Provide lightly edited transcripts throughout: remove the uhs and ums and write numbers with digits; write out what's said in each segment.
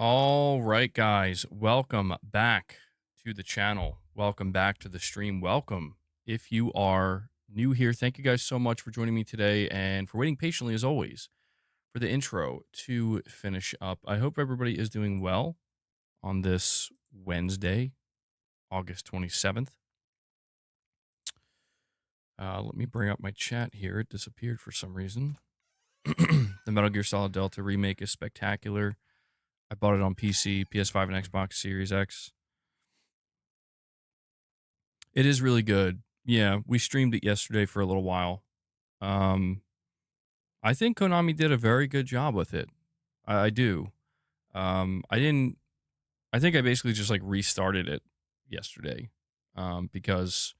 All right, guys, welcome back to the channel. Welcome back to the stream. Welcome. If you are new here, thank you guys so much for joining me today and for waiting patiently, as always, for the intro to finish up. I hope everybody is doing well on this Wednesday, August 27th. Let me bring up my chat here. It disappeared for some reason. The Metal Gear Solid Delta remake is spectacular. I bought it on PC, PS5, and Xbox Series X. It is really good. Yeah, we streamed it yesterday for a little while. Um, I think Konami did a very good job with it. I do. I didn't. I think I basically just like restarted it yesterday, because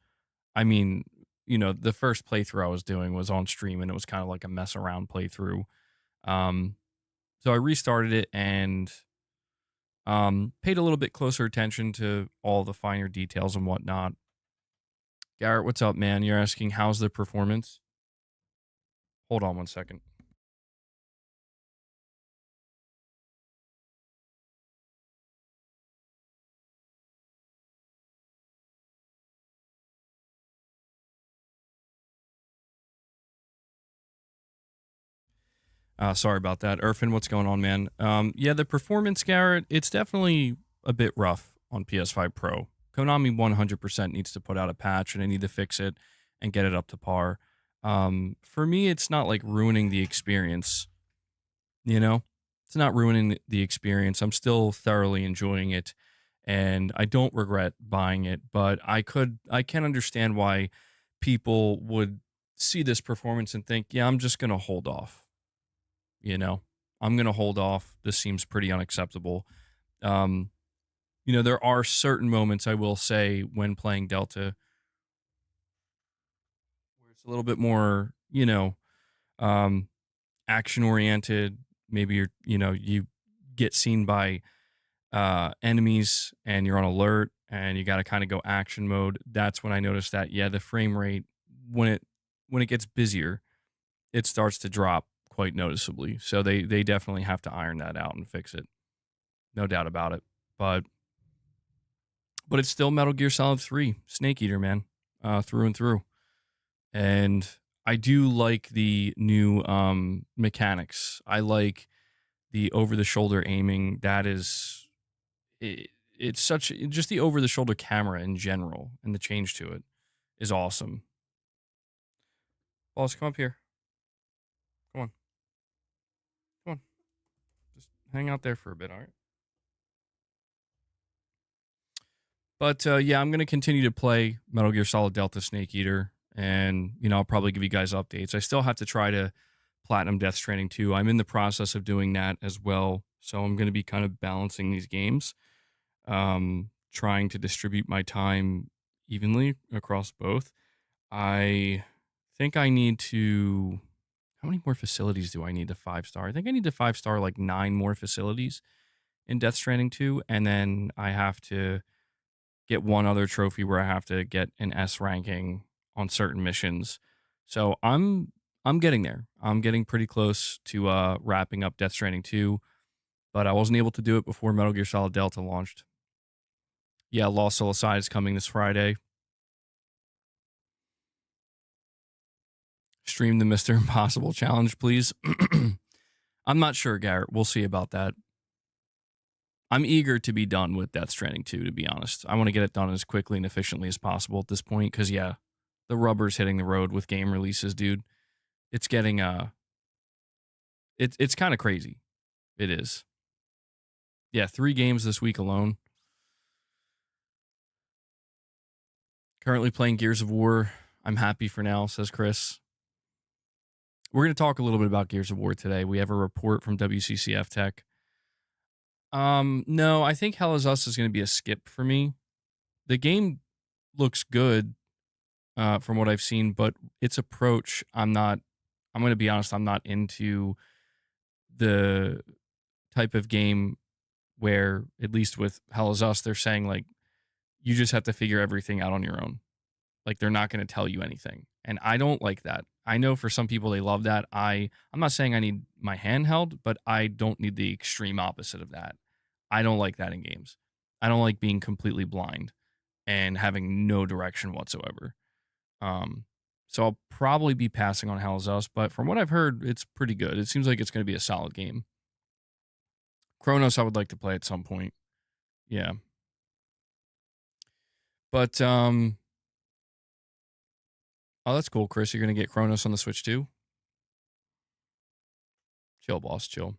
I mean, the first playthrough I was doing was on stream, and it was kind of like a mess around playthrough. Um, so I restarted it and paid a little bit closer attention to all the finer details and whatnot. Garrett, what's up, man? You're asking how's the performance? Hold on one second. Sorry about that. Irfan, what's going on, man? Yeah, the performance, Garrett, it's definitely a bit rough on PS5 Pro. Konami 100% needs to put out a patch, and they need to fix it and get it up to par. For me, it's not like ruining the experience, you know? It's not ruining the experience. I'm still thoroughly enjoying it, and I don't regret buying it, but I can understand why people would see this performance and think, yeah, I'm just going to hold off. I'm going to hold off. This seems pretty unacceptable. Um, there are certain moments I will say when playing Delta where it's a little bit more, um, action oriented. Maybe you get seen by enemies and you're on alert and you got to kind of go action mode. That's when I noticed that, yeah, the frame rate when it gets busier, it starts to drop quite noticeably. So they definitely have to iron that out and fix it. No doubt about it. But it's still Metal Gear Solid 3, Snake Eater, man, through and through. And I do like the new mechanics. I like the over the shoulder aiming. That is it's such just the over the shoulder camera in general and the change to it is awesome. Boss, come up here. Come on. Come on. Just hang out there for a bit, all right? But yeah, I'm going to continue to play Metal Gear Solid Delta Snake Eater, and I'll probably give you guys updates. I still have to try to platinum Death Stranding 2. I'm in the process of doing that as well, so I'm going to be kind of balancing these games, trying to distribute my time evenly across both. I think I need to. How many more facilities do I need to 5-star? I think I need to 5-star like 9 more facilities in Death Stranding 2, and then I have to get one other trophy where I have to get an S ranking on certain missions. So I'm getting there. I'm getting pretty close to wrapping up Death Stranding 2, but I wasn't able to do it before Metal Gear Solid Delta launched. Yeah, Lost Soul Aside is coming this Friday. Stream the Mr. Impossible challenge, please. I'm not sure, Garrett. We'll see about that. I'm eager to be done with Death Stranding 2, to be honest. I want to get it done as quickly and efficiently as possible at this point, because, yeah, the rubber's hitting the road with game releases, dude. It's getting, it's kind of crazy. It is. Yeah, 3 games this week alone. Currently playing Gears of War. I'm happy for now, says Chris. We're going to talk a little bit about Gears of War today. We have a report from WCCF Tech. No, I think Hell is Us is going to be a skip for me. The game looks good from what I've seen, but its approach, I'm going to be honest, I'm not into the type of game where, at least with Hell is Us, they're saying like, you just have to figure everything out on your own. Like they're not going to tell you anything. And I don't like that. I know for some people they love that. I'm not saying I need my hand held, but I don't need the extreme opposite of that. I don't like that in games. I don't like being completely blind and having no direction whatsoever. Um, so I'll probably be passing on Hell's Us, but from what I've heard, it's pretty good. It seems like it's going to be a solid game. Chronos, I would like to play at some point. Yeah. But oh, that's cool, Chris. You're going to get Chronos on the Switch too? Chill, boss, chill.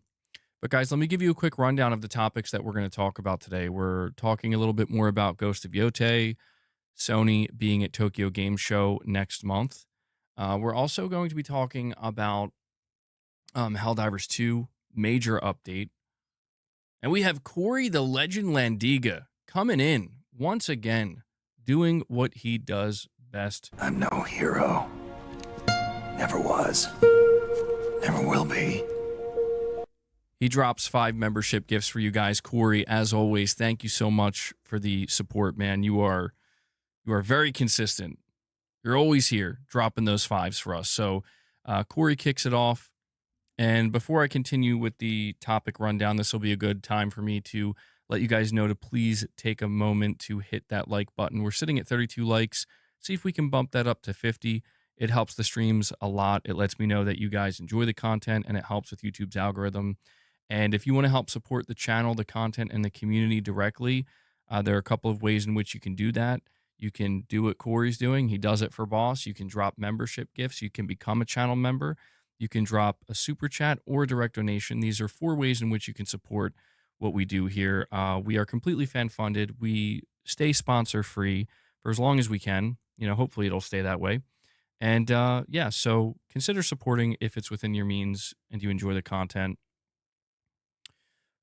But guys, let me give you a quick rundown of the topics that we're going to talk about today. We're talking a little bit more about Ghost of Yotei, Sony being at Tokyo Game Show next month. We're also going to be talking about Helldivers 2, major update. And we have Corey the Legend Landiga coming in once again, doing what he does best. I'm no hero. Never was. Never will be. He drops 5 membership gifts for you guys. Corey, as always, thank you so much for the support, man. You are very consistent. You're always here dropping those 5s for us. So Corey kicks it off. And before I continue with the topic rundown, this will be a good time for me to let you guys know to please take a moment to hit that like button. We're sitting at 32 likes. See if we can bump that up to 50. It helps the streams a lot. It lets me know that you guys enjoy the content, and it helps with YouTube's algorithm. And if you want to help support the channel, the content, and the community directly, there are a couple of ways in which you can do that. You can do what Corey's doing. He does it for Boss. You can drop membership gifts. You can become a channel member. You can drop a super chat or a direct donation. These are 4 ways in which you can support what we do here. We are completely fan funded. We stay sponsor free for as long as we can. You know, hopefully it'll stay that way. And yeah, so consider supporting if it's within your means and you enjoy the content.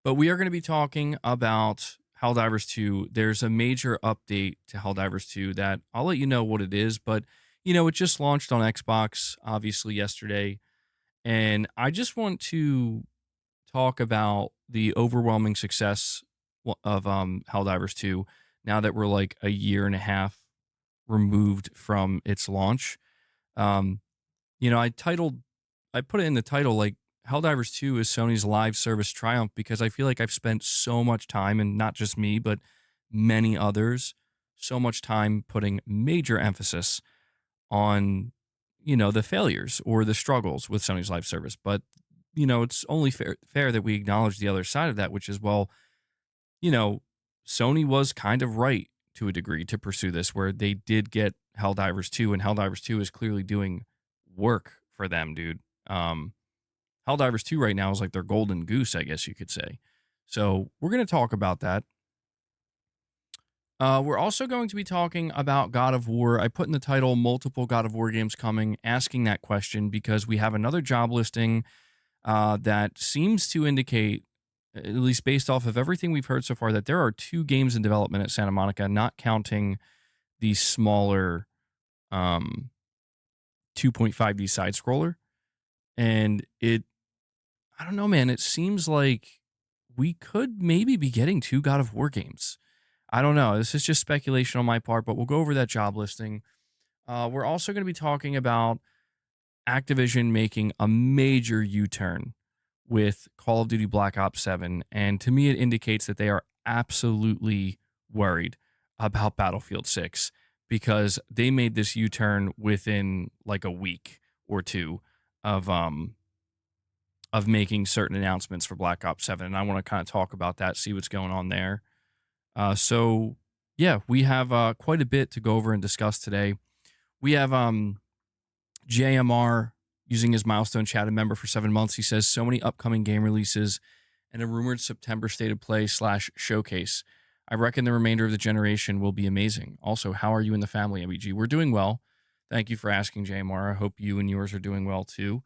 But we are going to be talking about Helldivers 2. There's a major update to Helldivers 2 that I'll let you know what it is. But, you know, it just launched on Xbox, obviously, yesterday. And I just want to talk about the overwhelming success of Helldivers 2 now that we're like a year and a half removed from its launch. You know, I put it in the title like Helldivers 2 is Sony's live service triumph because I feel like I've spent so much time, and not just me, but many others, so much time putting major emphasis on, you know, the failures or the struggles with Sony's live service. But, you know, it's only fair that we acknowledge the other side of that, which is, well, you know, Sony was kind of right to a degree to pursue this, where they did get Helldivers 2, and Helldivers 2 is clearly doing work for them, dude. Helldivers 2 right now is like their golden goose, I guess you could say. So we're going to talk about that. We're also going to be talking about God of War. I put in the title multiple God of War games coming, asking that question because we have another job listing that seems to indicate, at least based off of everything we've heard so far, that there are 2 games in development at Santa Monica, not counting the smaller 2.5D side scroller. And I don't know, man, it seems like we could maybe be getting 2 God of War games. I don't know. This is just speculation on my part, but we'll go over that job listing. We're also going to be talking about Activision making a major U-turn with Call of Duty Black Ops 7. And to me, it indicates that they are absolutely worried about Battlefield 6 because they made this U-turn within like a week or 2 of making certain announcements for Black Ops 7. And I want to kind of talk about that, see what's going on there. So yeah, we have quite a bit to go over and discuss today. We have JMR using his milestone chat, a member for 7 months. He says so many upcoming game releases and a rumored September state of play / showcase. I reckon the remainder of the generation will be amazing. Also, how are you and the family, MBG? We're doing well. Thank you for asking, JMR. I hope you and yours are doing well too.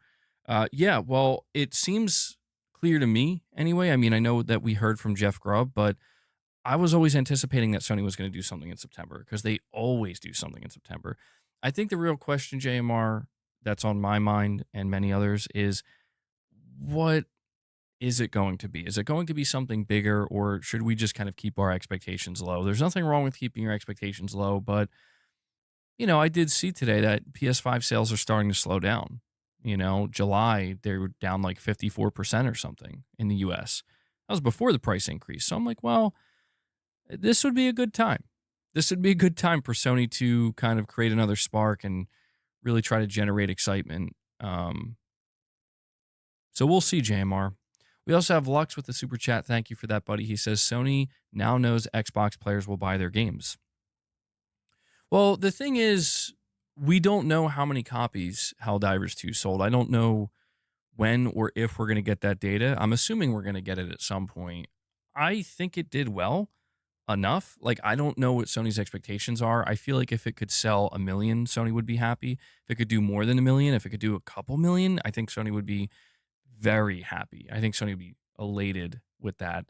Yeah, well, it seems clear to me anyway. I mean, I know that we heard from Jeff Grubb, but I was always anticipating that Sony was going to do something in September because they always do something in September. I think the real question, JMR, that's on my mind and many others is, what is it going to be? Is it going to be something bigger, or should we just kind of keep our expectations low? There's nothing wrong with keeping your expectations low, but, you know, I did see today that PS5 sales are starting to slow down. You know, July, they were down like 54% or something in the US. was before the price increase. So I'm like, well, this would be a good time. This would be a good time for Sony to kind of create another spark and really try to generate excitement. So we'll see, JMR. We also have Lux with the super chat. Thank you for that, buddy. He says Sony now knows Xbox players will buy their games. Well, the thing is, we don't know how many copies Helldivers 2 sold. I don't know when or if we're going to get that data. I'm assuming we're going to get it at some point. I think it did well enough. Like, I don't know what Sony's expectations are. I feel like if it could sell 1 million, Sony would be happy. If it could do more than 1 million, if it could do a couple million, I think Sony would be very happy. I think Sony would be elated with that.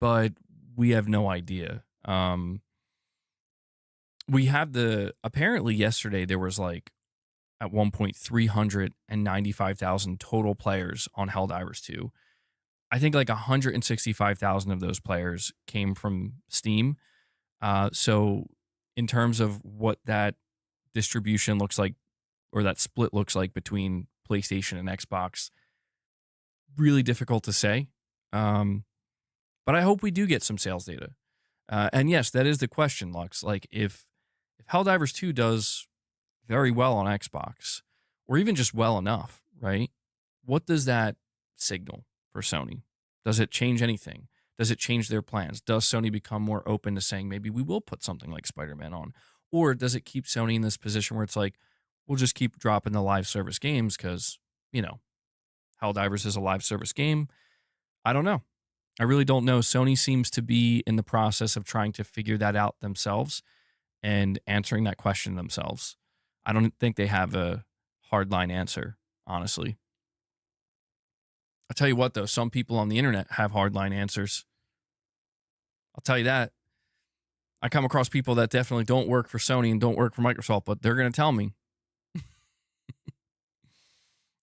But we have no idea. We have apparently yesterday there was like at one point 395,000 total players on Helldivers 2. I think like 165,000 of those players came from Steam. So in terms of what that distribution looks like, or that split looks like between PlayStation and Xbox, really difficult to say. But I hope we do get some sales data. And yes, that is the question, Lux. Like if Helldivers 2 does very well on Xbox, or even just well enough, right? What does that signal for Sony? Does it change anything? Does it change their plans? Does Sony become more open to saying maybe we will put something like Spider-Man on? Or does it keep Sony in this position where it's like, we'll just keep dropping the live service games because, Helldivers is a live service game? I don't know. I really don't know. Sony seems to be in the process of trying to figure that out themselves and answering that question themselves. I don't think they have a hardline answer, honestly. I'll tell you what, though, some people on the internet have hardline answers. I'll tell you that. I come across people that definitely don't work for Sony and don't work for Microsoft, but they're going to tell me.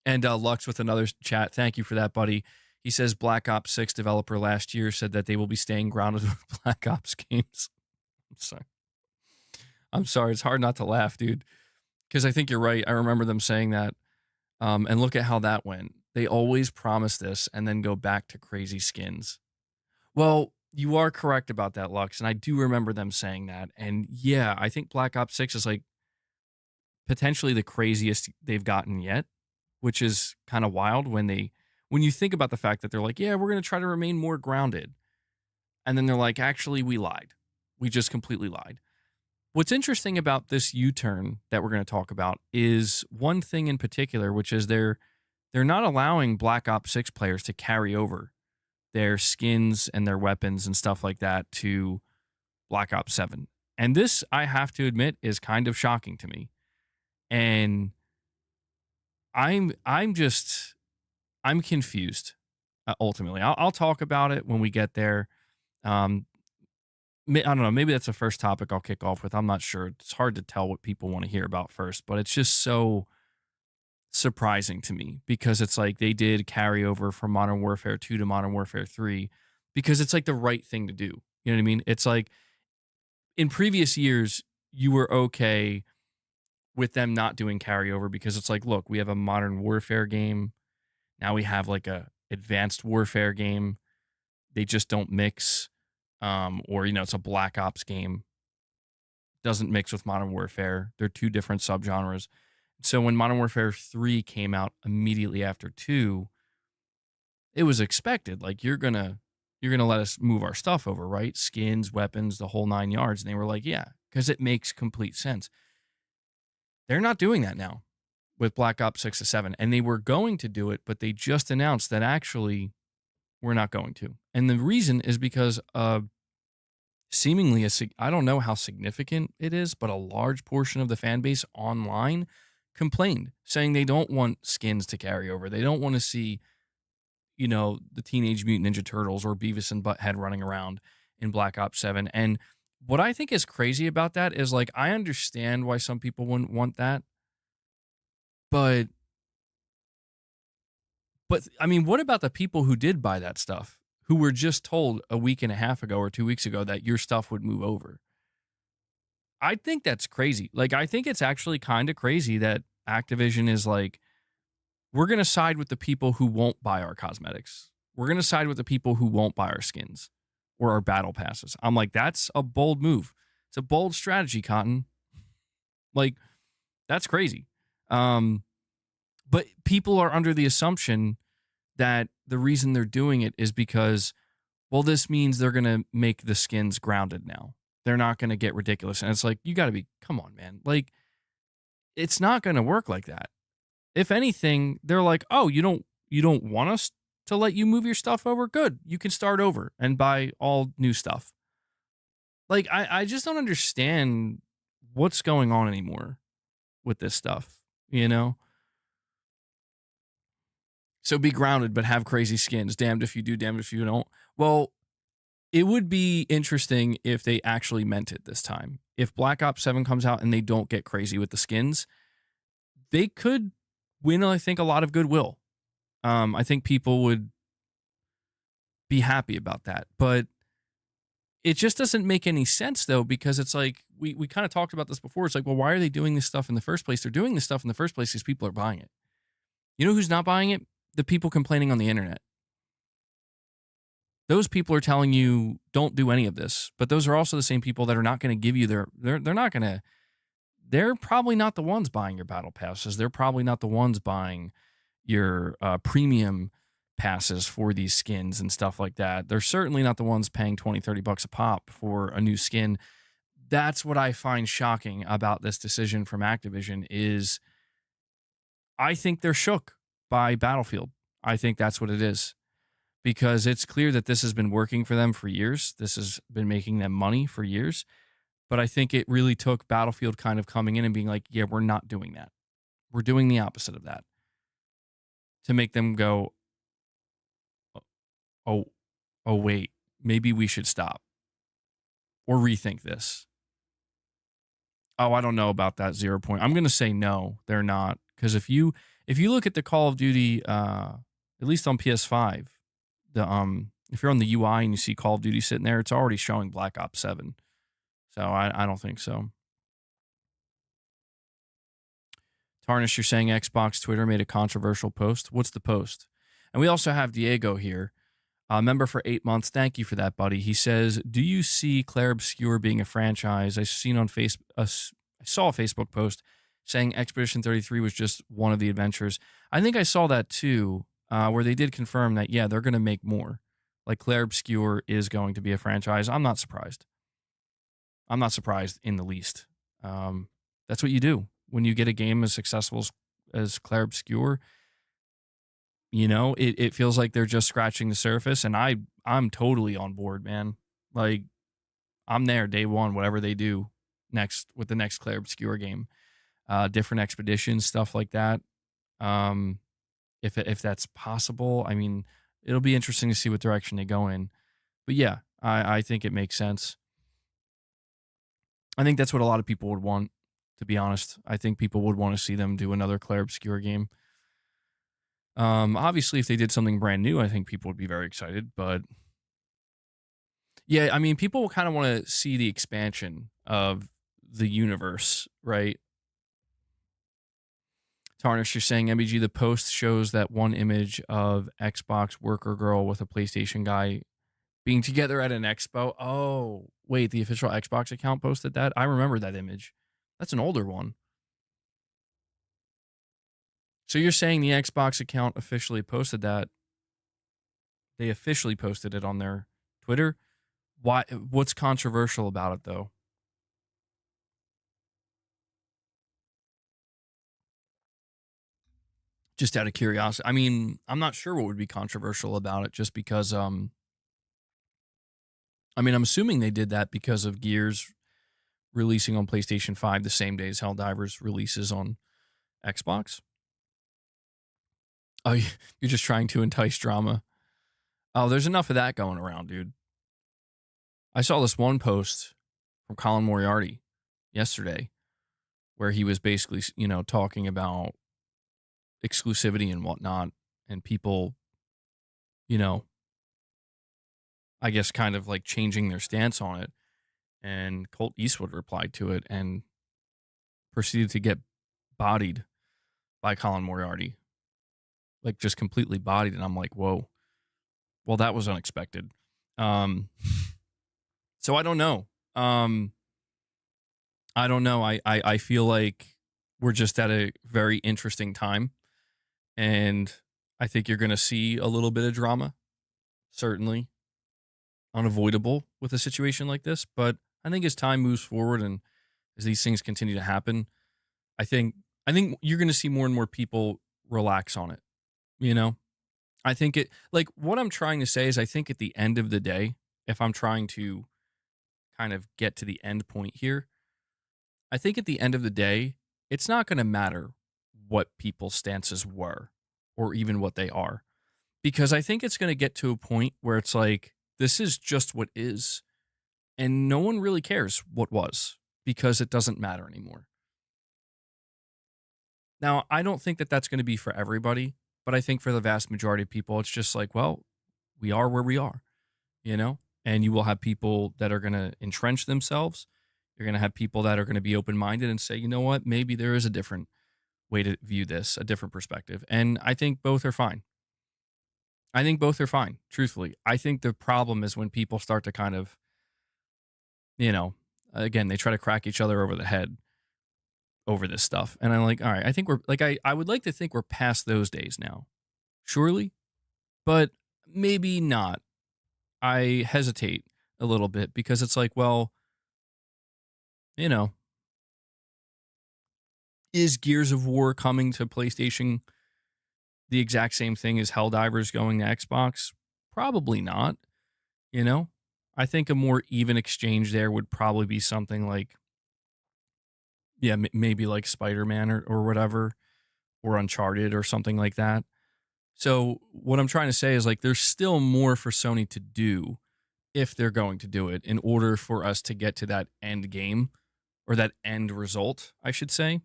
And Lux with another chat. Thank you for that, buddy. He says Black Ops 6 developer last year said that they will be staying grounded with Black Ops games. I'm sorry. It's hard not to laugh, dude, because I think you're right. I remember them saying that. And look at how that went. They always promise this and then go back to crazy skins. Well, you are correct about that, Lux, and I do remember them saying that. And yeah, I think Black Ops 6 is like potentially the craziest they've gotten yet, which is kind of wild when you think about the fact that they're like, yeah, we're going to try to remain more grounded. And then they're like, actually, we lied. We just completely lied. What's interesting about this U-turn that we're going to talk about is one thing in particular, which is they're not allowing Black Ops 6 players to carry over their skins and their weapons and stuff like that to Black Ops 7. And this, I have to admit, is kind of shocking to me. And I'm confused, ultimately. I'll talk about it when we get there. I don't know. Maybe that's the first topic I'll kick off with. I'm not sure. It's hard to tell what people want to hear about first, but it's just so surprising to me because it's like they did carry over from Modern Warfare 2 to Modern Warfare 3 because it's like the right thing to do. You know what I mean? It's like in previous years, you were okay with them not doing carryover because it's like, look, we have a Modern Warfare game. Now we have like a Advanced Warfare game. They just don't mix. Or, it's a Black Ops game. Doesn't mix with Modern Warfare. They're two different subgenres. So when Modern Warfare 3 came out immediately after 2, it was expected. Like, you're gonna let us move our stuff over, right? Skins, weapons, the whole 9 yards. And they were like, yeah, because it makes complete sense. They're not doing that now with Black Ops 6 to 7. And they were going to do it, but they just announced that actually we're not going to. And the reason is because seemingly, I don't know how significant it is, but a large portion of the fan base online complained, saying they don't want skins to carry over. They don't want to see, the Teenage Mutant Ninja Turtles or Beavis and Butthead running around in Black Ops 7. And what I think is crazy about that is, like, I understand why some people wouldn't want that, but I mean, what about the people who did buy that stuff, who were just told a week and a half ago or 2 weeks ago that your stuff would move over? I think that's crazy. Like, I think it's actually kind of crazy that Activision is like, we're going to side with the people who won't buy our cosmetics. we're going to side with the people who won't buy our skins or our battle passes. I'm like, that's a bold move. It's a bold strategy, Cotton. Like, that's crazy. But people are under the assumption that the reason they're doing it is because, well, this means they're going to make the skins grounded now. They're not going to get ridiculous. And it's like, you got to be, come on, man. Like, it's not going to work like that. If anything, they're like, oh, you don't want us to let you move your stuff over? Good. You can start over and buy all new stuff. Like, I just don't understand what's going on anymore with this stuff, you know? So be grounded, but have crazy skins. Damned if you do, damned if you don't. Well, it would be interesting if they actually meant it this time. If Black Ops 7 comes out and they don't get crazy with the skins, they could win, I think, a lot of goodwill. I think people would be happy about that. But it just doesn't make any sense, though, because it's like, we kind of talked about this before. It's like, well, why are they doing this stuff in the first place? They're doing this stuff in the first place because people are buying it. You know who's not buying it? The people complaining on the internet. Those people are telling you don't do any of this, but those are also the same people that are not going to give you they're probably not the ones buying your battle passes. They're probably not the ones buying your premium passes for these skins and stuff like that. They're certainly not the ones paying 20, 30 bucks a pop for a new skin. That's what I find shocking about this decision from Activision is I think they're shook by Battlefield. I think that's what it is. Because it's clear that this has been working for them for years. This has been making them money for years. But I think it really took Battlefield kind of coming in and being like, yeah, we're not doing that. We're doing the opposite of that. To make them go, oh, wait, maybe we should stop. Or rethink this. Oh, I don't know about that 0 point. I'm going to say no, they're not. Because if you look at the Call of Duty, at least on PS5, if you're on the UI and you see Call of Duty sitting there, it's already showing Black Ops 7. So I don't think so. Tarnish, you're saying Xbox Twitter made a controversial post. What's the post? And we also have Diego here, a member for 8 months. Thank you for that, buddy. He says, do you see Claire Obscure being a franchise? I saw a Facebook post saying Expedition 33 was just one of the adventures. I think I saw that too. Where they did confirm that, yeah, they're going to make more. Like Claire Obscure is going to be a franchise. I'm not surprised. I'm not surprised in the least. That's what you do when you get a game as successful as Claire Obscure. You know, it feels like they're just scratching the surface, and I'm totally on board, man. Like, I'm there day one, whatever they do next with the next Claire Obscure game. Different expeditions, stuff like that. If that's possible. I mean, it'll be interesting to see what direction they go in. But yeah, I think it makes sense. I think that's what a lot of people would want, to be honest. I think people would want to see them do another Claire Obscure game. Obviously, if they did something brand new, I think people would be very excited. But yeah, I mean, people will kind of want to see the expansion of the universe, right? Tarnish, you're saying MBG, the post shows that one image of Xbox worker girl with a PlayStation guy being together at an expo. Oh, wait, the official Xbox account posted that? I remember that image. That's an older one. So you're saying the Xbox account officially posted that? They officially posted it on their Twitter? Why? What's controversial about it, though? Just out of curiosity. I mean, I'm not sure what would be controversial about it, just because I mean, I'm assuming they did that because of Gears releasing on PlayStation 5 the same day as Helldivers releases on Xbox. Oh, you're just trying to entice drama. Oh, there's enough of that going around, dude. I saw this one post from Colin Moriarty yesterday where he was basically, you know, talking about exclusivity and whatnot, and people, you know, I guess kind of like changing their stance on it. And Colt Eastwood replied to it and proceeded to get bodied by Colin Moriarty. Like, just completely bodied. And I'm like, whoa. Well, that was unexpected. Um, so I don't know. I don't know. I feel like we're just at a very interesting time, and I think you're going to see a little bit of drama, certainly unavoidable with a situation like this. But I think as time moves forward and as these things continue to happen, I think I think you're going to see more and more people relax on it. You know, I think it like what I'm trying to say is I think at the end of the day, if I'm trying to kind of get to the end point here, I think at the end of the day, it's not going to matter what people's stances were or even what they are. Because I think it's going to get to a point where it's like, this is just what is. And no one really cares what was because it doesn't matter anymore. Now, I don't think that that's going to be for everybody, but I think for the vast majority of people, it's just like, well, we are where we are, you know? And you will have people that are going to entrench themselves. You're going to have people that are going to be open minded and say, you know what, maybe there is a different way to view this, a different perspective. And I think both are fine. I think both are fine, truthfully. I think the problem is when people start to kind of, you know, again, they try to crack each other over the head over this stuff. And I'm like, all right, I think we're like, I would like to think we're past those days now, surely, but maybe not. I hesitate a little bit because it's like, well, you know, is Gears of War coming to PlayStation the exact same thing as Helldivers going to Xbox? Probably not. You know, I think a more even exchange there would probably be something like, yeah, maybe like Spider-Man or whatever, or Uncharted or something like that. So what I'm trying to say is like, there's still more for Sony to do if they're going to do it in order for us to get to that end game or that end result, I should say.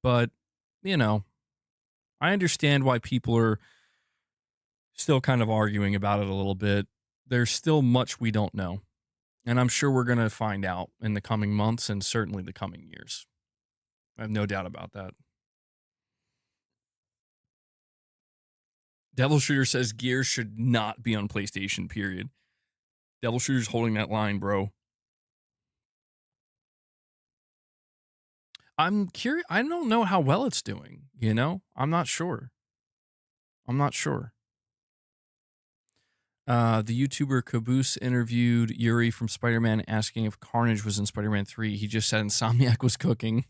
But, you know, I understand why people are still kind of arguing about it a little bit. There's still much we don't know. And I'm sure we're going to find out in the coming months and certainly the coming years. I have no doubt about that. Devil Shooter says Gears should not be on PlayStation, period. Devil Shooter's holding that line, bro. I'm curious. I don't know how well it's doing, you know? I'm not sure. The YouTuber Caboose interviewed Yuri from Spider-Man asking if Carnage was in Spider-Man 3. He just said Insomniac was cooking.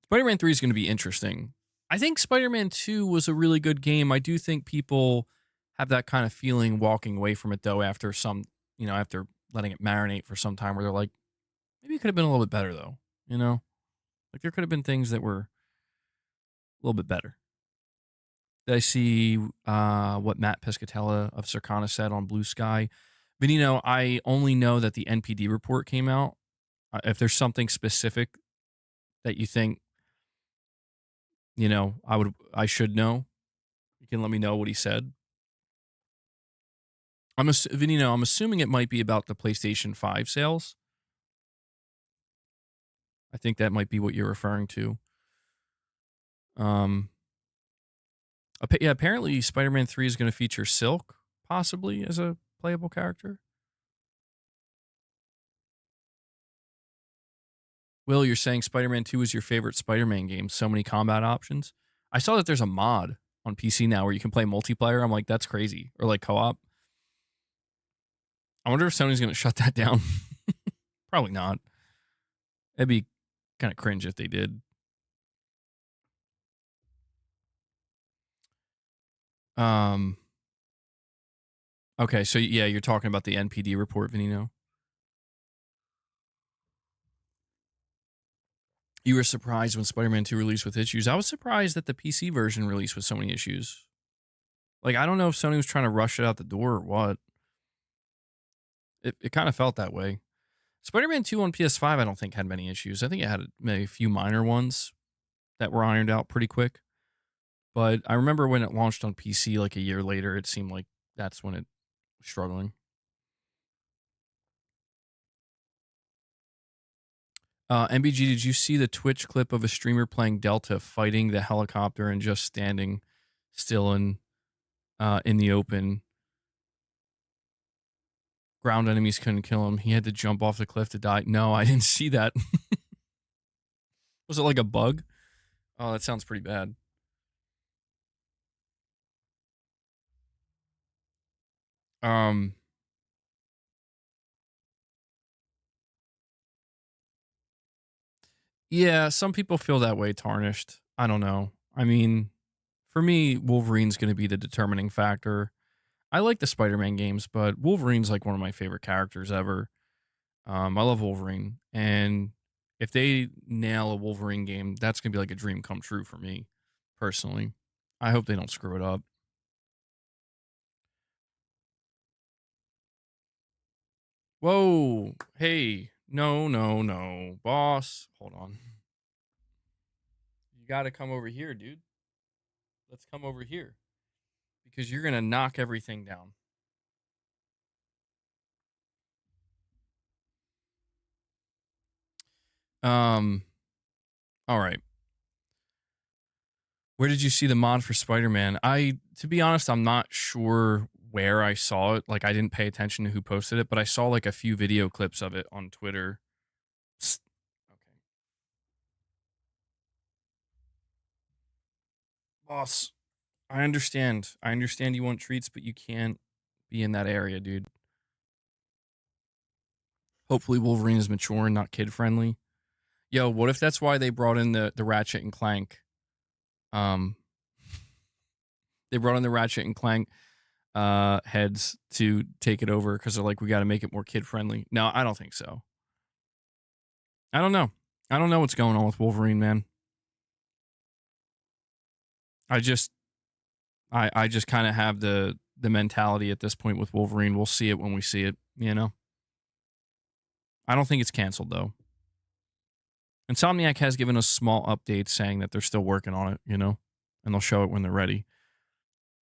Spider-Man 3 is going to be interesting. I think Spider-Man 2 was a really good game. I do think people have that kind of feeling walking away from it, though, after after letting it marinate for some time where they're like, maybe it could have been a little bit better, though, you know? Like, there could have been things that were a little bit better. I see what Matt Pescatella of Circana said on Blue Sky. Benino, I only know that the NPD report came out. If there's something specific that you think, I should know, you can let me know what he said. Vinino, I'm assuming it might be about the PlayStation 5 sales. I think that might be what you're referring to. Yeah, apparently Spider-Man 3 is going to feature Silk, possibly, as a playable character. Will, you're saying Spider-Man 2 is your favorite Spider-Man game. So many combat options. I saw that there's a mod on PC now where you can play multiplayer. I'm like, that's crazy. Or like co-op. I wonder if Sony's going to shut that down. Probably not. It'd be kind of cringe if they did. Okay, so yeah, you're talking about the NPD report, Venino. You were surprised when Spider-Man 2 released with issues. I was surprised that the PC version released with so many issues. Like, I don't know if Sony was trying to rush it out the door or what. It kind of felt that way. Spider-Man 2 on PS5, I don't think had many issues. I think it had maybe a few minor ones that were ironed out pretty quick. But I remember when it launched on PC like a year later, it seemed like that's when it was struggling. MBG, did you see the Twitch clip of a streamer playing Delta fighting the helicopter and just standing still in the open? Ground enemies couldn't kill him. He had to jump off the cliff to die. No, I didn't see that. Was it like a bug? Oh, that sounds pretty bad. Yeah, some people feel that way, Tarnished. I don't know. I mean, for me, Wolverine's going to be the determining factor. I like the Spider-Man games, but Wolverine's like one of my favorite characters ever. I love Wolverine, and if they nail a Wolverine game, that's gonna be like a dream come true for me, personally. I hope they don't screw it up. Whoa, hey, no, boss, hold on. You gotta come over here, dude. Let's come over here because you're gonna knock everything down. All right. Where did you see the mod for Spider-Man? To be honest, I'm not sure where I saw it. Like, I didn't pay attention to who posted it, but I saw like a few video clips of it on Twitter. Okay. Boss, I understand. I understand you want treats, but you can't be in that area, dude. Hopefully Wolverine is mature and not kid friendly. Yo, what if that's why they brought in the Ratchet and Clank? They brought in the Ratchet and Clank heads to take it over because they're like, we got to make it more kid friendly. No, I don't think so. I don't know. I don't know what's going on with Wolverine, man. I just kind of have the mentality at this point with Wolverine. We'll see it when we see it, you know? I don't think it's canceled, though. Insomniac has given us small updates saying that they're still working on it, you know? And they'll show it when they're ready.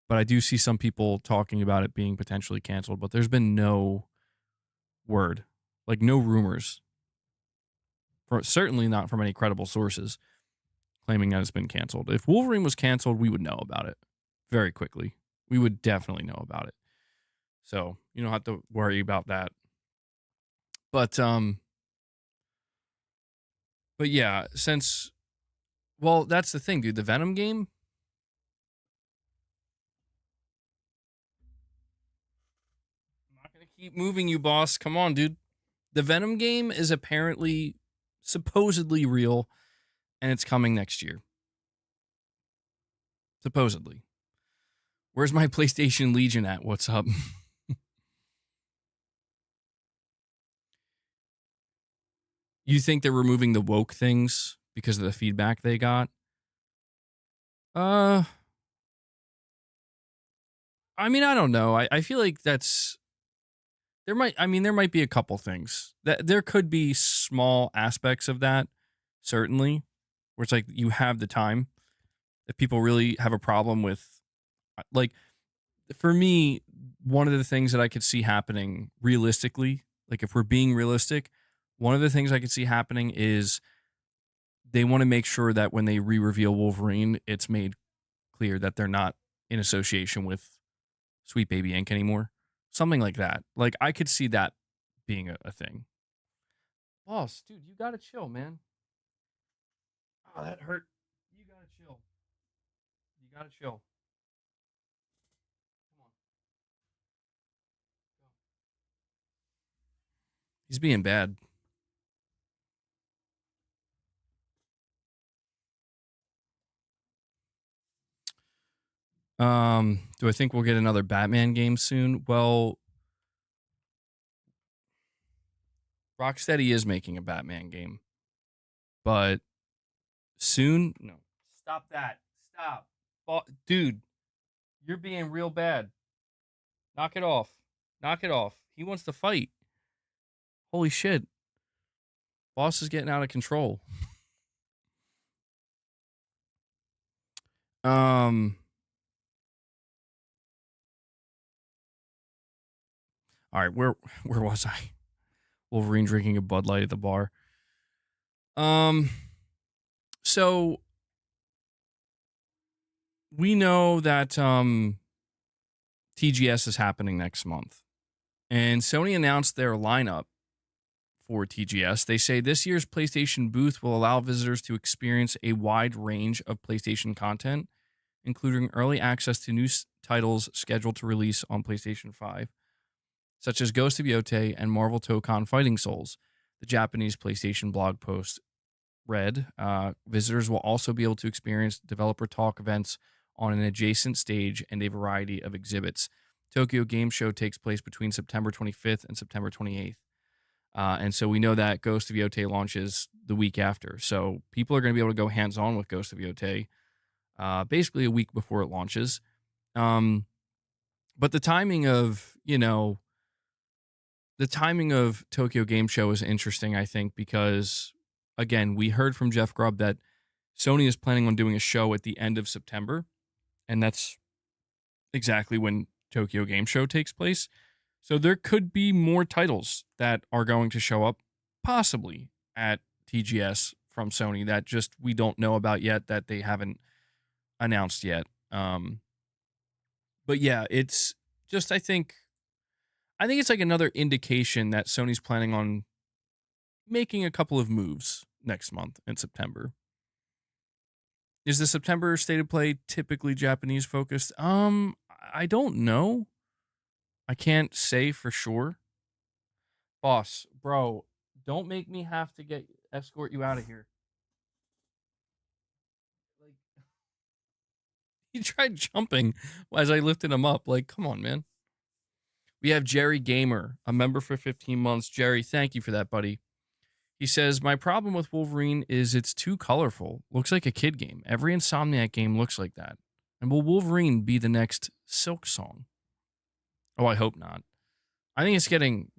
But I do see some people talking about it being potentially canceled, but there's been no word, like no rumors, certainly not from any credible sources claiming that it's been canceled. If Wolverine was canceled, we would know about it very quickly. We would definitely know about it. So you don't have to worry about that. But yeah, that's the thing, dude. The Venom game. I'm not gonna keep moving you, boss. Come on, dude. The Venom game is apparently supposedly real, and it's coming next year. Supposedly. Where's my PlayStation Legion at? What's up? You think they're removing the woke things because of the feedback they got? I mean, I don't know. I feel like there might be a couple things. That there could be small aspects of that, certainly, where it's like you have the time. If people really have a problem with, like, for me, one of the things that I could see happening realistically, like if we're being realistic, one of the things I could see happening is they want to make sure that when they re-reveal Wolverine, it's made clear that they're not in association with Sweet Baby Inc. anymore. Something like that. Like, I could see that being a thing. Boss, dude, you gotta chill, man. Oh, that hurt. You gotta chill. You gotta chill. Come on. Go. He's being bad. Do I think we'll get another Batman game soon? Well, Rocksteady is making a Batman game, but soon? No. Stop that. Stop. Dude, you're being real bad. Knock it off. Knock it off. He wants to fight. Holy shit. Boss is getting out of control. All right, where was I? Wolverine drinking a Bud Light at the bar. Um, so we know that TGS is happening next month, and Sony announced their lineup for TGS. They say this year's PlayStation booth will allow visitors to experience a wide range of PlayStation content, including early access to new titles scheduled to release on PlayStation 5, such as Ghost of Yotei and Marvel Tokon Fighting Souls. The Japanese PlayStation blog post read, visitors will also be able to experience developer talk events on an adjacent stage and a variety of exhibits. Tokyo Game Show takes place between September 25th and September 28th. And so we know that Ghost of Yotei launches the week after. So people are going to be able to go hands-on with Ghost of Yotei basically a week before it launches. But the timing of, Tokyo Game Show is interesting, I think, because, again, we heard from Jeff Grubb that Sony is planning on doing a show at the end of September, and that's exactly when Tokyo Game Show takes place. So there could be more titles that are going to show up, possibly at TGS from Sony, that just we don't know about yet, that they haven't announced yet. But yeah, it's just I think it's like another indication that Sony's planning on making a couple of moves next month in September. Is the September State of Play typically Japanese focused? I don't know. I can't say for sure. Boss, bro, don't make me have to escort you out of here. Like, he tried jumping as I lifted him up. Like, come on, man. We have Jerry Gamer, a member for 15 months. Jerry, thank you for that, buddy. He says, my problem with Wolverine is it's too colorful. Looks like a kid game. Every Insomniac game looks like that. And will Wolverine be the next Silk Song? Oh, I hope not. I think it's getting,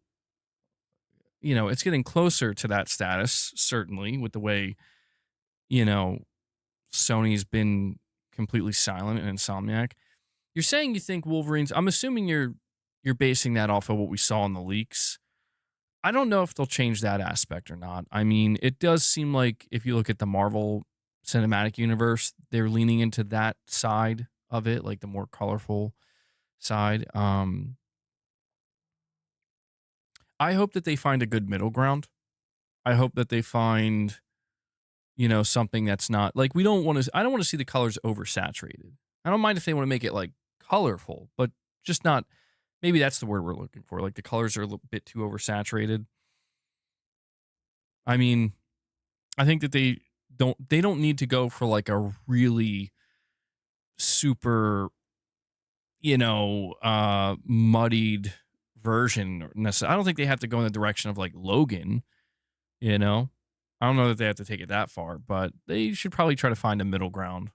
it's getting closer to that status, certainly, with the way, Sony's been completely silent in Insomniac. You're saying you think Wolverine's, I'm assuming you're basing that off of what we saw in the leaks. I don't know if they'll change that aspect or not. I mean, it does seem like if you look at the Marvel Cinematic Universe, they're leaning into that side of it, like the more colorful side. I hope that they find a good middle ground. I hope that they find, something that's not like I don't want to see the colors oversaturated. I don't mind if they want to make it like colorful, but just not, maybe that's the word we're looking for. Like the colors are a little bit too oversaturated. I mean, I think that they don't need to go for like a really super, muddied version. I don't think they have to go in the direction of like Logan, I don't know that they have to take it that far, but they should probably try to find a middle ground.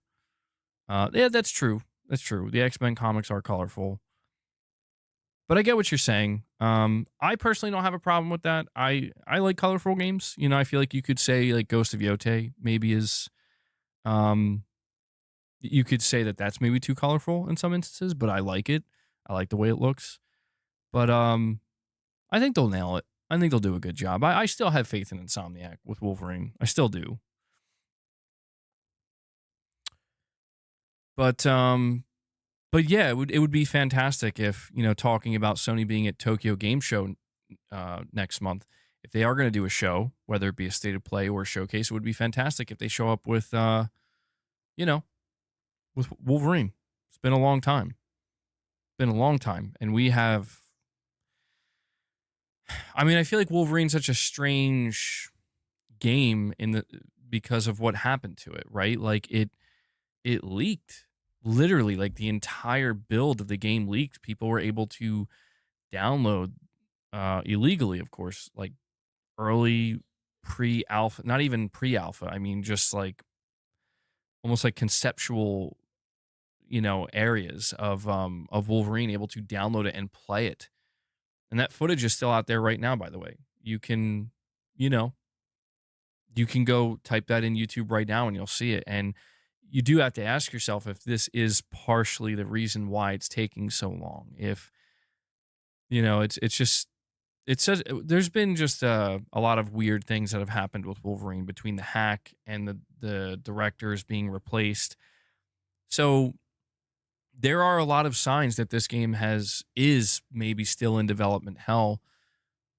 Yeah, that's true. That's true. The X-Men comics are colorful. But I get what you're saying. I personally don't have a problem with that. I like colorful games. I feel like you could say like Ghost of Yotei maybe is, you could say that that's maybe too colorful in some instances, but I like it. I like the way it looks. But I think they'll nail it. I think they'll do a good job. I still have faith in Insomniac with Wolverine. I still do. But yeah, it would be fantastic if, talking about Sony being at Tokyo Game Show next month, if they are going to do a show, whether it be a state of play or a showcase, it would be fantastic if they show up with, with Wolverine. It's been a long time. And we have, I mean, I feel like Wolverine's such a strange game because of what happened to it, right? Like it leaked. Literally, like the entire build of the game leaked. People were able to download illegally, of course, like early pre-alpha, not even pre-alpha. I mean, just like almost like conceptual, areas of Wolverine, able to download it and play it. And that footage is still out there right now, by the way. You can, you can go type that in YouTube right now and you'll see it. And you do have to ask yourself if this is partially the reason why it's taking so long. If, it's just it says there's been just a lot of weird things that have happened with Wolverine between the hack and the directors being replaced. So there are a lot of signs that this game is maybe still in development hell,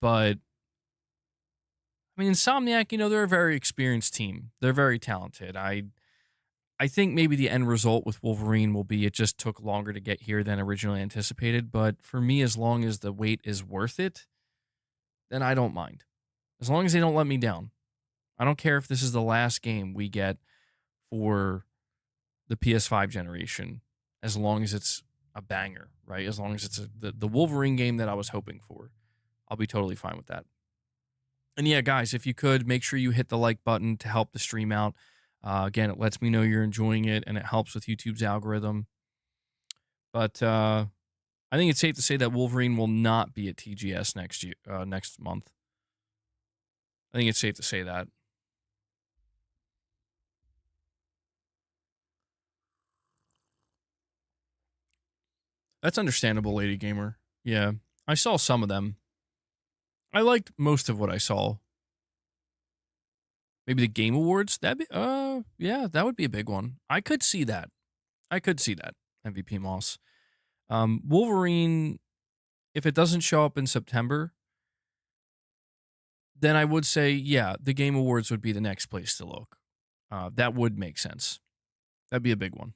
but I mean Insomniac, they're a very experienced team. They're very talented. I think maybe the end result with Wolverine will be it just took longer to get here than originally anticipated, but for me as long as the wait is worth it, then I don't mind. As long as they don't let me down. I don't care if this is the last game we get for the PS5 generation, as long as it's a banger, right? As long as it's the Wolverine game that I was hoping for, I'll be totally fine with that. And yeah, guys, if you could, make sure you hit the like button to help the stream out. Again, it lets me know you're enjoying it, and it helps with YouTube's algorithm. But I think it's safe to say that Wolverine will not be at TGS next month. I think it's safe to say that. That's understandable, Lady Gamer. Yeah, I saw some of them. I liked most of what I saw. Maybe the Game Awards. Yeah, that would be a big one. I could see that. MVP Moss. Wolverine, if it doesn't show up in September, then I would say, yeah, the Game Awards would be the next place to look. That would make sense. That'd be a big one.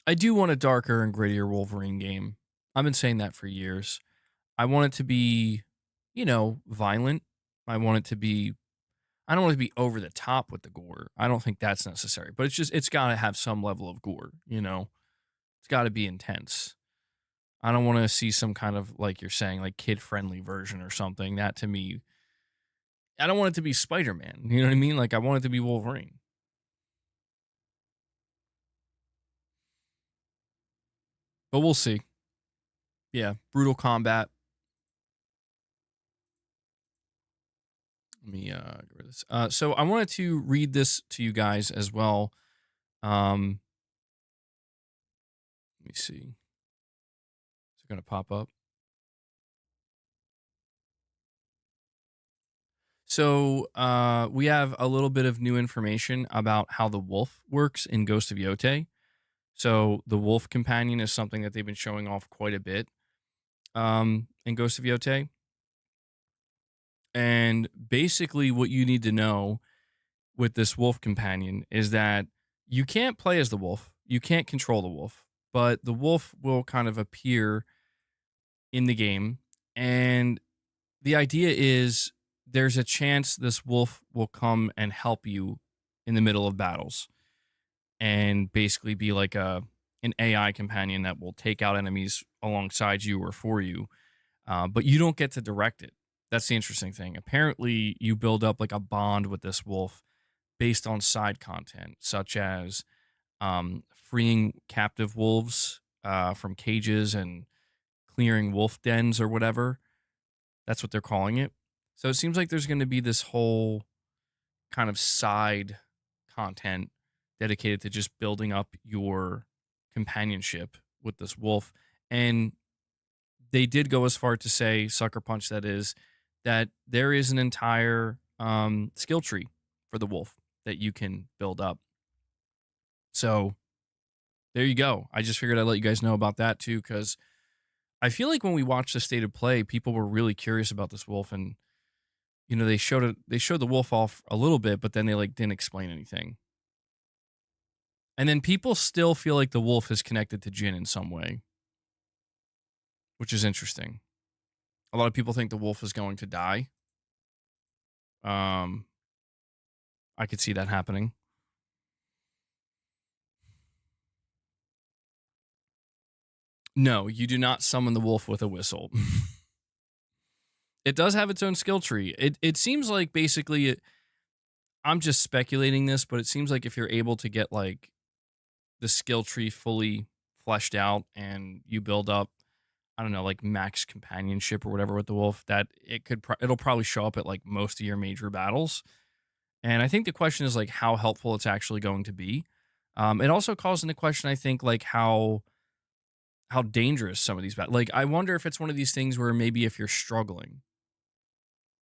I do want a darker and grittier Wolverine game. I've been saying that for years. I want it to be, violent. I don't want it to be over the top with the gore. I don't think that's necessary, but it's got to have some level of gore, It's got to be intense. I don't want to see some kind of, like you're saying, like kid-friendly version or something. That to me, I don't want it to be Spider-Man. You know what I mean? Like I want it to be Wolverine. But we'll see. Yeah, brutal combat. Let me get rid of this. So I wanted to read this to you guys as well. Let me see. Is it going to pop up? So we have a little bit of new information about how the wolf works in Ghost of Yotei. So the wolf companion is something that they've been showing off quite a bit in Ghost of Yotei. And basically what you need to know with this wolf companion is that you can't play as the wolf. You can't control the wolf, but the wolf will kind of appear in the game. And the idea is there's a chance this wolf will come and help you in the middle of battles and basically be like an AI companion that will take out enemies alongside you or for you. But you don't get to direct it. That's the interesting thing. Apparently, you build up like a bond with this wolf based on side content, such as freeing captive wolves from cages and clearing wolf dens or whatever. That's what they're calling it. So it seems like there's going to be this whole kind of side content dedicated to just building up your companionship with this wolf. And they did go as far to say, Sucker Punch that is, that there is an entire skill tree for the wolf that you can build up. So there you go. I just figured I'd let you guys know about that too, because I feel like when we watched the state of play, people were really curious about this wolf, and they showed the wolf off a little bit, but then they like didn't explain anything. And then people still feel like the wolf is connected to Jin in some way, which is interesting. A lot of people think the wolf is going to die. I could see that happening. No, you do not summon the wolf with a whistle. It does have its own skill tree. It seems like basically I'm just speculating this, but it seems like if you're able to get like the skill tree fully fleshed out and you build up, I don't know, like max companionship or whatever with the wolf, that it'll probably show up at like most of your major battles. And I think the question is like how helpful it's actually going to be. It also calls into question, I think, like how how dangerous some of these battles. Like, I wonder if it's one of these things where maybe if you're struggling,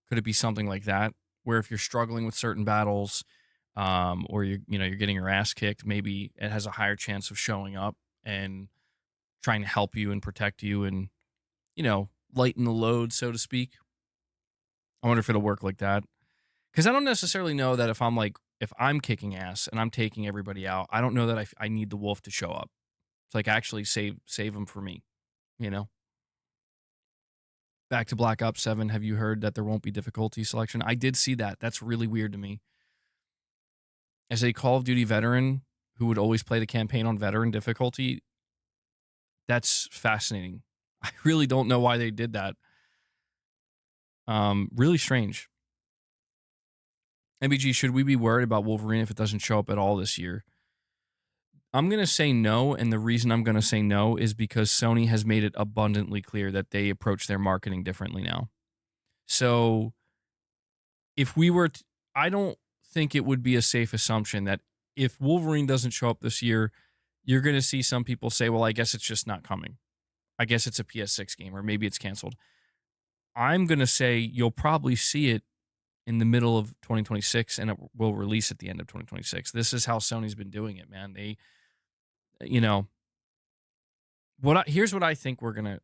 could it be something like that? Where if you're struggling with certain battles, or you're getting your ass kicked, maybe it has a higher chance of showing up and trying to help you and protect you and lighten the load, so to speak. I wonder if it'll work like that. Because I don't necessarily know that if I'm kicking ass and I'm taking everybody out, I don't know that I need the wolf to show up. It's like actually save him for me, you know? Back to Black Ops 7, have you heard that there won't be difficulty selection? I did see that. That's really weird to me. As a Call of Duty veteran who would always play the campaign on veteran difficulty, that's fascinating. I really don't know why they did that. Really strange. MBG, should we be worried about Wolverine if it doesn't show up at all this year? I'm going to say no, and the reason I'm going to say no is because Sony has made it abundantly clear that they approach their marketing differently now. So if we were I don't think it would be a safe assumption that if Wolverine doesn't show up this year, you're going to see some people say, well, I guess it's just not coming. I guess it's a PS6 game, or maybe it's canceled. I'm going to say you'll probably see it in the middle of 2026 and it will release at the end of 2026. This is how Sony's been doing it, man. They, here's what I think we're going to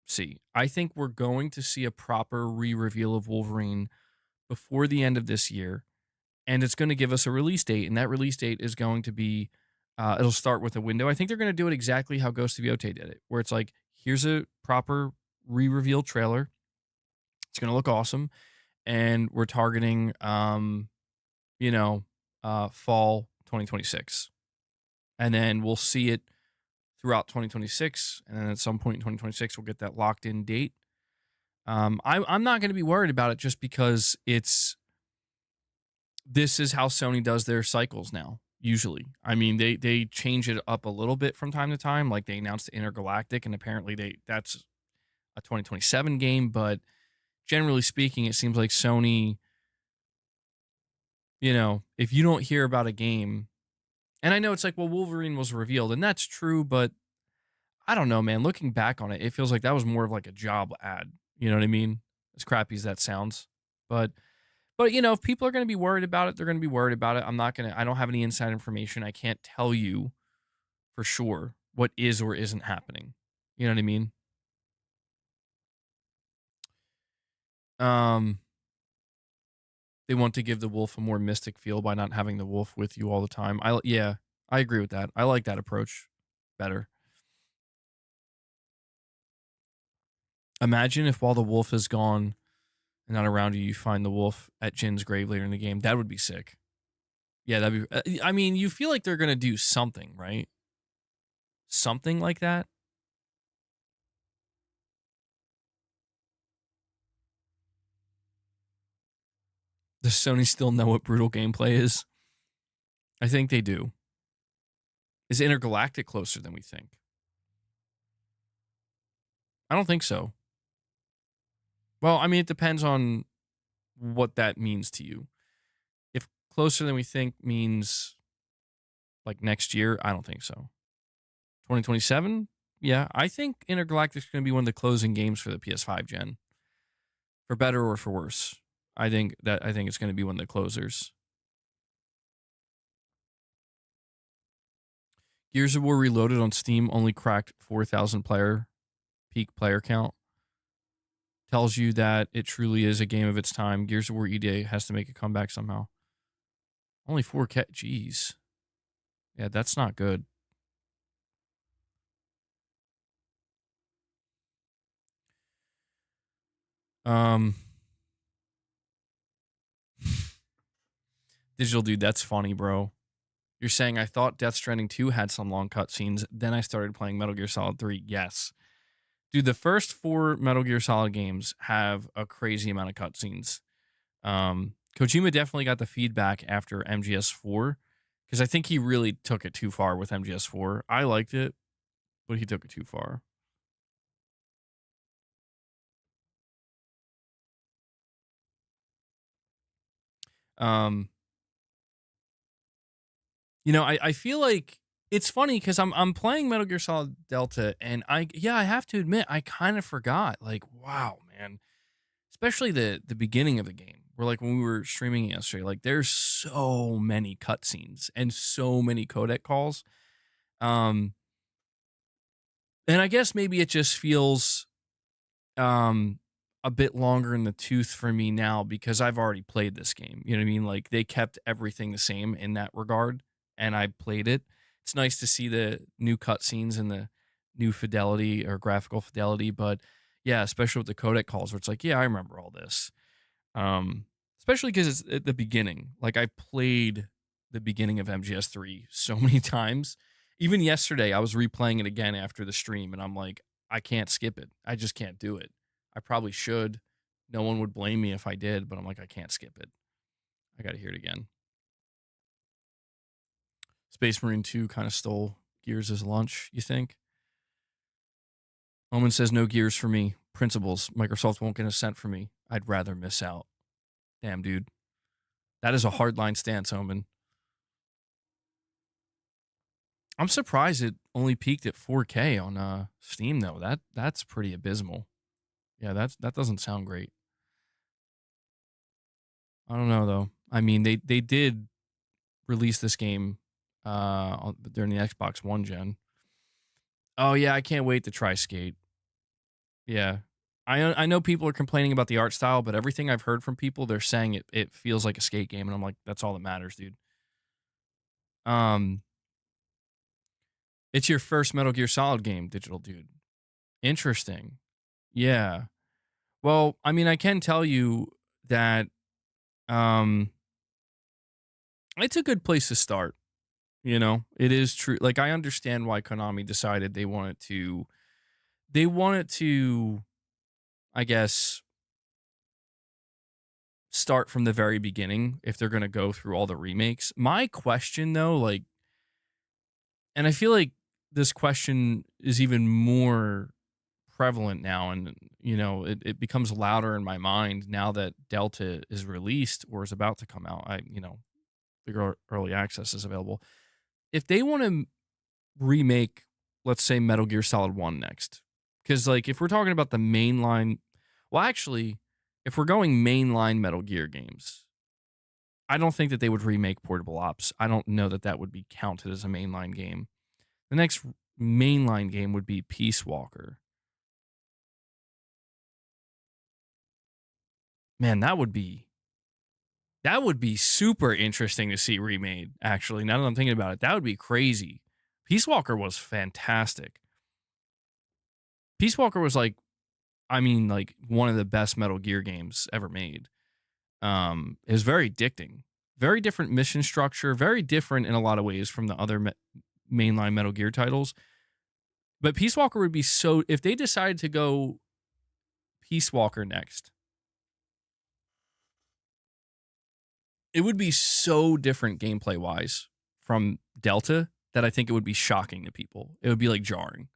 see. I think we're going to see a proper re-reveal of Wolverine before the end of this year, and it's going to give us a release date, and that release date is going to be, it'll start with a window. I think they're going to do it exactly how Ghost of Yotei did it, where it's like, here's a proper re-reveal trailer. It's going to look awesome, and we're targeting, fall 2026. And then we'll see it throughout 2026, and then at some point in 2026, we'll get that locked-in date. I'm not going to be worried about it just because this is how Sony does their cycles now, usually. I mean, they change it up a little bit from time to time. Like, they announced the Intergalactic, and apparently that's a 2027 game, but generally speaking, it seems like Sony, if you don't hear about a game, and I know it's like, well, Wolverine was revealed, and that's true, but I don't know, man. Looking back on it, it feels like that was more of like a job ad. You know what I mean? As crappy as that sounds. But if people are going to be worried about it, they're going to be worried about it. I don't have any inside information. I can't tell you for sure what is or isn't happening. You know what I mean? They want to give the wolf a more mystic feel by not having the wolf with you all the time. I agree with that. I like that approach better. Imagine if while the wolf is gone and not around you, you find the wolf at Jin's grave later in the game. That would be sick. Yeah, that'd be. I mean, you feel like they're gonna do something, right? Something like that. Does Sony still know what brutal gameplay is? I think they do. Is Intergalactic closer than we think? I don't think so. Well, I mean, it depends on what that means to you. If closer than we think means like next year, I don't think so. 2027? Yeah, I think Intergalactic's going to be one of the closing games for the PS5 gen. For better or for worse. I think it's going to be one of the closers. Gears of War Reloaded on Steam only cracked 4,000 peak player count. Tells you that it truly is a game of its time. Gears of War EDA has to make a comeback somehow. Only 4K. Jeez. Yeah, that's not good. Digital Dude, that's funny, bro. You're saying I thought Death Stranding 2 had some long cutscenes, then I started playing Metal Gear Solid 3. Yes. Dude, the first 4 Metal Gear Solid games have a crazy amount of cutscenes. Kojima definitely got the feedback after MGS 4, because I think he really took it too far with MGS 4. I liked it, but he took it too far. I feel like It's funny because I'm playing Metal Gear Solid Delta, and I have to admit I kind of forgot. Like, wow, man, especially the beginning of the game, where like when we were streaming yesterday, like there's so many cutscenes and so many codec calls. Um, and I guess maybe it just feels um a bit longer in the tooth for me now because I've already played this game. You know what I mean? Like they kept everything the same in that regard, and I played it. It's nice to see the new cutscenes and the new fidelity or graphical fidelity, but yeah, especially with the codec calls where it's like, yeah, I remember all this. Um, Especially because it's at the beginning. Like I played the beginning of MGS3 so many times. Even yesterday, I was replaying it again after the stream, and I'm like, I can't skip it. I just can't do it. I probably should. No one would blame me if I did, but I'm like, I can't skip it. I got to hear it again. Space Marine 2 kind of stole Gears' lunch, you think? Omen says, no Gears for me. Principles. Microsoft won't get a cent for me. I'd rather miss out. Damn, dude. That is a hardline stance, Omen. I'm surprised it only peaked at 4K on Steam though. That's pretty abysmal. Yeah, that doesn't sound great. I don't know though. I mean, they did release this game during the Xbox One gen. Oh yeah, I can't wait to try Skate. Yeah. I know people are complaining about the art style, but everything I've heard from people, they're saying it feels like a Skate game, and I'm like, that's all that matters, dude. Um, it's your first Metal Gear Solid game, Digital Dude. Interesting. Yeah. Well, I mean, I can tell you that um it's a good place to start, you know. It is true. Like I understand why Konami decided they wanted to I guess start from the very beginning if they're going to go through all the remakes. My question though, like, and I feel like this question is even more prevalent now, and you know it becomes louder in my mind now that Delta is released or is about to come out. The early access is available. If they want to remake, let's say, Metal Gear Solid 1 next, because like if we're talking about the mainline, well actually, if we're going mainline Metal Gear games, I don't think that they would remake Portable Ops. I don't know that that would be counted as a mainline game. The next mainline game would be Peace Walker. Man, that would be super interesting to see remade, actually. Now that I'm thinking about it, that would be crazy. Peace Walker was fantastic. Peace Walker was like, I mean, like one of the best Metal Gear games ever made. It was very addicting. Very different mission structure, very different in a lot of ways from the other mainline Metal Gear titles. But Peace Walker would be so, if they decided to go Peace Walker next, it would be so different gameplay wise from Delta that I think it would be shocking to people. It would be like jarring.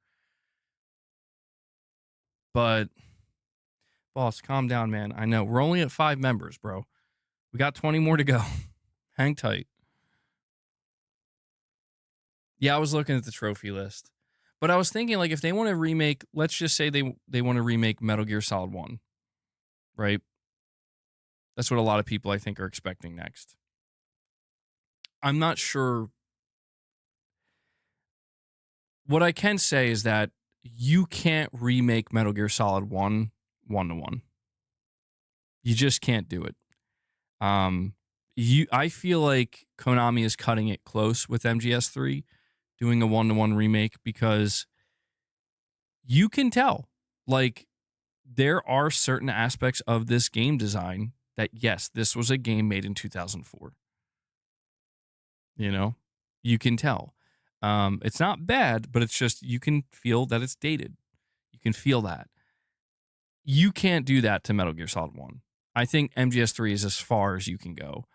But boss, calm down, man. I know we're only at 5 members, bro. We got 20 more to go. Hang tight. Yeah, I was looking at the trophy list. But I was thinking, like, if they want to remake, let's just say they want to remake Metal Gear Solid 1, right? That's what a lot of people I think are expecting next. I'm not sure. What I can say is that you can't remake Metal Gear Solid 1 1-to-1. You just can't do it. I feel like Konami is cutting it close with MGS3 doing a 1-to-1 remake because you can tell, like, there are certain aspects of this game design that, yes, this was a game made in 2004. You know, you can tell. It's not bad, but it's just, you can feel that it's dated. You can feel that. You can't do that to Metal Gear Solid 1. I think MGS3 is as far as you can go.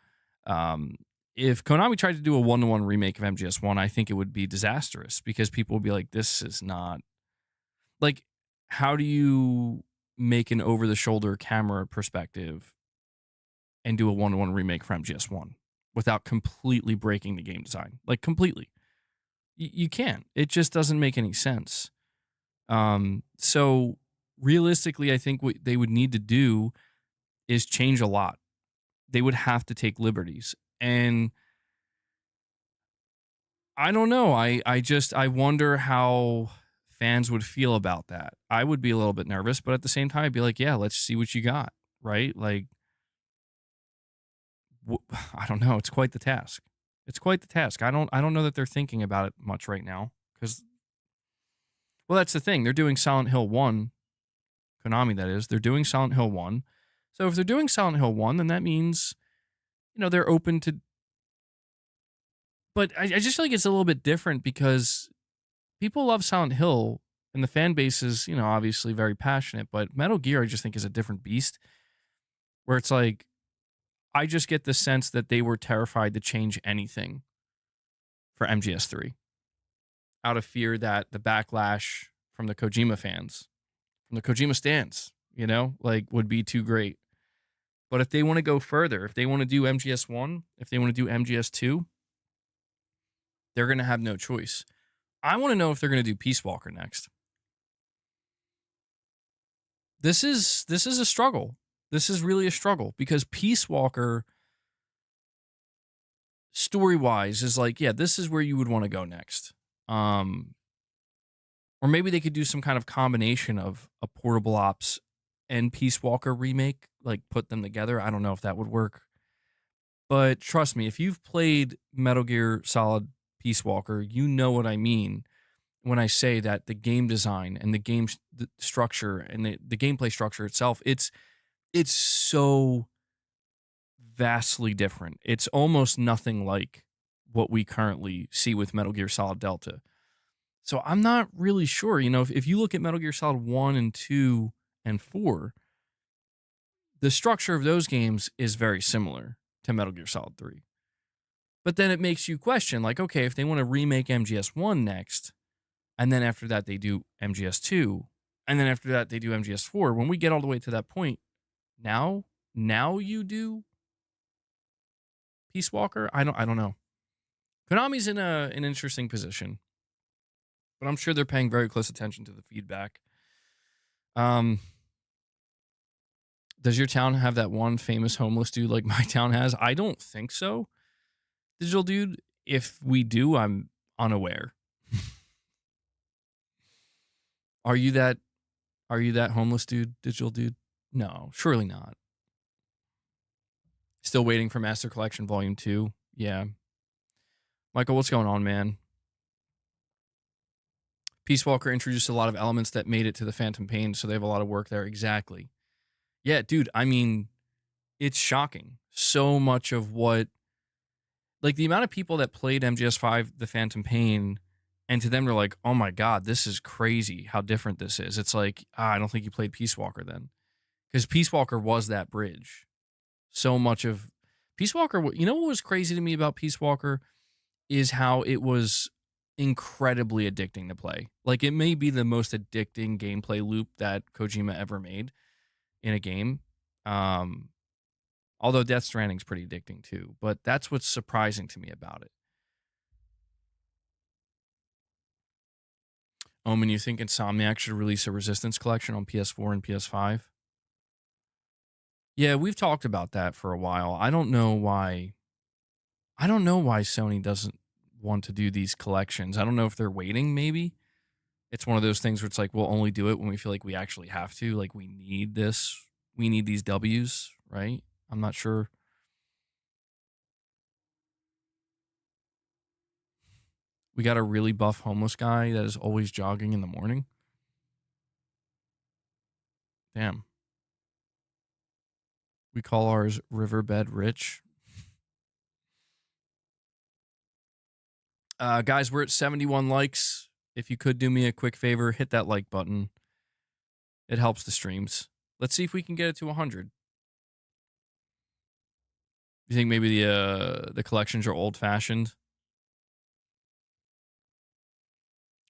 If Konami tried to do a 1-to-1 remake of MGS1, I think it would be disastrous because people would be like, this is not, like, how do you make an over-the-shoulder camera perspective and do a 1-to-1 remake for MGS1 without completely breaking the game design? Like, completely. You can't. It just doesn't make any sense. So realistically, I think what they would need to do is change a lot. They would have to take liberties. And I don't know. I wonder how fans would feel about that. I would be a little bit nervous, but at the same time, I'd be like, yeah, let's see what you got, right? Like, I don't know. It's quite the task. It's quite the task. I don't know that they're thinking about it much right now because, well, that's the thing. They're doing Silent Hill 1, Konami, that is. They're doing Silent Hill 1. So if they're doing Silent Hill 1, then that means, they're open to. But I just feel like it's a little bit different because people love Silent Hill and the fan base is, obviously very passionate. But Metal Gear, I just think, is a different beast where it's like, I just get the sense that they were terrified to change anything for MGS3 out of fear that the backlash from the Kojima fans, from the Kojima stands, like would be too great. But if they want to go further, if they want to do MGS1, if they want to do MGS2, they're going to have no choice. I want to know if they're going to do Peace Walker next. This is a struggle. This is really a struggle because Peace Walker, story-wise, is like, yeah, this is where you would want to go next. Or maybe they could do some kind of combination of a Portable Ops and Peace Walker remake, like put them together. I don't know if that would work. But trust me, if you've played Metal Gear Solid Peace Walker, you know what I mean when I say that the game design and the game structure and the gameplay structure itself, it's so vastly different. It's almost nothing like what we currently see with Metal Gear Solid Delta. So I'm not really sure. If you look at Metal Gear Solid 1 and 2 and 4, the structure of those games is very similar to Metal Gear Solid 3. But then it makes you question, like, okay, if they want to remake MGS1 next, and then after that they do MGS2, and then after that they do MGS4, when we get all the way to that point, now you do Peace Walker? I don't know. Konami's in an interesting position, but I'm sure they're paying very close attention to the feedback. Does your town have that one famous homeless dude like my town has? I don't think so, Digital Dude. If we do, I'm unaware. Are you that homeless dude, Digital Dude? No, surely not. Still waiting for Master Collection Volume 2. Yeah. Michael, what's going on, man? Peace Walker introduced a lot of elements that made it to the Phantom Pain, so they have a lot of work there. Exactly. Yeah, dude, I mean, it's shocking. So much of what, like the amount of people that played MGS5, The Phantom Pain, and to them they're like, oh my God, this is crazy how different this is. It's like, I don't think you played Peace Walker then. Because Peace Walker was that bridge. So much of Peace Walker, what was crazy to me about Peace Walker is how it was incredibly addicting to play. Like, it may be the most addicting gameplay loop that Kojima ever made in a game. Although Death Stranding's pretty addicting too, but that's what's surprising to me about it. Omen, you think Insomniac should release a Resistance collection on PS4 and PS5? Yeah, we've talked about that for a while. I don't know why Sony doesn't want to do these collections. I don't know if they're waiting, maybe. It's one of those things where it's like, we'll only do it when we feel like we actually have to. Like, we need this. We need these W's, right? I'm not sure. We got a really buff homeless guy that is always jogging in the morning. Damn. We call ours Riverbed Rich. Guys, we're at 71 likes. If you could do me a quick favor, hit that like button. It helps the streams. Let's see if we can get it to 100. You think maybe the collections are old-fashioned?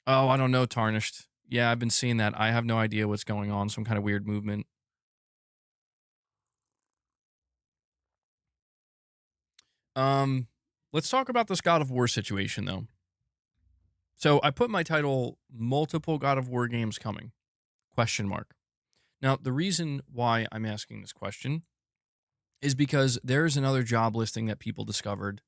Oh, I don't know, Tarnished. Yeah, I've been seeing that. I have no idea what's going on. Some kind of weird movement. Let's talk about this God of War situation, though. So I put my title multiple God of War games coming? Question mark. Now, the reason why I'm asking this question is because there's another job listing that people discovered.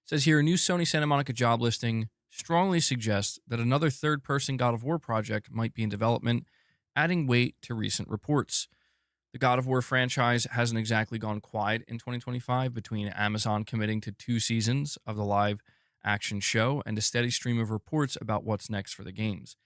It says here a new Sony Santa Monica job listing strongly suggests that another third-person God of War project might be in development, adding weight to recent reports. The God of War franchise hasn't exactly gone quiet in 2025 between Amazon committing to 2 seasons of the live action show and a steady stream of reports about what's next for the games.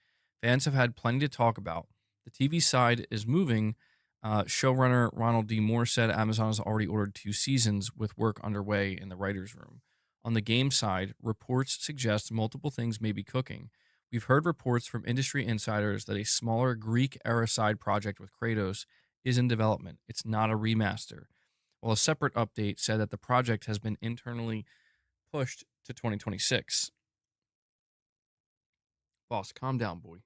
Fans have had plenty to talk about. The TV side is moving. Showrunner Ronald D. Moore said Amazon has already ordered 2 seasons with work underway in the writer's room. On the game side, reports suggest multiple things may be cooking. We've heard reports from industry insiders that a smaller Greek era side project with Kratos is in development. It's not a remaster. While a separate update said that the project has been internally pushed to 2026. Boss, calm down, boy.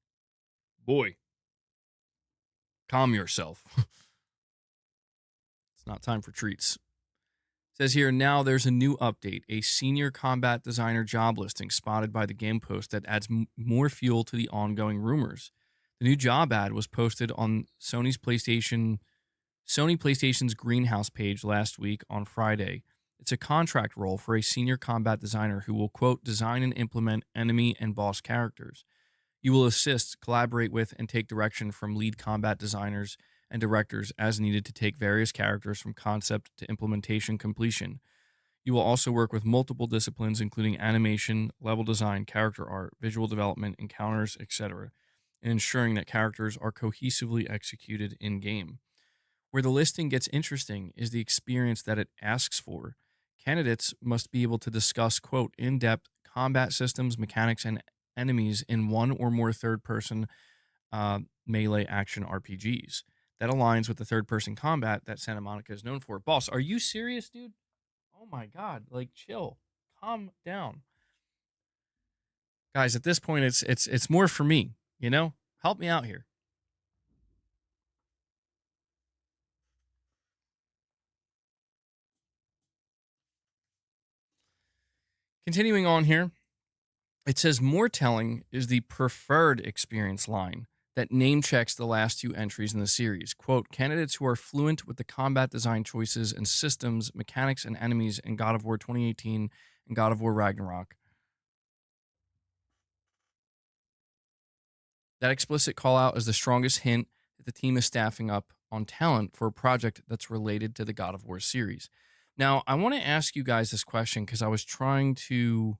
Boy, calm yourself. It's not time for treats. It says here, now there's a new update, a senior combat designer job listing spotted by the Game Post that adds more fuel to the ongoing rumors. The new job ad was posted on Sony PlayStation's Greenhouse page last week on Friday. It's a contract role for a senior combat designer who will, quote, design and implement enemy and boss characters. You will assist, collaborate with, and take direction from lead combat designers and directors as needed to take various characters from concept to implementation completion. You will also work with multiple disciplines, including animation, level design, character art, visual development, encounters, etc., and ensuring that characters are cohesively executed in game. Where the listing gets interesting is the experience that it asks for. Candidates must be able to discuss, quote, in depth combat systems, mechanics, and enemies in one or more third person melee action RPGs. That aligns with the third person combat that Santa Monica is known for. Boss, are you serious, dude? Oh my God. Like, chill. Calm down. Guys, at this point, it's more for me, you know? Help me out here. Continuing on here, it says more telling is the preferred experience line that name checks the last 2 entries in the series. Quote, candidates who are fluent with the combat design choices and systems, mechanics, and enemies in God of War 2018 and God of War Ragnarok. That explicit call out is the strongest hint that the team is staffing up on talent for a project that's related to the God of War series. Now, I want to ask you guys this question because I was trying to.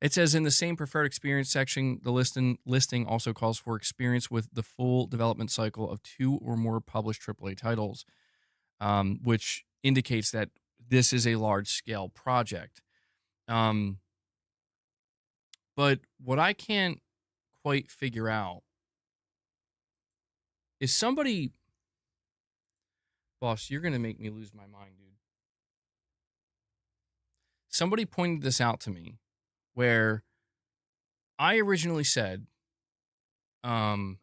It says in the same preferred experience section, the listing also calls for experience with the full development cycle of 2 or more published AAA titles, which indicates that this is a large scale project. But what I can't quite figure out is somebody. Boss, you're going to make me lose my mind, dude. Somebody pointed this out to me where I originally said, that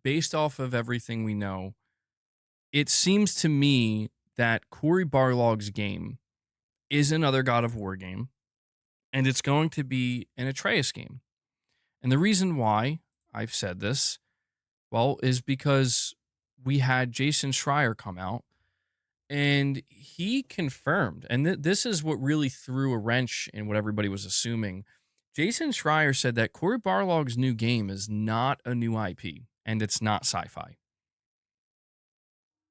based off of everything we know, it seems to me that Cory Barlog's game is another God of War game, and it's going to be an Atreus game. And the reason why I've said this, well, is because we had Jason Schreier come out, and he confirmed, and this is what really threw a wrench in what everybody was assuming. Jason Schreier said that Cory Barlog's new game is not a new IP, and it's not sci-fi.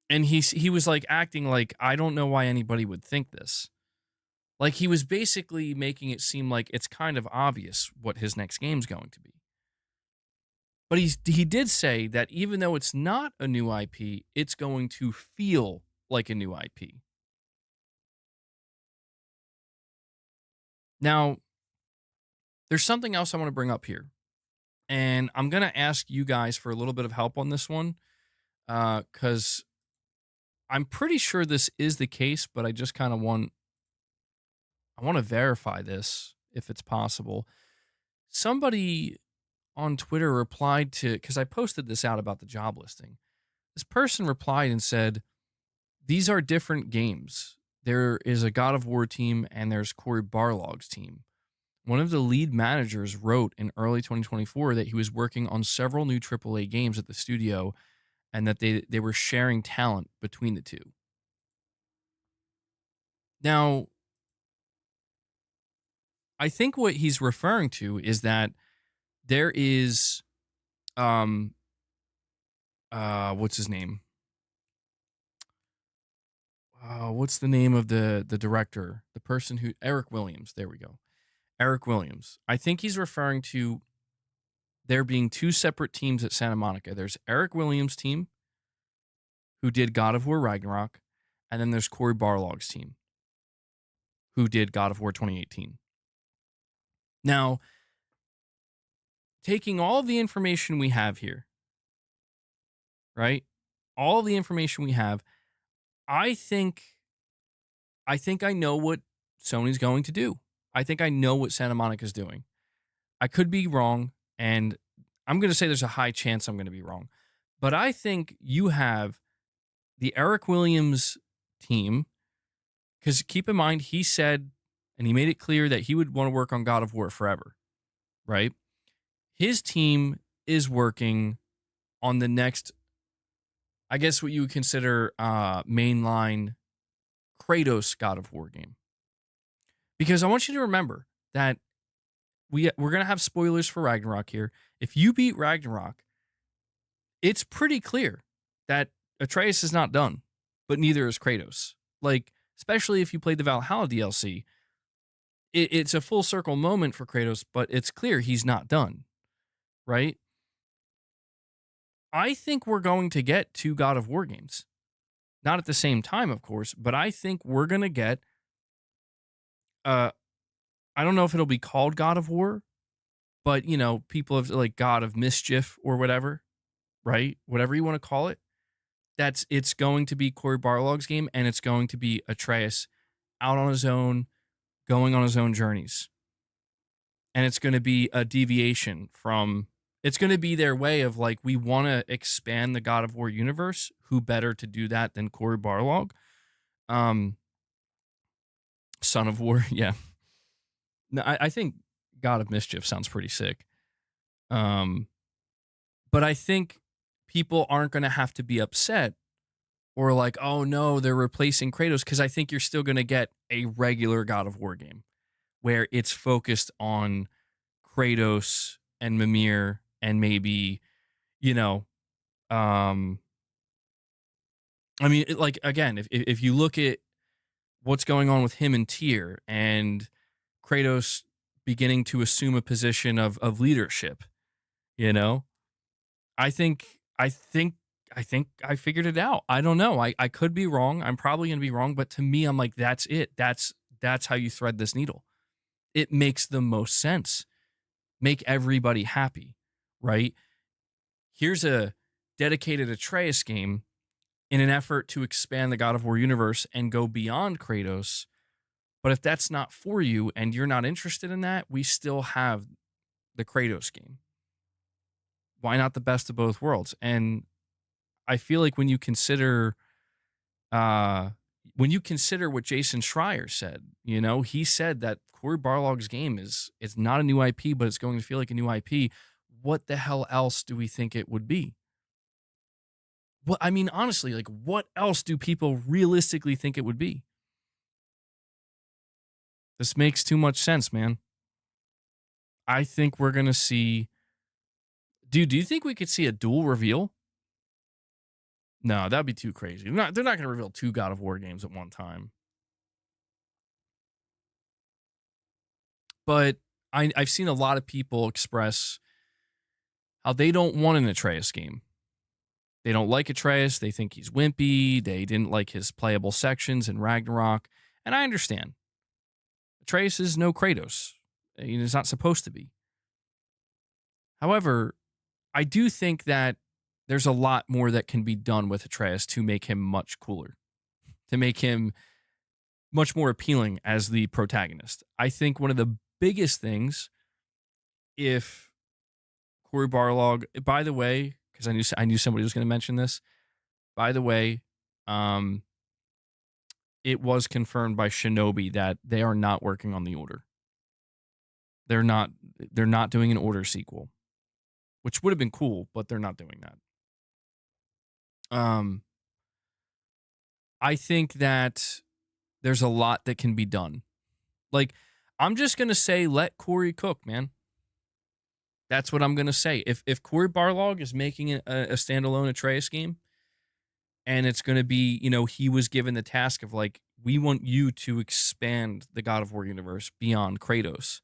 And he was like acting like, I don't know why anybody would think this. Like he was basically making it seem like it's kind of obvious what his next game's going to be. But he did say that even though it's not a new IP, it's going to feel like a new IP. Now, there's something else I want to bring up here. And I'm going to ask you guys for a little bit of help on this one. Because I'm pretty sure this is the case, but I just kind of want to verify this if it's possible. Somebody on Twitter replied to, because I posted this out about the job listing. This person replied and said, these are different games. there is a God of War team and there's Cory Barlog's team. One of the lead managers wrote in early 2024 that he was working on several new AAA games at the studio and that they were sharing talent between the two. Now, I think what he's referring to is that there is what's his name? What's the name of the director? The person who Eric Williams. There we go. Eric Williams. I think he's referring to there being two separate teams at Santa Monica. There's Eric Williams' team, who did God of War Ragnarok, and then there's Cory Barlog's team, who did God of War 2018. Now, taking all of the information we have here, right? All of the information we have, I think I know what Sony's going to do. I think I know what Santa Monica's doing. I could be wrong, and I'm going to say there's a high chance I'm going to be wrong. But I think you have the Eric Williams team, because keep in mind, he said, and he made it clear that he would want to work on God of War forever, right? His team is working on the next, I guess what you would consider mainline Kratos God of War game. Because I want you to remember that we're going to have spoilers for Ragnarok here. If you beat Ragnarok, it's pretty clear that Atreus is not done, but neither is Kratos. Like, especially if you played the Valhalla DLC, it's a full circle moment for Kratos, but it's clear he's not done, right? I think we're going to get two God of War games. Not at the same time, of course, but I think we're going to get, I don't know if it'll be called God of War, but, you know, people have like God of Mischief or whatever, right? Whatever you want to call it. It's going to be Cory Barlog's game, and it's going to be Atreus out on his own, going on his own journeys. And it's going to be a deviation from, it's going to be their way of like, we want to expand the God of War universe. Who better to do that than Cory Barlog? Son of War, yeah. No, I think God of Mischief sounds pretty sick. But I think people aren't going to have to be upset or like, oh no, they're replacing Kratos, because I think you're still going to get a regular God of War game where it's focused on Kratos and Mimir and maybe, you know, I mean, like, again, if you look at what's going on with him and Tyr and Kratos beginning to assume a position of leadership, you know, I think I figured it out. I don't know. I could be wrong. I'm probably going to be wrong, but to me, I'm like, that's it. That's how you thread this needle. It makes the most sense. Make everybody happy, right? Here's a dedicated Atreus game in an effort to expand the God of War universe and go beyond Kratos. But if that's not for you and you're not interested in that, we still have the Kratos game. Why not the best of both worlds? And I feel like when you consider what Jason Schreier said, you know, he said that Cory Barlog's game is not a new IP, but it's going to feel like a new IP. What the hell else do we think it would be? Well, I mean, honestly, like, what else do people realistically think it would be? This makes too much sense, man. I think we're going to see. Dude, do you think we could see a dual reveal? No, that'd be too crazy. They're not going to reveal two God of War games at one time. But I've seen a lot of people express how they don't want an Atreus game. They don't like Atreus. They think he's wimpy. They didn't like his playable sections in Ragnarok. And I understand. Atreus is no Kratos. He's not supposed to be. However, I do think that there's a lot more that can be done with Atreus to make him much cooler, to make him much more appealing as the protagonist. I think one of the biggest things, if Cory Barlog, by the way, because I knew somebody was going to mention this. By the way, it was confirmed by Shinobi that they are not working on the Order. They're not doing an Order sequel, which would have been cool, but they're not doing that. I think that there's a lot that can be done. Like, I'm just gonna say, let Corey cook, man. That's what I'm gonna say. If Corey Barlog is making a standalone Atreus game, and it's gonna be, he was given the task of like, we want you to expand the God of War universe beyond Kratos.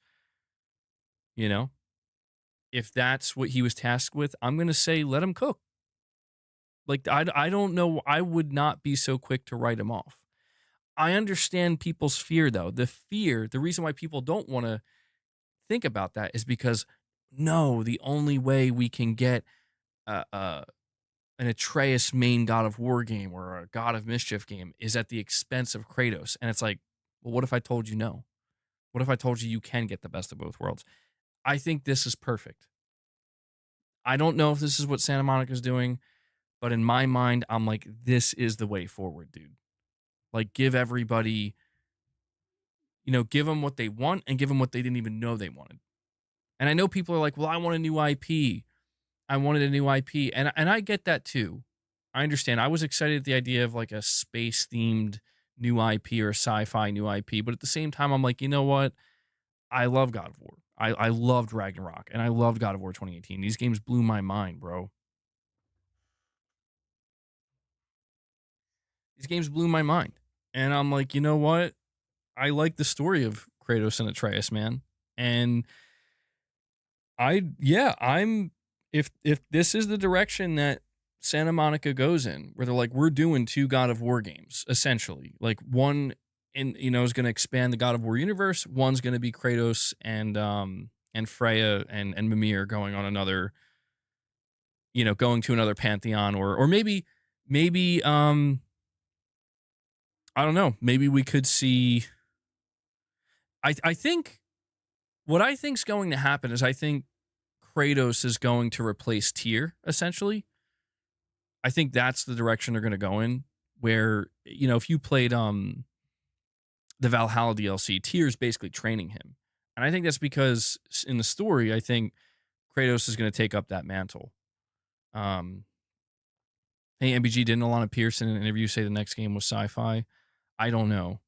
If that's what he was tasked with, I'm gonna say let him cook. Like, I don't know. I would not be so quick to write him off. I understand people's fear, though. The reason why people don't want to think about that is because, no, the only way we can get an Atreus main God of War game or a God of Mischief game is at the expense of Kratos. And it's like, well, what if I told you no? What if I told you can get the best of both worlds? I think this is perfect. I don't know if this is what Santa Monica's doing, but in my mind, I'm like, this is the way forward, dude. Like, give everybody, give them what they want and give them what they didn't even know they wanted. And I know people are like, well, I want a new IP. I wanted a new IP. And I get that too. I understand. I was excited at the idea of like a space themed new IP or sci-fi new IP. But at the same time, I'm like, you know what? I love God of War. I loved Ragnarok and I loved God of War 2018. These games blew my mind, bro. These games blew my mind. And I'm like, you know what? I like the story of Kratos and Atreus, man. And I'm if this is the direction that Santa Monica goes in, where they're like, we're doing 2 God of War games, essentially. Like, one is going to expand the God of War universe, one's going to be Kratos and Freya and Mimir going on another, going to another pantheon, or maybe I don't know. Maybe we could see. I think what I think's going to happen is I think Kratos is going to replace Tyr, essentially. I think that's the direction they're going to go in. Where, if you played the Valhalla DLC, Tyr's basically training him, and I think that's because in the story, I think Kratos is going to take up that mantle. Hey, MBG, didn't Alana Pierce in an interview say the next game was sci-fi? I don't know.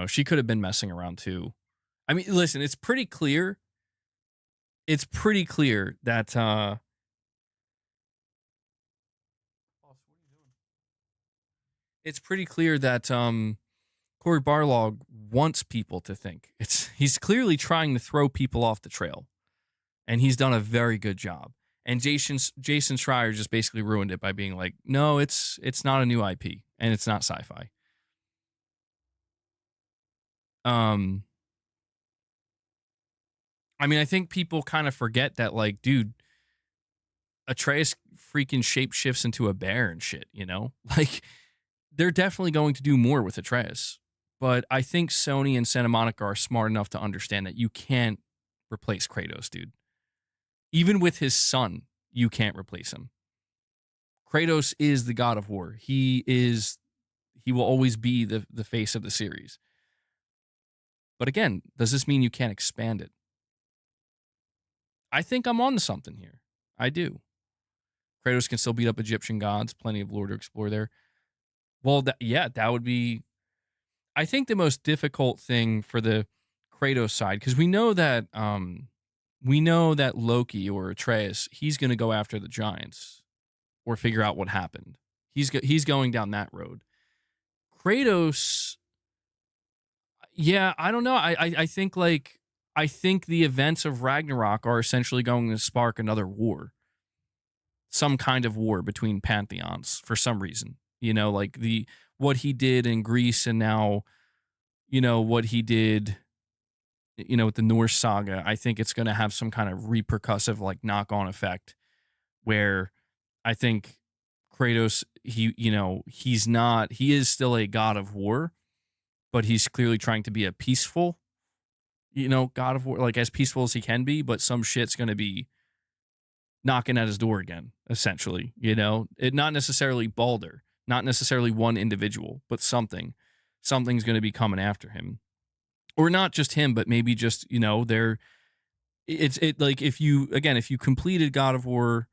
She could have been messing around too. I mean, listen, it's pretty clear. It's pretty clear that Corey Barlog wants people to think. He's clearly trying to throw people off the trail. And he's done a very good job. And Jason Schreier just basically ruined it by being like, no, it's not a new IP and it's not sci-fi. I mean, I think people kind of forget that, like, dude, Atreus freaking shapeshifts into a bear and shit, Like, they're definitely going to do more with Atreus. But I think Sony and Santa Monica are smart enough to understand that you can't replace Kratos, dude. Even with his son, you can't replace him. Kratos is the God of War. He will always be the face of the series. But again, does this mean you can't expand it? I think I'm on to something here. I do. Kratos can still beat up Egyptian gods. Plenty of lore to explore there. Well, that would be, I think, the most difficult thing for the Kratos side, because we know that Loki or Atreus, he's going to go after the giants or figure out what happened. He's going down that road. Kratos, yeah, I don't know. I think the events of Ragnarok are essentially going to spark another war. Some kind of war between pantheons for some reason. Like what he did in Greece and now, what he did, with the Norse saga. I think it's going to have some kind of repercussive, like, knock-on effect where I think Kratos, he is still a god of war, but he's clearly trying to be a peaceful, God of War, like as peaceful as he can be, but some shit's going to be knocking at his door again, essentially, it not necessarily Baldur, not necessarily one individual, but something's going to be coming after him, or not just him, but maybe just, like if you completed God of War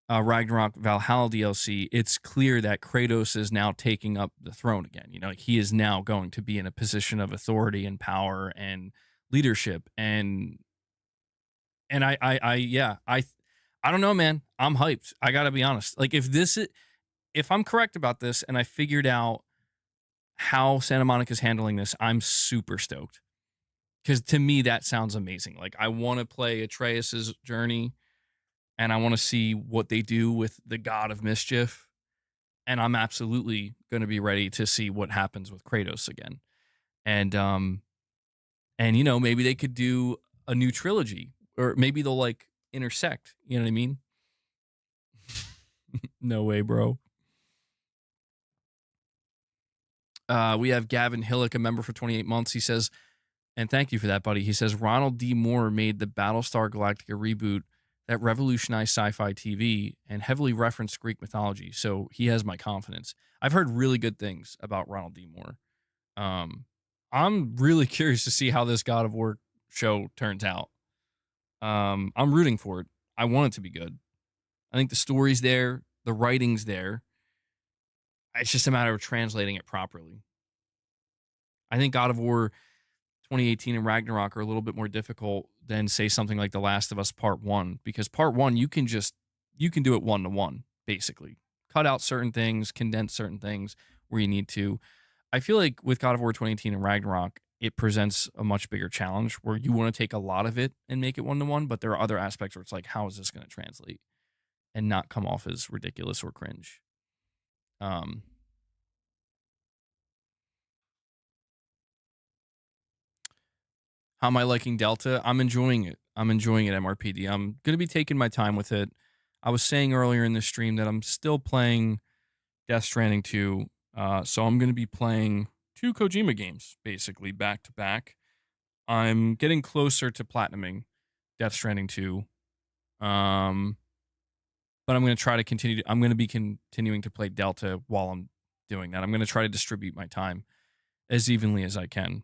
Ragnarok Valhalla DLC, it's clear that Kratos is now taking up the throne again. Like he is now going to be in a position of authority and power and leadership. I don't know, man. I'm hyped. I gotta be honest. Like if I'm correct about this and I figured out how Santa Monica is handling this, I'm super stoked. Because to me, that sounds amazing. Like I want to play Atreus's journey, and I want to see what they do with the God of Mischief. And I'm absolutely going to be ready to see what happens with Kratos again. And maybe they could do a new trilogy, or maybe they'll like intersect. You know what I mean? No way, bro. We have Gavin Hillick, a member for 28 months. He says, and thank you for that, buddy. He says, Ronald D. Moore made the Battlestar Galactica reboot that revolutionized sci-fi TV and heavily referenced Greek mythology. So he has my confidence. I've heard really good things about Ronald D. Moore. I'm really curious to see how this God of War show turns out. I'm rooting for it. I want it to be good. I think the story's there. The writing's there. It's just a matter of translating it properly. I think God of War 2018 and Ragnarok are a little bit more difficult than, say, something like The Last of Us Part 1, because Part 1, you can do it 1-to-1, basically. Cut out certain things, condense certain things where you need to. I feel like with God of War 2018 and Ragnarok, it presents a much bigger challenge where you want to take a lot of it and make it 1-to-1, but there are other aspects where it's like, how is this going to translate and not come off as ridiculous or cringe? How am I liking Delta? I'm enjoying it. MRPD. I'm going to be taking my time with it. I was saying earlier in the stream that I'm still playing Death Stranding 2. So I'm going to be playing 2 Kojima games, basically, back to back. I'm getting closer to platinuming Death Stranding 2. But I'm going to try to continue. I'm going to be continuing to play Delta while I'm doing that. I'm going to try to distribute my time as evenly as I can.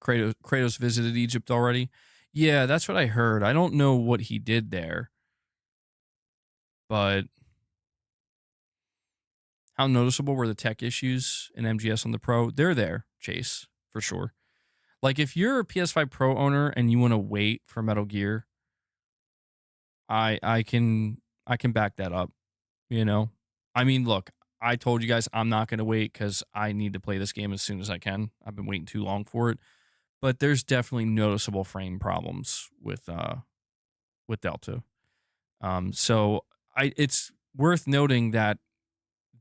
Kratos visited Egypt already. Yeah, that's what I heard. I don't know what he did there, but how noticeable were the tech issues in MGS on the Pro? They're there, Chase, for sure. Like if you're a PS5 Pro owner and you want to wait for Metal Gear, I can back that up. I mean, look, I told you guys I'm not going to wait because I need to play this game as soon as I can. I've been waiting too long for it. But there's definitely noticeable frame problems with Delta. So it's worth noting that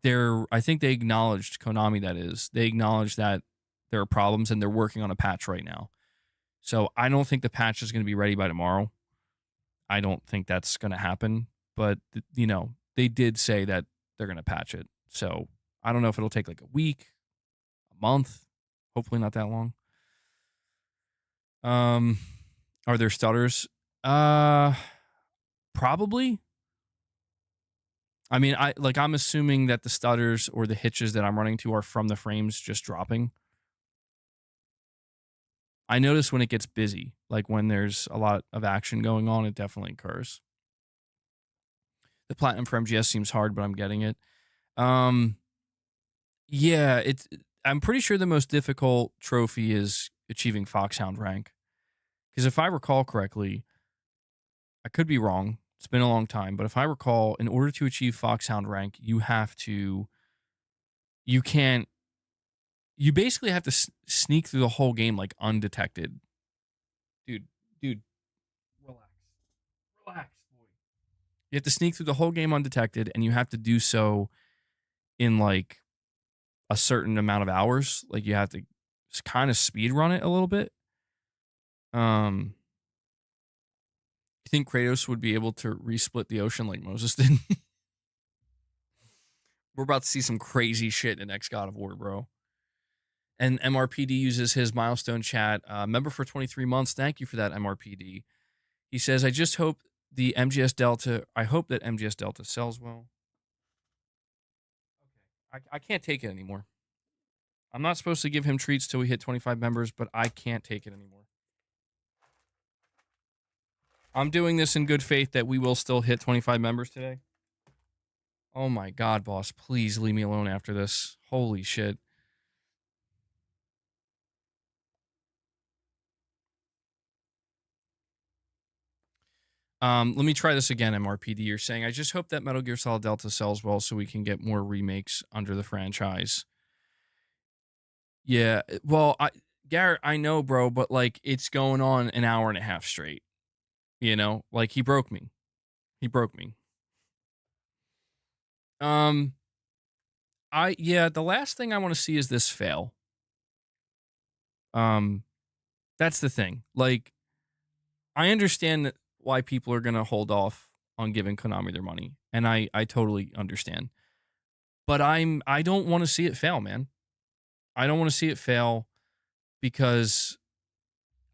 I think they acknowledged, Konami that is, they acknowledged that there are problems and they're working on a patch right now. So I don't think the patch is going to be ready by tomorrow. I don't think that's going to happen. But, they did say that they're going to patch it. So I don't know if it'll take like a week, a month, hopefully not that long. Are there stutters? Probably. I mean, I'm assuming that the stutters or the hitches that I'm running to are from the frames just dropping. I notice when it gets busy, like when there's a lot of action going on, it definitely occurs. The platinum for MGS seems hard, but I'm getting it. Yeah, I'm pretty sure the most difficult trophy is achieving Foxhound rank. Because if I recall correctly, I could be wrong. It's been a long time, but if I recall, in order to achieve Foxhound rank, you basically have to sneak through the whole game like undetected. Dude, relax, boy. You have to sneak through the whole game undetected, and you have to do so in like a certain amount of hours. Like you have to kind of speed run it a little bit. You think Kratos would be able to resplit the ocean like Moses did? We're about to see some crazy shit in the next God of War, bro. And MRPD uses his milestone chat. Member for 23 months. Thank you for that, MRPD. He says, I just hope the MGS Delta. I hope that MGS Delta sells well. Okay, I can't take it anymore. I'm not supposed to give him treats till we hit 25 members, but I can't take it anymore. I'm doing this in good faith that we will still hit 25 members today. Oh my God, boss. Please leave me alone after this. Holy shit. Let me try this again, MRPD. You're saying, I just hope that Metal Gear Solid Delta sells well so we can get more remakes under the franchise. Yeah, well, Garrett, I know, bro, but like it's going on an hour and a half straight. You know, like he broke me. He broke me. The last thing I want to see is this fail. That's the thing. Like, I understand why people are gonna hold off on giving Konami their money, and I totally understand. But I don't want to see it fail, man. I don't want to see it fail because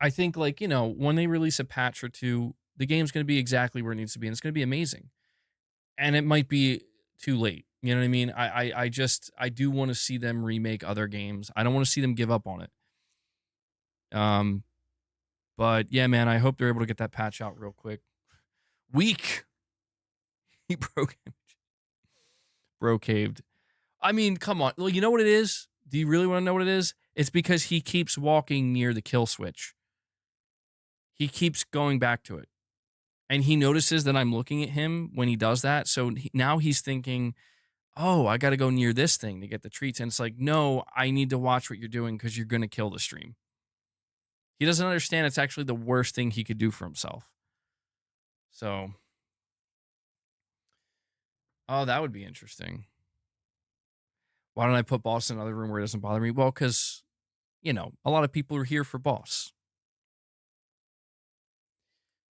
I think, like, you know, when they release a patch or two, the game's going to be exactly where it needs to be, and it's going to be amazing. And it might be too late. You know what I mean? I do want to see them remake other games. I don't want to see them give up on it. But yeah, man, I hope they're able to get that patch out real quick. Weak. He broke him. Bro caved. I mean, come on. Well, you know what it is? Do you really want to know what it is? It's because he keeps walking near the kill switch. He keeps going back to it. And he notices that I'm looking at him when he does that. So now he's thinking, oh, I got to go near this thing to get the treats. And it's like, no, I need to watch what you're doing because you're going to kill the stream. He doesn't understand it's actually the worst thing he could do for himself. So, oh, that would be interesting. Why don't I put Boss in another room where it doesn't bother me? Well, because, you know, a lot of people are here for Boss.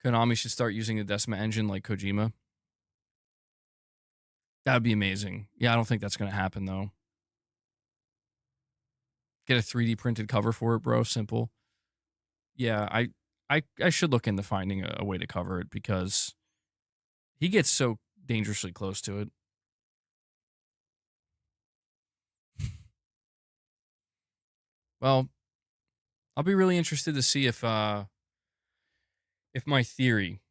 Konami should start using the Decima engine like Kojima. That would be amazing. Yeah, I don't think that's going to happen, though. Get a 3D printed cover for it, bro. Simple. Yeah, I should look into finding a way to cover it because he gets so dangerously close to it. Well, I'll be really interested to see if my theory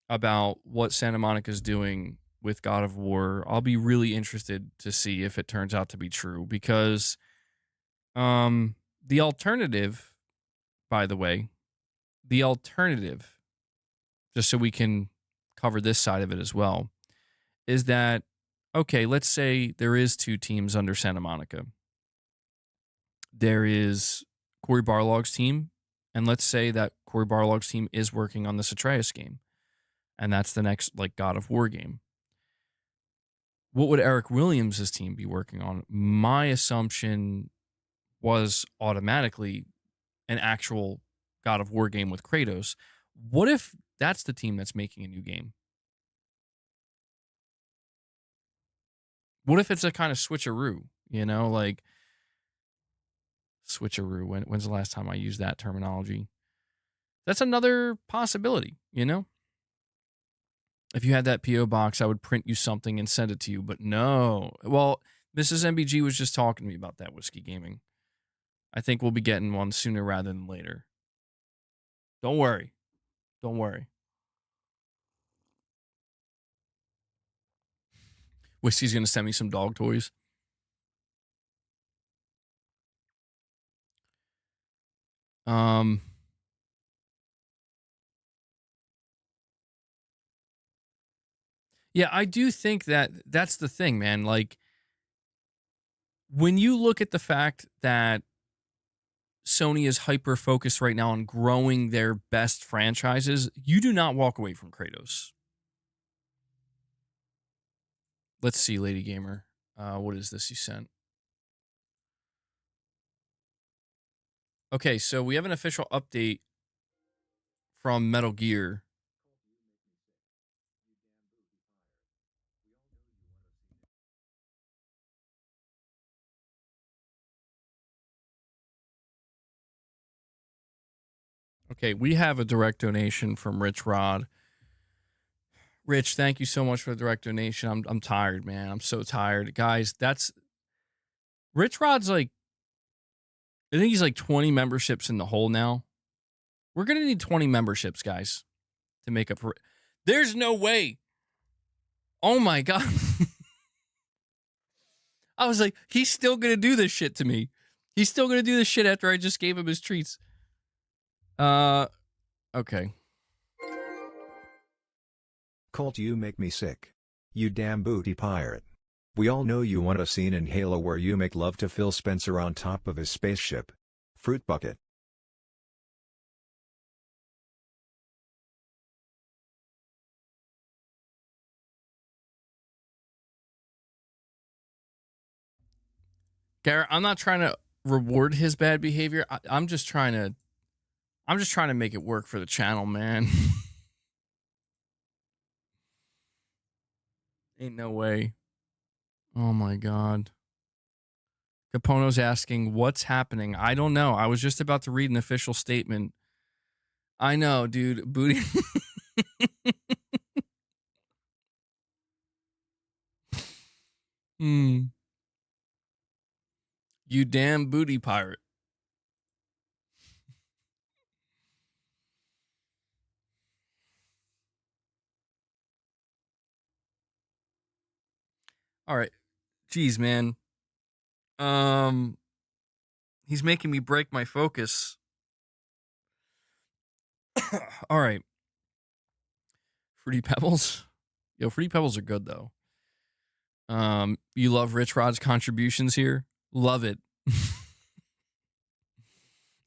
about what Santa Monica's doing with God of War, I'll be really interested to see if it turns out to be true because the alternative, by the way, just so we can cover this side of it as well, is that, okay, let's say there is two teams under Santa Monica. There is Cory Barlog's team, and let's say that Cory Barlog's team is working on this Atreus game, and that's the next, like, God of War game. What would Eric Williams' team be working on? My assumption was automatically an actual God of War game with Kratos. What if that's the team that's making a new game? What if it's a kind of switcheroo, you know, like switcheroo? When's the last time I used that terminology? That's another possibility, you know? If you had that P.O. box, I would print you something and send it to you, but no. Well, Mrs. MBG was just talking to me about that Whiskey Gaming. I think we'll be getting one sooner rather than later. Don't worry. Don't worry. Whiskey's going to send me some dog toys. Yeah, I do think that that's the thing, man. Like, when you look at the fact that Sony is hyper focused right now on growing their best franchises, you do not walk away from Kratos. Let's see, Lady Gamer. What is this you sent? Okay, so we have an official update from Metal Gear. Okay, we have a direct donation from Richrod Rich, thank you so much for the direct donation. I'm tired, man. I'm so tired. Guys, that's Richrod's like, I think he's like 20 memberships in the hole now. We're going to need 20 memberships, guys, to make up for it. There's no way. Oh my God. I was like, he's still going to do this shit to me. He's still going to do this shit after I just gave him his treats. Okay. Colt, you make me sick. You damn booty pirate. We all know you want a scene in Halo where you make love to Phil Spencer on top of his spaceship. Fruit bucket. Garrett, I'm not trying to reward his bad behavior. I'm just trying to make it work for the channel, man. Ain't no way. Oh my God. Capono's asking, what's happening? I don't know. I was just about to read an official statement. I know, dude. Booty. You damn booty pirate. All right. Jeez, man. He's making me break my focus. All right. Fruity Pebbles. Yo, Fruity Pebbles are good though. You love Richrod's contributions here? Love it.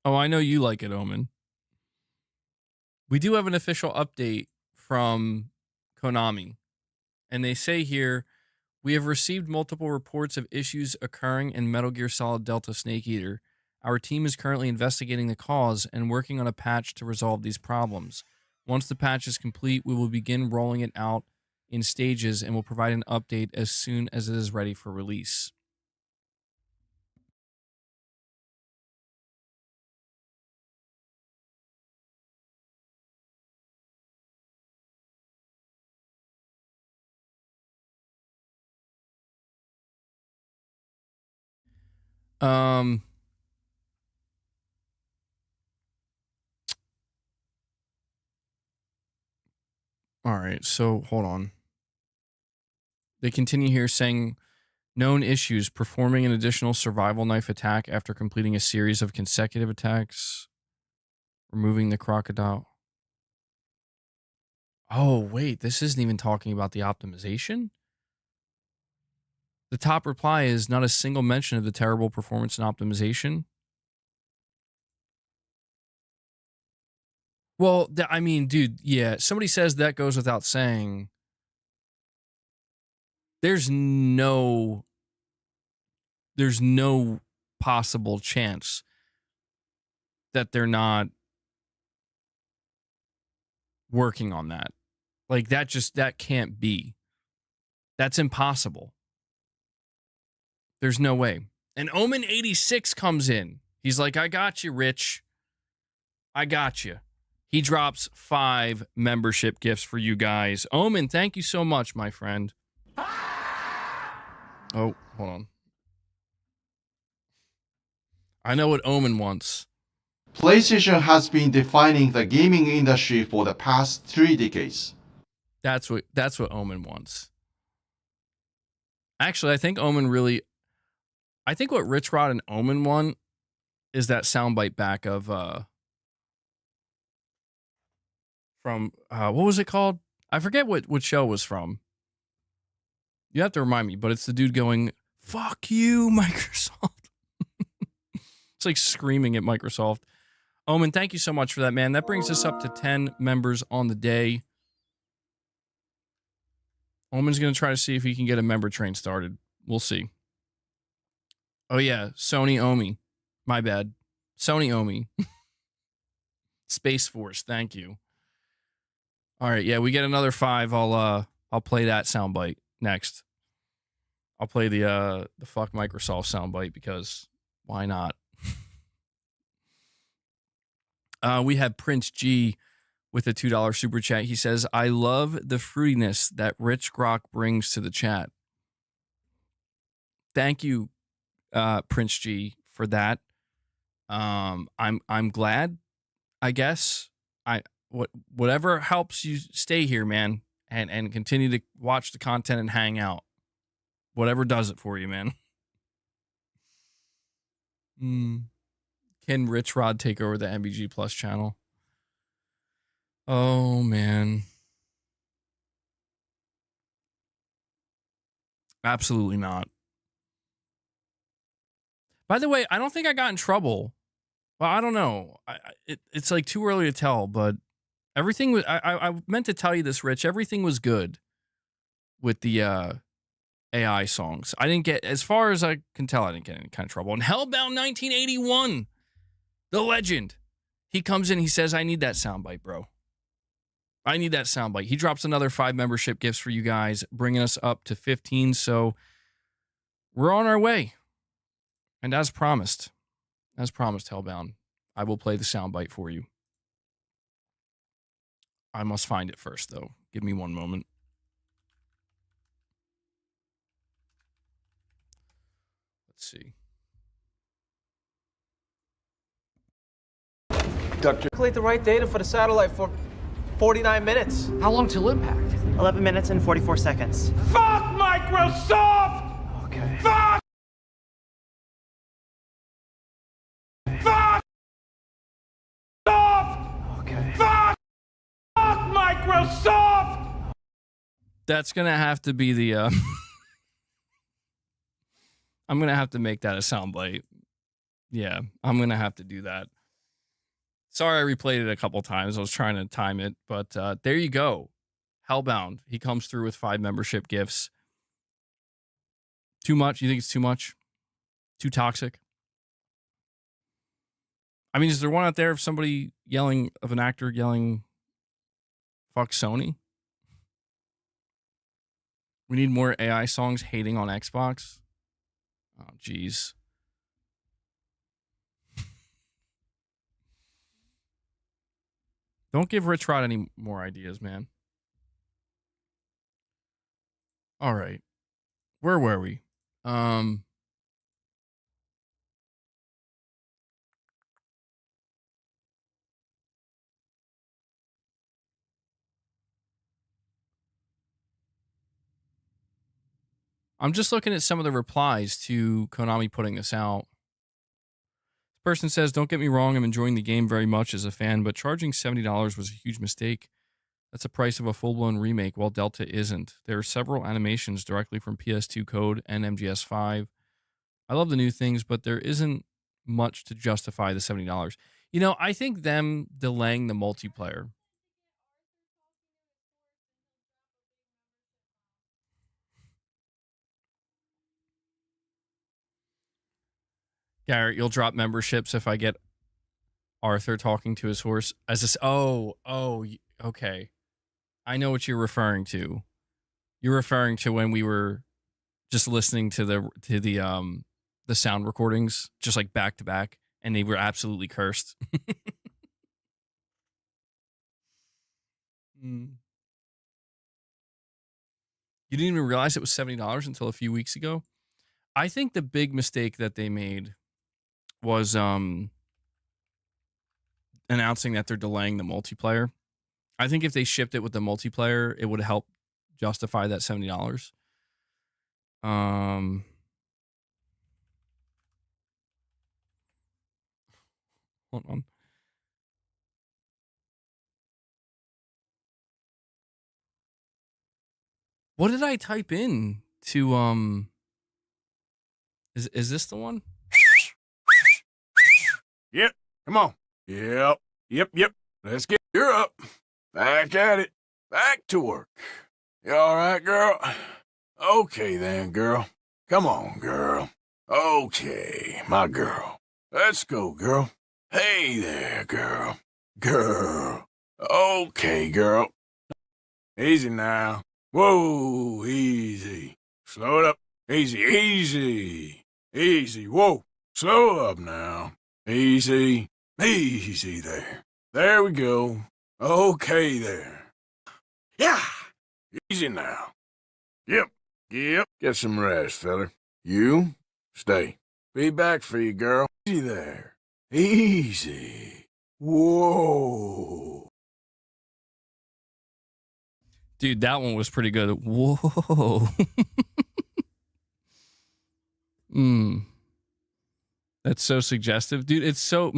Oh, I know you like it, Omen. We do have an official update from Konami. And they say here, we have received multiple reports of issues occurring in Metal Gear Solid Delta Snake Eater. Our team is currently investigating the cause and working on a patch to resolve these problems. Once the patch is complete, we will begin rolling it out in stages and will provide an update as soon as it is ready for release. All right, so hold on. They continue here saying, known issues, performing an additional survival knife attack after completing a series of consecutive attacks, removing the crocodile. Oh, wait, this isn't even talking about the optimization? The top reply is not a single mention of the terrible performance and optimization. Well, I mean, dude, yeah, somebody says that goes without saying. There's no possible chance that they're not working on that. Like that can't be. That's impossible. There's no way. And Omen 86 comes in. He's like, I got you, Rich. I got you. He drops 5 membership gifts for you guys. Omen, thank you so much, my friend. Oh, hold on. I know what Omen wants. PlayStation has been defining the gaming industry for the past 3 decades. That's what Omen wants. Actually, I think what Richrod and Omen want is that soundbite back of from what was it called? I forget what show it was from. You have to remind me, but it's the dude going, "Fuck you, Microsoft." It's like screaming at Microsoft. Omen, thank you so much for that, man. That brings us up to 10 members on the day. Omen's going to try to see if he can get a member train started. We'll see. Oh, yeah. Sony Omi. My bad. Sony Omi. Space Force. Thank you. All right. Yeah, we get another 5. I'll play that soundbite next. I'll play the fuck Microsoft soundbite because why not? We have Prince G with a $2 super chat. He says, I love the fruitiness that Rich Grok brings to the chat. Thank you, Prince G, for that. I'm glad, I guess. Whatever helps you stay here, man, and continue to watch the content and hang out. Whatever does it for you, man. Can Richrod take over the MBG Plus channel? Oh, man. Absolutely not. By the way, I don't think I got in trouble. Well, I don't know. It's like too early to tell, but everything was... I meant to tell you this, Rich. Everything was good with the AI songs. I didn't get... As far as I can tell, I didn't get any kind of trouble. And Hellbound 1981, the legend, he comes in, he says, I need that soundbite, bro. I need that soundbite. He drops another 5 membership gifts for you guys, bringing us up to 15. So we're on our way. And as promised, Hellbound, I will play the soundbite for you. I must find it first, though. Give me one moment. Let's see. Doctor, calculate the right data for the satellite for 49 minutes. How long till impact? 11 minutes and 44 seconds. Fuck Microsoft! Okay. Fuck! Fuck! Okay. Fuck! Fuck Microsoft! That's going to have to be the... I'm going to have to make that a soundbite. Yeah, I'm going to have to do that. Sorry I replayed it a couple times. I was trying to time it, but there you go. Hellbound. He comes through with 5 membership gifts. Too much? You think it's too much? Too toxic? I mean, is there one out there of somebody yelling, of an actor yelling, fuck Sony? We need more AI songs hating on Xbox? Oh, geez. Don't give Richrod any more ideas, man. All right. Where were we? I'm just looking at some of the replies to Konami putting this out. This person says, don't get me wrong, I'm enjoying the game very much as a fan, but charging $70 was a huge mistake. That's the price of a full-blown remake, while Delta isn't. There are several animations directly from PS2 code and MGS5. I love the new things, but there isn't much to justify the $70. You know, I think them delaying the multiplayer... Garrett, you'll drop memberships if I get Arthur talking to his horse as this. Oh, okay. I know what you're referring to. You're referring to when we were just listening to the sound recordings, just like back to back, and they were absolutely cursed. You didn't even realize it was $70 until a few weeks ago. I think the big mistake that they made was announcing that they're delaying the multiplayer. I think if they shipped it with the multiplayer, it would help justify that $70. Hold on. What did I type in to is this the one? Yep, come on. Yep. Let's get her up. Back at it. Back to work. You all right, girl? Okay then, girl. Come on, girl. Okay, my girl. Let's go, girl. Hey there, girl. Girl. Okay, girl. Easy now. Whoa, easy. Slow it up. Easy. Whoa. Slow up now. Easy there. There we go. Okay there. Yeah. Easy now. Yep. Get some rest, feller. You, stay. Be back for you, girl. Easy there. Easy. Whoa. Dude, that one was pretty good. Whoa. That's so suggestive. Dude, it's so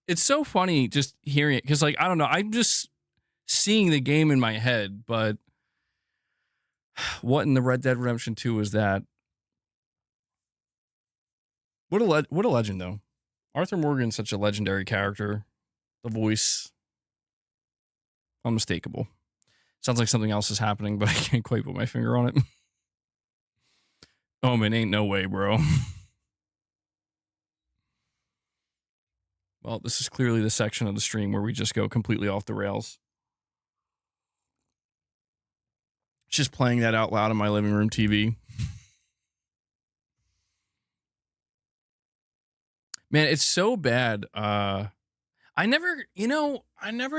it's so funny just hearing it because, like, I don't know, I'm just seeing the game in my head, but what in the Red Dead Redemption 2 is that? What a legend, though. Arthur Morgan's such a legendary character. The voice, unmistakable. Sounds like something else is happening, but I can't quite put my finger on it. Oh, man, ain't no way, bro. Well, this is clearly the section of the stream where we just go completely off the rails. Just playing that out loud on my living room TV. Man, it's so bad. I never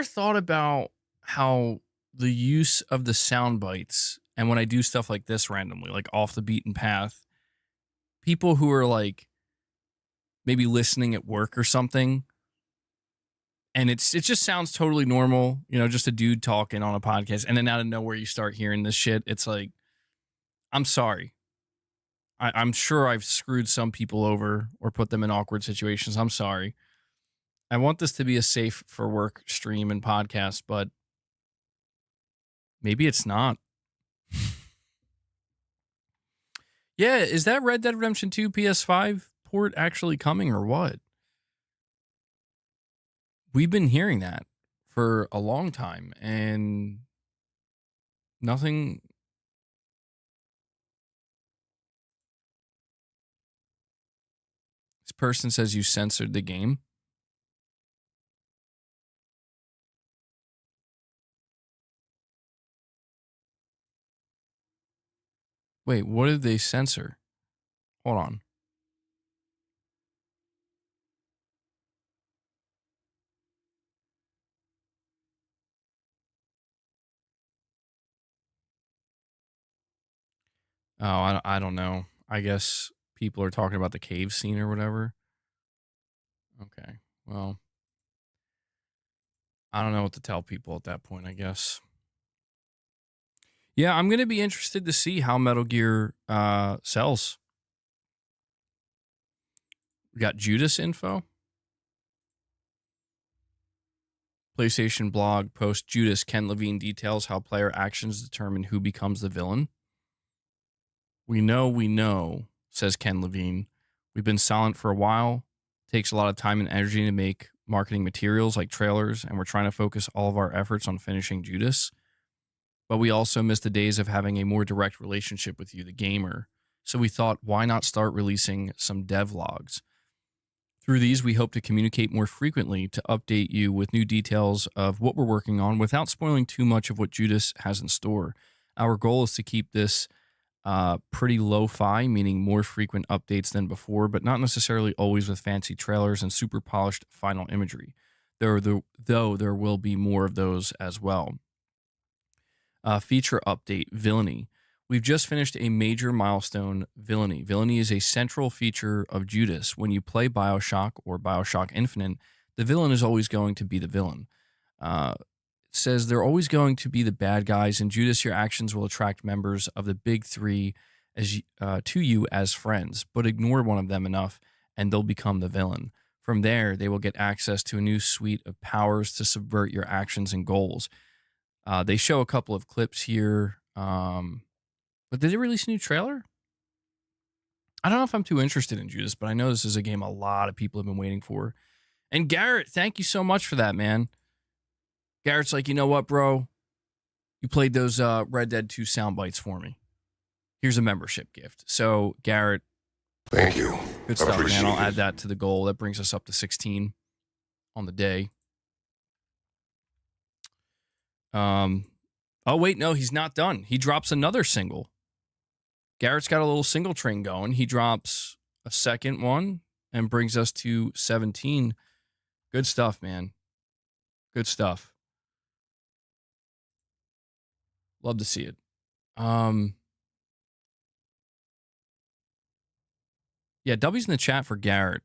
thought about how the use of the sound bites, and when I do stuff like this randomly, like off the beaten path, people who are like maybe listening at work or something, and it just sounds totally normal, just a dude talking on a podcast, and then out of nowhere you start hearing this shit. It's like, I'm sorry. I'm sure I've screwed some people over or put them in awkward situations. I'm sorry. I want this to be a safe for work stream and podcast, but maybe it's not. Yeah, is that Red Dead Redemption 2 PS5 port actually coming or what? We've been hearing that for a long time and nothing. This person says you censored the game. Wait, what did they censor? Hold on. Oh, I don't know. I guess people are talking about the cave scene or whatever. Okay, well, I don't know what to tell people at that point, I guess. Yeah, I'm going to be interested to see how Metal Gear sells. We got Judas info. PlayStation blog post Judas. Ken Levine details how player actions determine who becomes the villain. We know, says Ken Levine. We've been silent for a while. Takes a lot of time and energy to make marketing materials like trailers, and we're trying to focus all of our efforts on finishing Judas. But we also miss the days of having a more direct relationship with you, the gamer. So we thought, why not start releasing some devlogs? Through these, we hope to communicate more frequently to update you with new details of what we're working on without spoiling too much of what Judas has in store. Our goal is to keep this pretty lo-fi, meaning more frequent updates than before, but not necessarily always with fancy trailers and super polished final imagery, though there will be more of those as well. Feature update, Villainy. We've just finished a major milestone, Villainy. Villainy is a central feature of Judas. When you play BioShock or BioShock Infinite, the villain is always going to be the villain. It says they're always going to be the bad guys. In Judas, your actions will attract members of the big three to you as friends, but ignore one of them enough and they'll become the villain. From there, they will get access to a new suite of powers to subvert your actions and goals. They show a couple of clips here. But did they release a new trailer? I don't know if I'm too interested in Judas, but I know this is a game a lot of people have been waiting for. And Garrett, thank you so much for that, man. Garrett's like, you know what, bro? You played those Red Dead 2 sound bites for me. Here's a membership gift. So, Garrett. Thank you. Good stuff, man. I'll add that to the goal. That brings us up to 16 on the day. Oh, wait, no, he's not done. He drops another single. Garrett's got a little single train going. He drops a second one and brings us to 17. Good stuff, man. Good stuff. Love to see it. Yeah, W's in the chat for Garrett.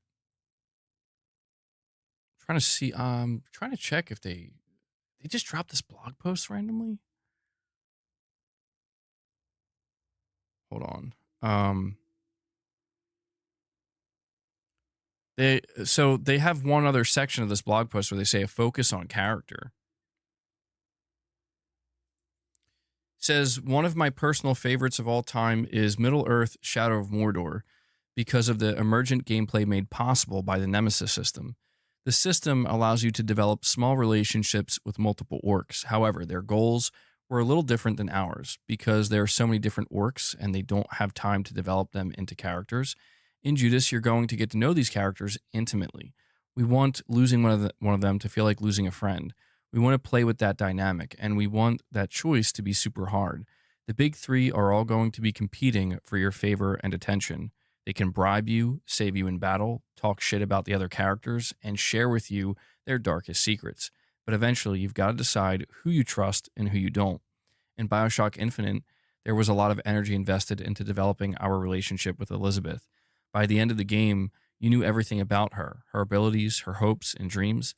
Trying to see, trying to check if they just dropped this blog post randomly. Hold on. They have one other section of this blog post where they say a focus on character. It says, one of my personal favorites of all time is Middle-earth Shadow of Mordor because of the emergent gameplay made possible by the Nemesis system. The system allows you to develop small relationships with multiple orcs. However, their goals were a little different than ours because there are so many different orcs and they don't have time to develop them into characters. In Judas, you're going to get to know these characters intimately. We want losing one of them to feel like losing a friend. We want to play with that dynamic, and we want that choice to be super hard. The big three are all going to be competing for your favor and attention. They can bribe you, save you in battle, talk shit about the other characters, and share with you their darkest secrets. But eventually, you've got to decide who you trust and who you don't. In BioShock Infinite, there was a lot of energy invested into developing our relationship with Elizabeth. By the end of the game, you knew everything about her, her abilities, her hopes, and dreams.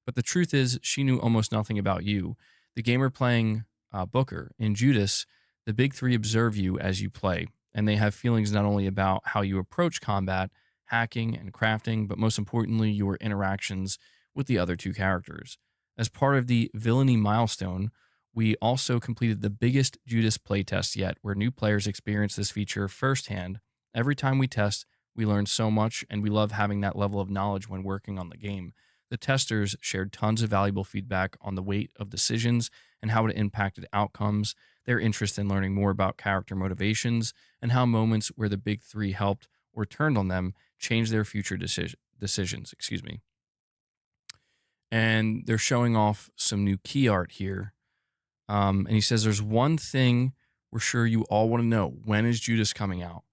But the truth is, she knew almost nothing about you. The gamer playing Booker in Judas, the big three observe you as you play, and they have feelings not only about how you approach combat, hacking, and crafting, but most importantly, your interactions with the other two characters. As part of the villainy milestone, we also completed the biggest Judas playtest yet, where new players experience this feature firsthand. Every time we test, we learn so much, and we love having that level of knowledge when working on the game. The testers shared tons of valuable feedback on the weight of decisions and how it impacted outcomes, their interest in learning more about character motivations, and how moments where the big three helped or turned on them changed their future decisions. And they're showing off some new key art here. And he says, there's one thing we're sure you all want to know. When is Judas coming out?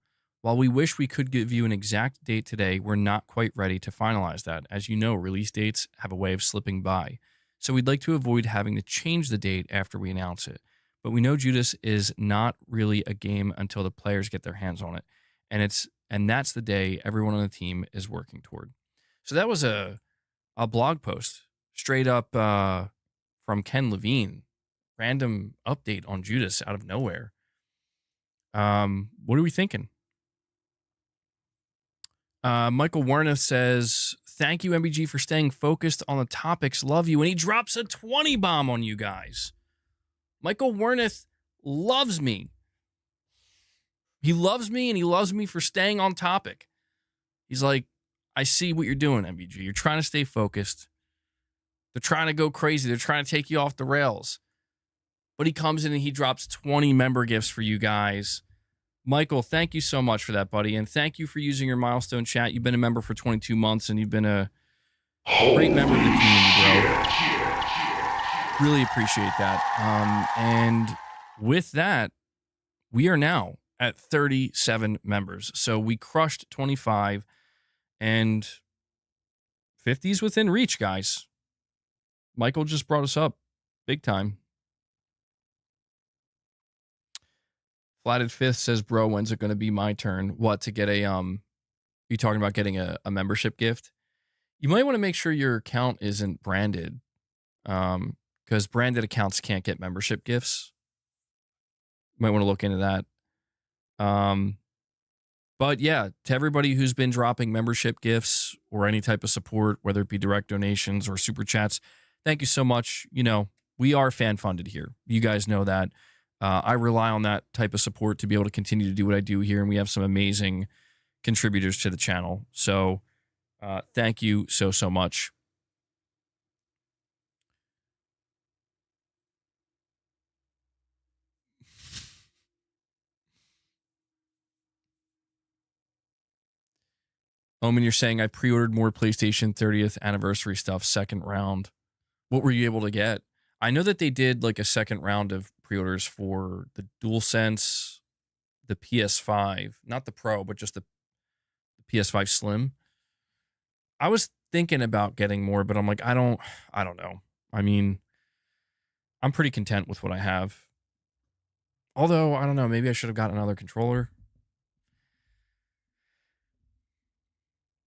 While we wish we could give you an exact date today, we're not quite ready to finalize that. As you know, release dates have a way of slipping by. So we'd like to avoid having to change the date after we announce it. But we know Judas is not really a game until the players get their hands on it. And that's the day everyone on the team is working toward. So that was a blog post straight up from Ken Levine. Random update on Judas out of nowhere. What are we thinking? Michael Werner says, thank you, MBG, for staying focused on the topics. Love you. And he drops a 20 bomb on you guys. Michael Werneth loves me. He loves me, and he loves me for staying on topic. He's like, I see what you're doing, MBG. You're trying to stay focused. They're trying to go crazy. They're trying to take you off the rails. But he comes in and he drops 20 member gifts for you guys. Michael, thank you so much for that, buddy. And thank you for using your milestone chat. You've been a member for 22 months, and you've been a great member of the community, bro. Really appreciate that. And with that, we are now at 37 members. So we crushed 25, and 50's within reach, guys. Michael just brought us up big time. Flatted Fifth says, bro, when's it going to be my turn? What, to get a, you talking about getting a membership gift? You might want to make sure your account isn't branded, because branded accounts can't get membership gifts. You might want to look into that. But yeah, to everybody who's been dropping membership gifts or any type of support, whether it be direct donations or super chats, thank you so much. You know, we are fan funded here. You guys know that. I rely on that type of support to be able to continue to do what I do here, and we have some amazing contributors to the channel. So thank you so much. Omen, you're saying I pre-ordered more PlayStation 30th anniversary stuff, second round. What were you able to get? I know that they did like a second round of pre-orders for the DualSense, the PS5, not the Pro, but just the PS5 Slim. I was thinking about getting more, but I'm like, I don't know. I mean, I'm pretty content with what I have. Although, I don't know, maybe I should have gotten another controller.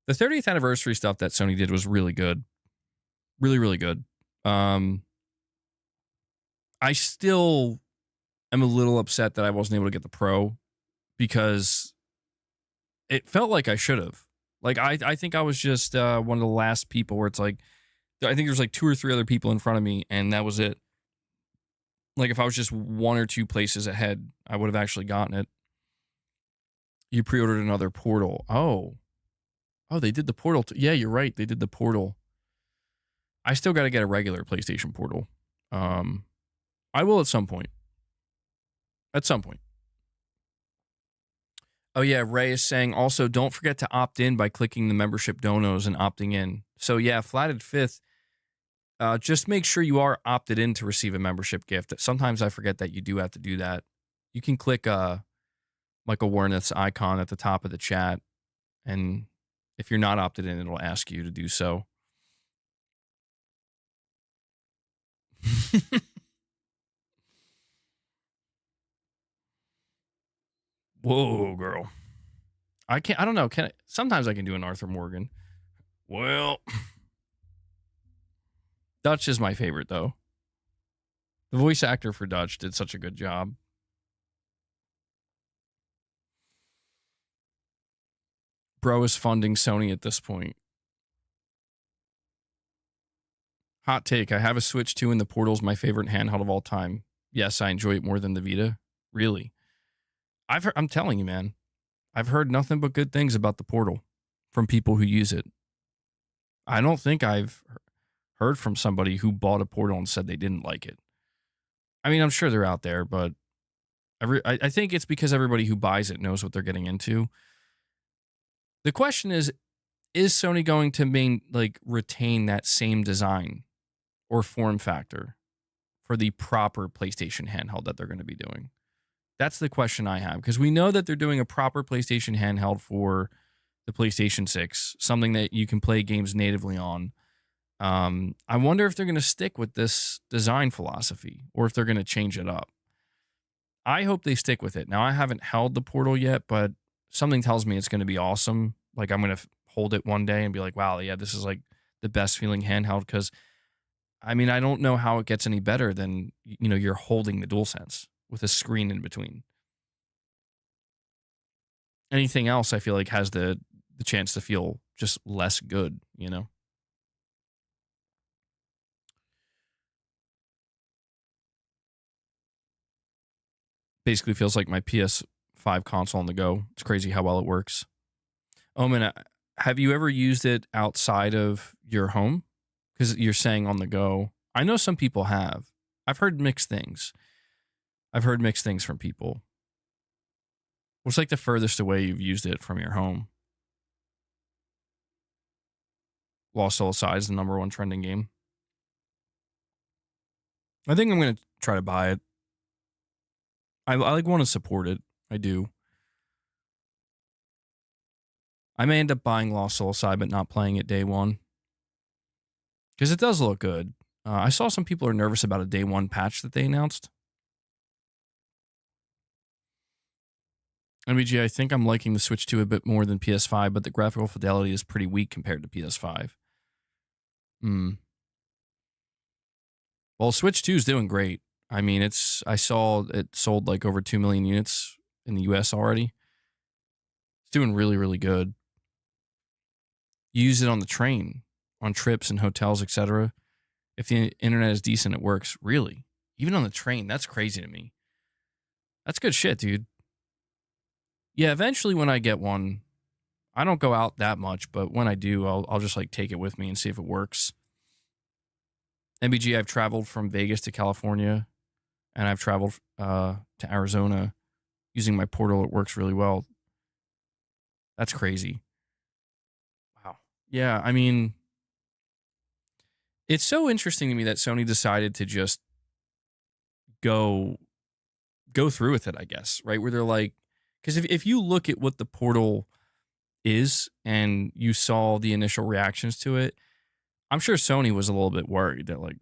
The 30th anniversary stuff that Sony did was really good. Really, really good. I still am a little upset that I wasn't able to get the Pro because it felt like I should have. Like, I think I was just one of the last people where it's like, I think there's like 2 or 3 other people in front of me, and that was it. Like, if I was just 1 or 2 places ahead, I would have actually gotten it. You pre-ordered another Portal. Oh, they did the Portal. Yeah, you're right. They did the Portal. I still got to get a regular PlayStation Portal. I will at some point. At some point. Oh, yeah, Ray is saying, also, don't forget to opt in by clicking the membership donos and opting in. So, yeah, Flatted Fifth, just make sure you are opted in to receive a membership gift. Sometimes I forget that you do have to do that. You can click Michael Warneth's icon at the top of the chat, and if you're not opted in, it'll ask you to do so. Whoa, girl. I don't know. Sometimes I can do an Arthur Morgan. Well, Dutch is my favorite, though. The voice actor for Dutch did such a good job. Bro is funding Sony at this point. Hot take. I have a Switch 2 and the Portal's my favorite handheld of all time. Yes, I enjoy it more than the Vita. Really? I'm telling you, man. I've heard nothing but good things about the Portal from people who use it. I don't think I've heard from somebody who bought a Portal and said they didn't like it. I mean, I'm sure they're out there, but I think it's because everybody who buys it knows what they're getting into. The question is Sony going to retain that same design or form factor for the proper PlayStation handheld that they're going to be doing? That's the question I have, because we know that they're doing a proper PlayStation handheld for the PlayStation 6, something that you can play games natively on. I wonder if they're going to stick with this design philosophy or if they're going to change it up. I hope they stick with it. Now, I haven't held the Portal yet, but something tells me it's going to be awesome. Like, I'm going to hold it one day and be like, wow, yeah, this is like the best feeling handheld, because, I mean, I don't know how it gets any better than, you're holding the DualSense with a screen in between. Anything else, I feel like, has the chance to feel just less good, Basically feels like my PS5 console on the go. It's crazy how well it works. Omen, have you ever used it outside of your home? Because you're saying on the go. I know some people have. I've heard mixed things. From people. What's like the furthest away you've used it from your home? Lost Soul Aside is the #1 trending game. I think I'm going to try to buy it. I want to support it. I do. I may end up buying Lost Soul Aside, but not playing it day one. Because it does look good. I saw some people are nervous about a day one patch that they announced. MBG, I think I'm liking the Switch 2 a bit more than PS5, but the graphical fidelity is pretty weak compared to PS5. Well, Switch 2 is doing great. I mean, I saw it sold like over 2 million units in the US already. It's doing really, really good. You use it on the train, on trips and hotels, etc. If the internet is decent, it works. Really? Even on the train? That's crazy to me. That's good shit, dude. Yeah, eventually when I get one, I don't go out that much, but when I do, I'll just like take it with me and see if it works. MBG, I've traveled from Vegas to California, and I've traveled to Arizona using my Portal. It works really well. That's crazy. Wow. Yeah, I mean, it's so interesting to me that Sony decided to just go through with it, I guess, right? Where they're like, because if you look at what the Portal is and you saw the initial reactions to it, I'm sure Sony was a little bit worried that like,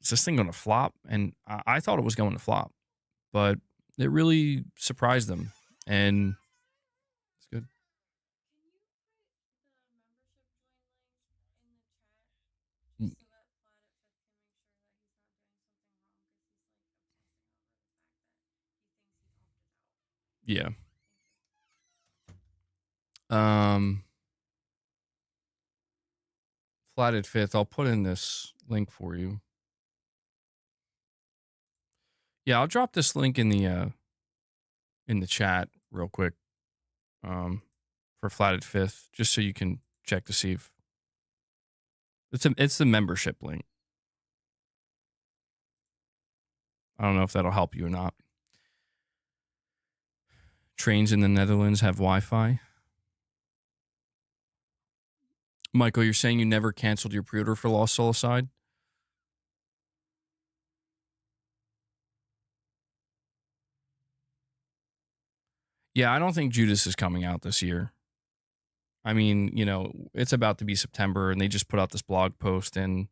is this thing going to flop? And I thought it was going to flop, but it really surprised them, and it's good. Mm, yeah. Um, Flatted Fifth. I'll put in this link for you. Yeah, I'll drop this link in the chat real quick. For Flatted Fifth, just so you can check to see if it's the membership link. I don't know if that'll help you or not. Trains in the Netherlands have Wi-Fi. Michael, you're saying you never canceled your pre-order for Lost Soulside? Yeah, I don't think Judas is coming out this year. I mean, you know, it's about to be September, and they just put out this blog post, and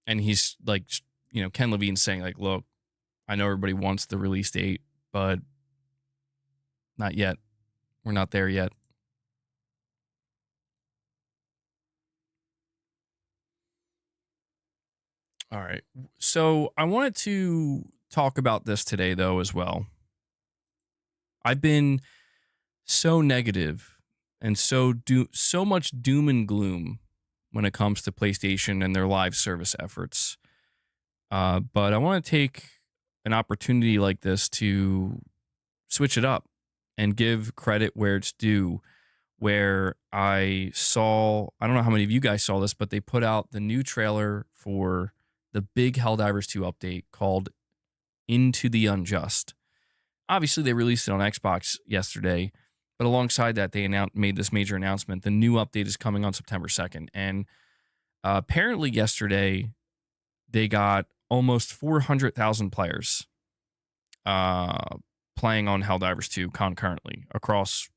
he's like, you know, Ken Levine's saying like, look, I know everybody wants the release date, but not yet. We're not there yet. All right. So I wanted to talk about this today, though, as well. I've been so negative and so much doom and gloom when it comes to PlayStation and their live service efforts. But I want to take an opportunity like this to switch it up and give credit where it's due. Where I don't know how many of you guys saw this, but they put out the new trailer for the big Helldivers 2 update called Into the Unjust. Obviously, they released it on Xbox yesterday, but alongside that, they made this major announcement. The new update is coming on September 2nd. And apparently yesterday, they got almost 400,000 players playing on Helldivers 2 concurrently across,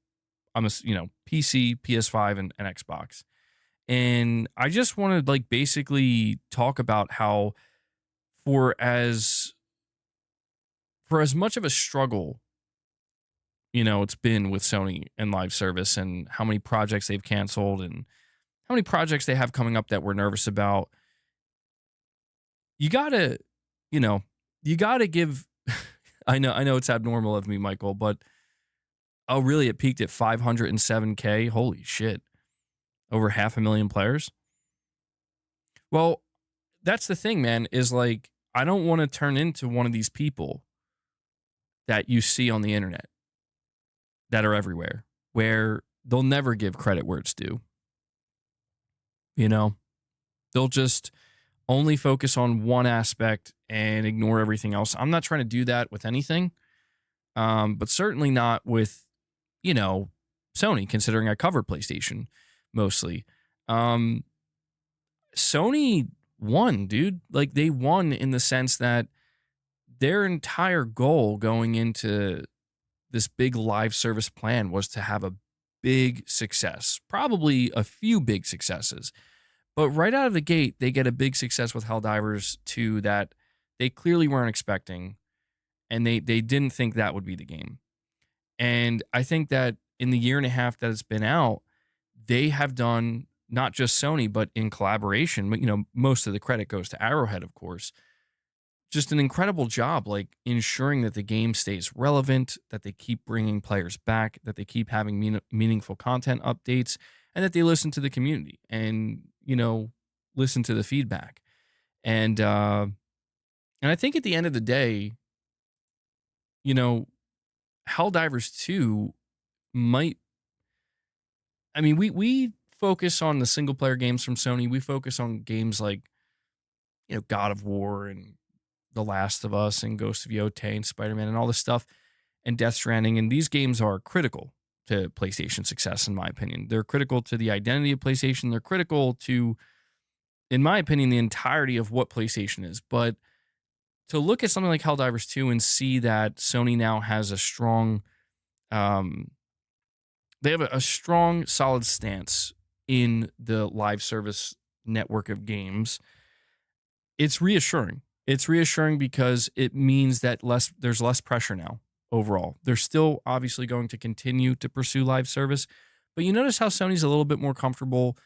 PC, PS5, and Xbox. And I just want to like basically talk about how for as much of a struggle, you know, it's been with Sony and live service, and how many projects they've canceled and how many projects they have coming up that we're nervous about. You gotta give, I know it's abnormal of me, Michael, but oh, really? It peaked at 507K. Holy shit. Over 500,000 players. Well, that's the thing, man, is like, I don't want to turn into one of these people that you see on the internet that are everywhere, where they'll never give credit where it's due. You know, they'll just only focus on one aspect and ignore everything else. I'm not trying to do that with anything, but certainly not with, you know, Sony, considering I cover PlayStation mostly. Sony won, dude. Like, they won in the sense that their entire goal going into this big live service plan was to have a big success, probably a few big successes. But right out of the gate, they get a big success with Helldivers 2 that they clearly weren't expecting, and they didn't think that would be the game. And I think that in the year and a half that it's been out, they have done, not just Sony, but in collaboration, but, you know, most of the credit goes to Arrowhead, of course, just an incredible job, like ensuring that the game stays relevant, that they keep bringing players back, that they keep having meaningful content updates, and that they listen to the community and, you know, listen to the feedback. And I think at the end of the day, you know, Helldivers 2 might, I mean, we focus on the single player games from Sony. We focus on games like, you know, God of War and The Last of Us and Ghost of Yotei and Spider-Man and all this stuff, and Death Stranding. And these games are critical to PlayStation success, in my opinion. They're critical to the identity of PlayStation. They're critical to, in my opinion, the entirety of what PlayStation is. But to look at something like Helldivers 2 and see that Sony now has a strong, they have a strong, solid stance in the live service network of games, it's reassuring. It's reassuring because it means that there's less pressure now overall. They're still obviously going to continue to pursue live service, but you notice how Sony's a little bit more comfortable,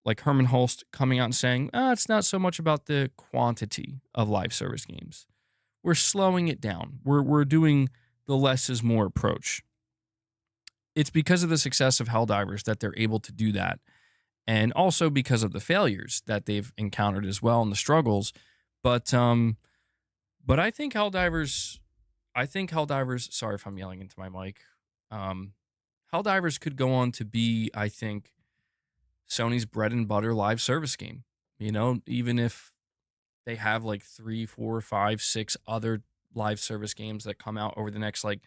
like Herman Hulst coming out and saying, it's not so much about the quantity of live service games. We're slowing it down. We're doing the less is more approach. It's because of the success of Helldivers that they're able to do that. And also because of the failures that they've encountered as well and the struggles. But I think Helldivers, sorry if I'm yelling into my mic. Helldivers could go on to be, I think, Sony's bread and butter live service game. You know, even if they have like 3, 4, 5, 6 other live service games that come out over the next like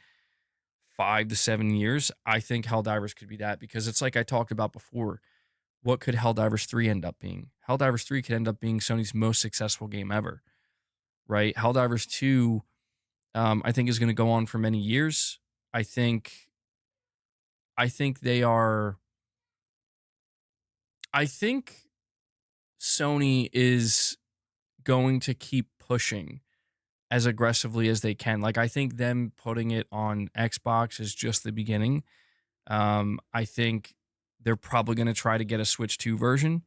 5 to 7 years, I think Helldivers could be that, because it's like I talked about before. What could Helldivers 3 end up being? Helldivers 3 could end up being Sony's most successful game ever, right? Helldivers 2, I think, is going to go on for many years. I think they are. I think Sony is going to keep pushing as aggressively as they can. Like, I think them putting it on Xbox is just the beginning. I think they're probably going to try to get a Switch 2 version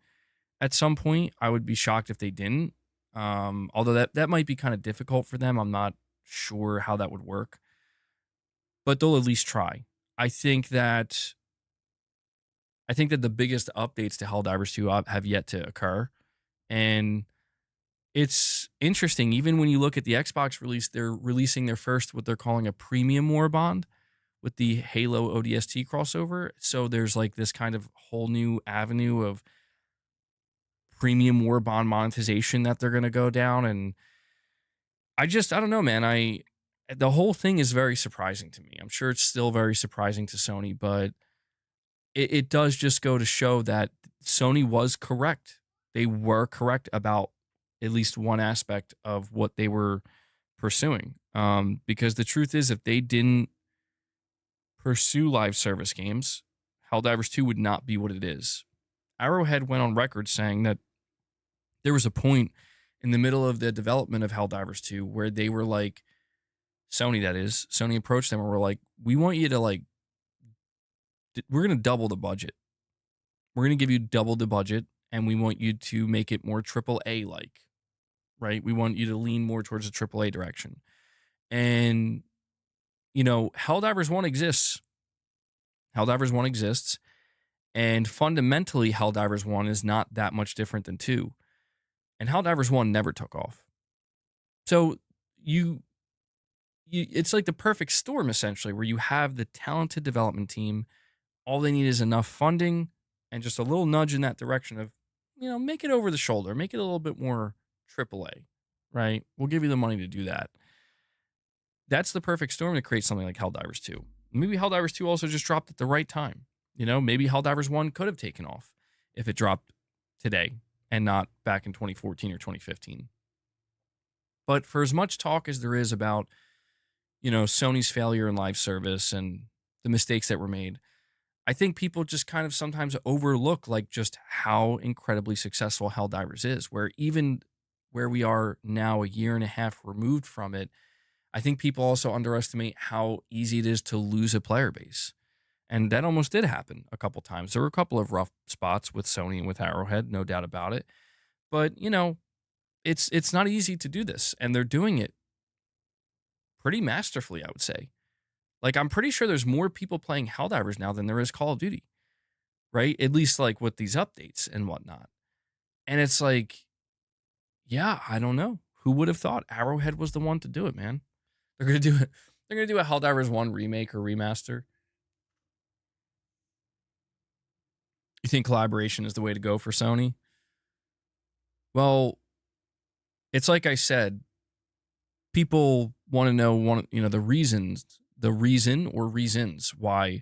at some point. I would be shocked if they didn't. Although that might be kind of difficult for them. I'm not sure how that would work. But they'll at least try. I think that the biggest updates to Helldivers 2 have yet to occur. And it's interesting. Even when you look at the Xbox release, they're releasing their first, what they're calling a premium warband with the Halo ODST crossover. So there's like this kind of whole new avenue of premium warband monetization that they're going to go down. And I don't know, man. The whole thing is very surprising to me. I'm sure it's still very surprising to Sony, but it does just go to show that Sony was correct. They were correct about at least one aspect of what they were pursuing. Because the truth is, if they didn't pursue live service games, Helldivers 2 would not be what it is. Arrowhead went on record saying that there was a point in the middle of the development of Helldivers 2 where they were like, Sony approached them and were like, we want you to we're going to double the budget. We're going to give you double the budget, and we want you to make it more AAA like, right? We want you to lean more towards the AAA direction. And, you know, Helldivers 1 exists. Helldivers 1 exists. And fundamentally, Helldivers 1 is not that much different than 2. And Helldivers 1 never took off. So it's like the perfect storm, essentially, where you have the talented development team. All they need is enough funding and just a little nudge in that direction of, you know, make it over the shoulder, make it a little bit more AAA, right? We'll give you the money to do that. That's the perfect storm to create something like Helldivers 2. Maybe Helldivers 2 also just dropped at the right time. You know, maybe Helldivers 1 could have taken off if it dropped today and not back in 2014 or 2015. But for as much talk as there is about, you know, Sony's failure in live service and the mistakes that were made, I think people just kind of sometimes overlook like just how incredibly successful Helldivers is, where even where we are now, a year and a half removed from it, I think people also underestimate how easy it is to lose a player base. And that almost did happen a couple times. There were a couple of rough spots with Sony and with Arrowhead, no doubt about it. But, you know, it's not easy to do this, and they're doing it pretty masterfully, I would say. Like, I'm pretty sure there's more people playing Helldivers now than there is Call of Duty, right? At least like with these updates and whatnot. And it's like, yeah, I don't know. Who would have thought Arrowhead was the one to do it, man? They're going to do it. They're going to do a Helldivers 1 remake or remaster. You think collaboration is the way to go for Sony? Well, it's like I said, people want to know, the reasons why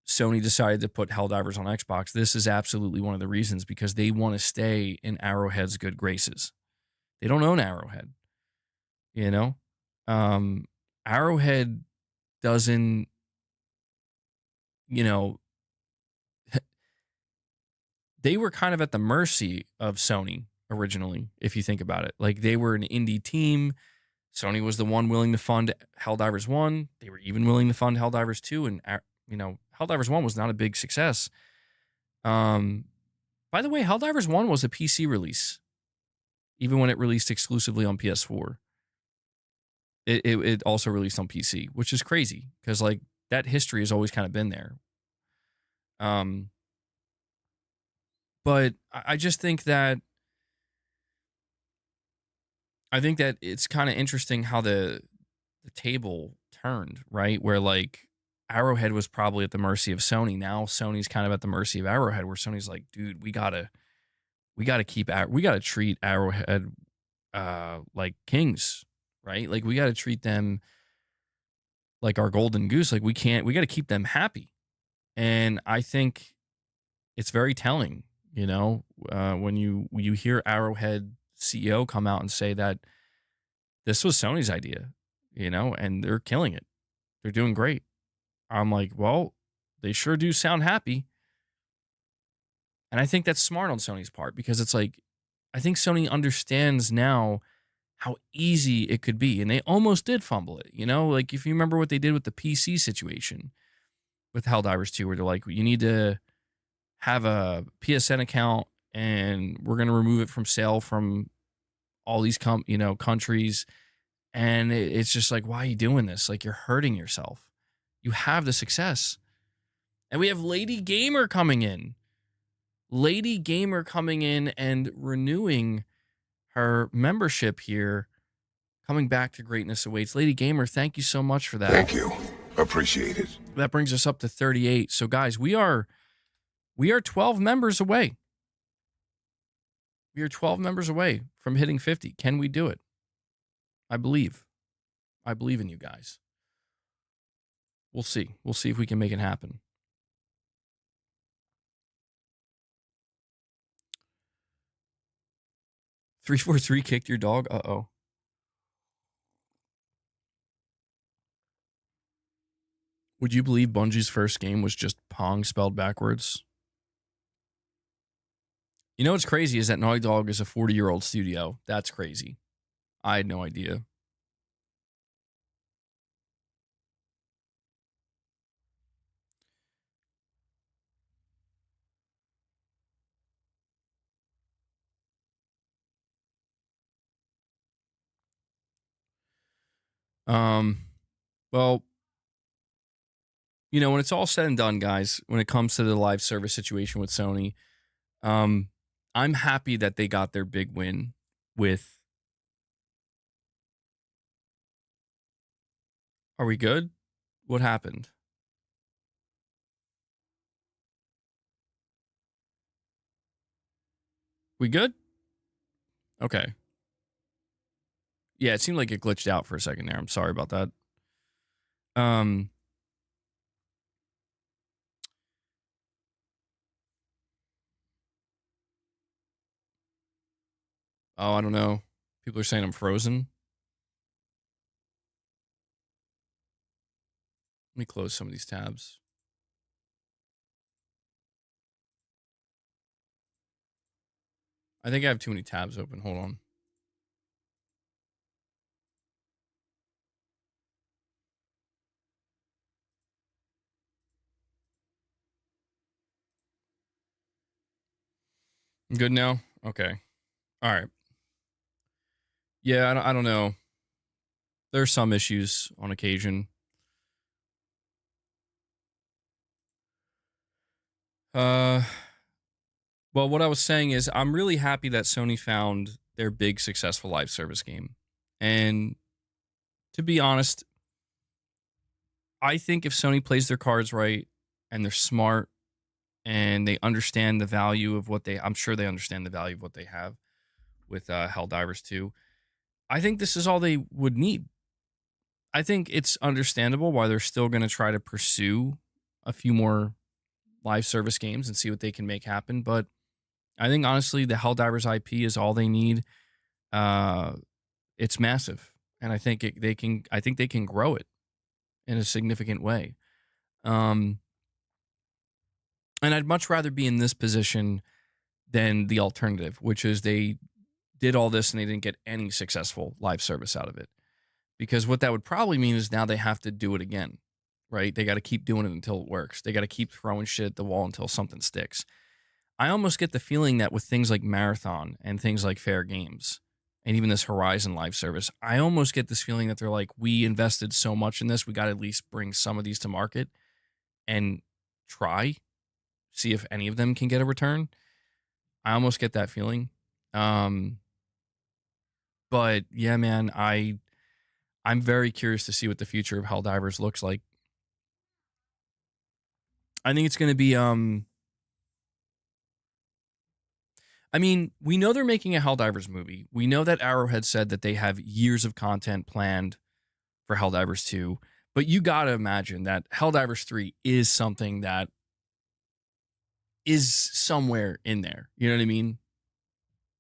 Sony decided to put Helldivers on Xbox. This is absolutely one of the reasons, because they want to stay in Arrowhead's good graces. They don't own Arrowhead, you know? Arrowhead doesn't, they were kind of at the mercy of Sony originally, if you think about it. Like, they were an indie team. Sony was the one willing to fund Helldivers 1. They were even willing to fund Helldivers 2. And, you know, Helldivers 1 was not a big success. By the way, Helldivers 1 was a PC release, even when it released exclusively on PS4. It also released on PC, which is crazy because, like, that history has always kind of been there. But I just think that it's kind of interesting how the table turned, right? Where, like, Arrowhead was probably at the mercy of Sony. Now Sony's kind of at the mercy of Arrowhead, where Sony's like, dude, we gotta treat Arrowhead like kings, right? Like, we gotta treat them like our golden goose. Like, we gotta keep them happy. And I think it's very telling, you know, when you hear Arrowhead CEO come out and say that this was Sony's idea, you know, and they're killing it. They're doing great. I'm like, well, they sure do sound happy. And I think that's smart on Sony's part, because it's like, I think Sony understands now how easy it could be. And they almost did fumble it, you know, like, if you remember what they did with the PC situation with Helldivers 2, where they're like, you need to have a PSN account and we're going to remove it from sale from all these countries. And it's just like, why are you doing this? Like, you're hurting yourself. You have the success. And we have Lady Gamer coming in. Lady Gamer coming in and renewing her membership here. Coming back to Greatness Awaits. Lady Gamer, thank you so much for that. Thank you. Appreciate it. That brings us up to 38. So, guys, we are 12 members away. We are 12 members away from hitting 50. Can we do it? I believe. I believe in you guys. We'll see. We'll see if we can make it happen. "343 kicked your dog? Uh-oh. Would you believe Bungie's first game was just Pong spelled backwards? You know what's crazy is that Naughty Dog is a 40-year-old studio. That's crazy. I had no idea. Well, you know, when it's all said and done, guys, when it comes to the live service situation with Sony, I'm happy that they got their big win with... Are we good? What happened? We good? Okay. Yeah, it seemed like it glitched out for a second there. I'm sorry about that. Oh, I don't know. People are saying I'm frozen. Let me close some of these tabs. I think I have too many tabs open. Hold on. I'm good now? Okay. All right. Yeah, I don't know. There's some issues on occasion. Well, what I was saying is I'm really happy that Sony found their big successful live service game. And to be honest, I think if Sony plays their cards right and they're smart and they understand the value of what I'm sure they understand the value of what they have with Helldivers 2. I think this is all they would need. I think it's understandable why they're still going to try to pursue a few more live service games and see what they can make happen. But I think, honestly, the Helldivers IP is all they need. It's massive. And I think they can grow it in a significant way. And I'd much rather be in this position than the alternative, which is they did all this and they didn't get any successful live service out of it. Because what that would probably mean is now they have to do it again, right? They got to keep doing it until it works. They got to keep throwing shit at the wall until something sticks. I almost get the feeling that with things like Marathon and things like Fair Games and even this Horizon live service, I almost get this feeling that they're like, we invested so much in this, we got to at least bring some of these to market and try, see if any of them can get a return. I almost get that feeling. But yeah, man, I'm very curious to see what the future of Helldivers looks like. I think it's going to be, I mean, we know they're making a Helldivers movie. We know that Arrowhead said that they have years of content planned for Helldivers 2. But you got to imagine that Helldivers 3 is something that is somewhere in there. You know what I mean?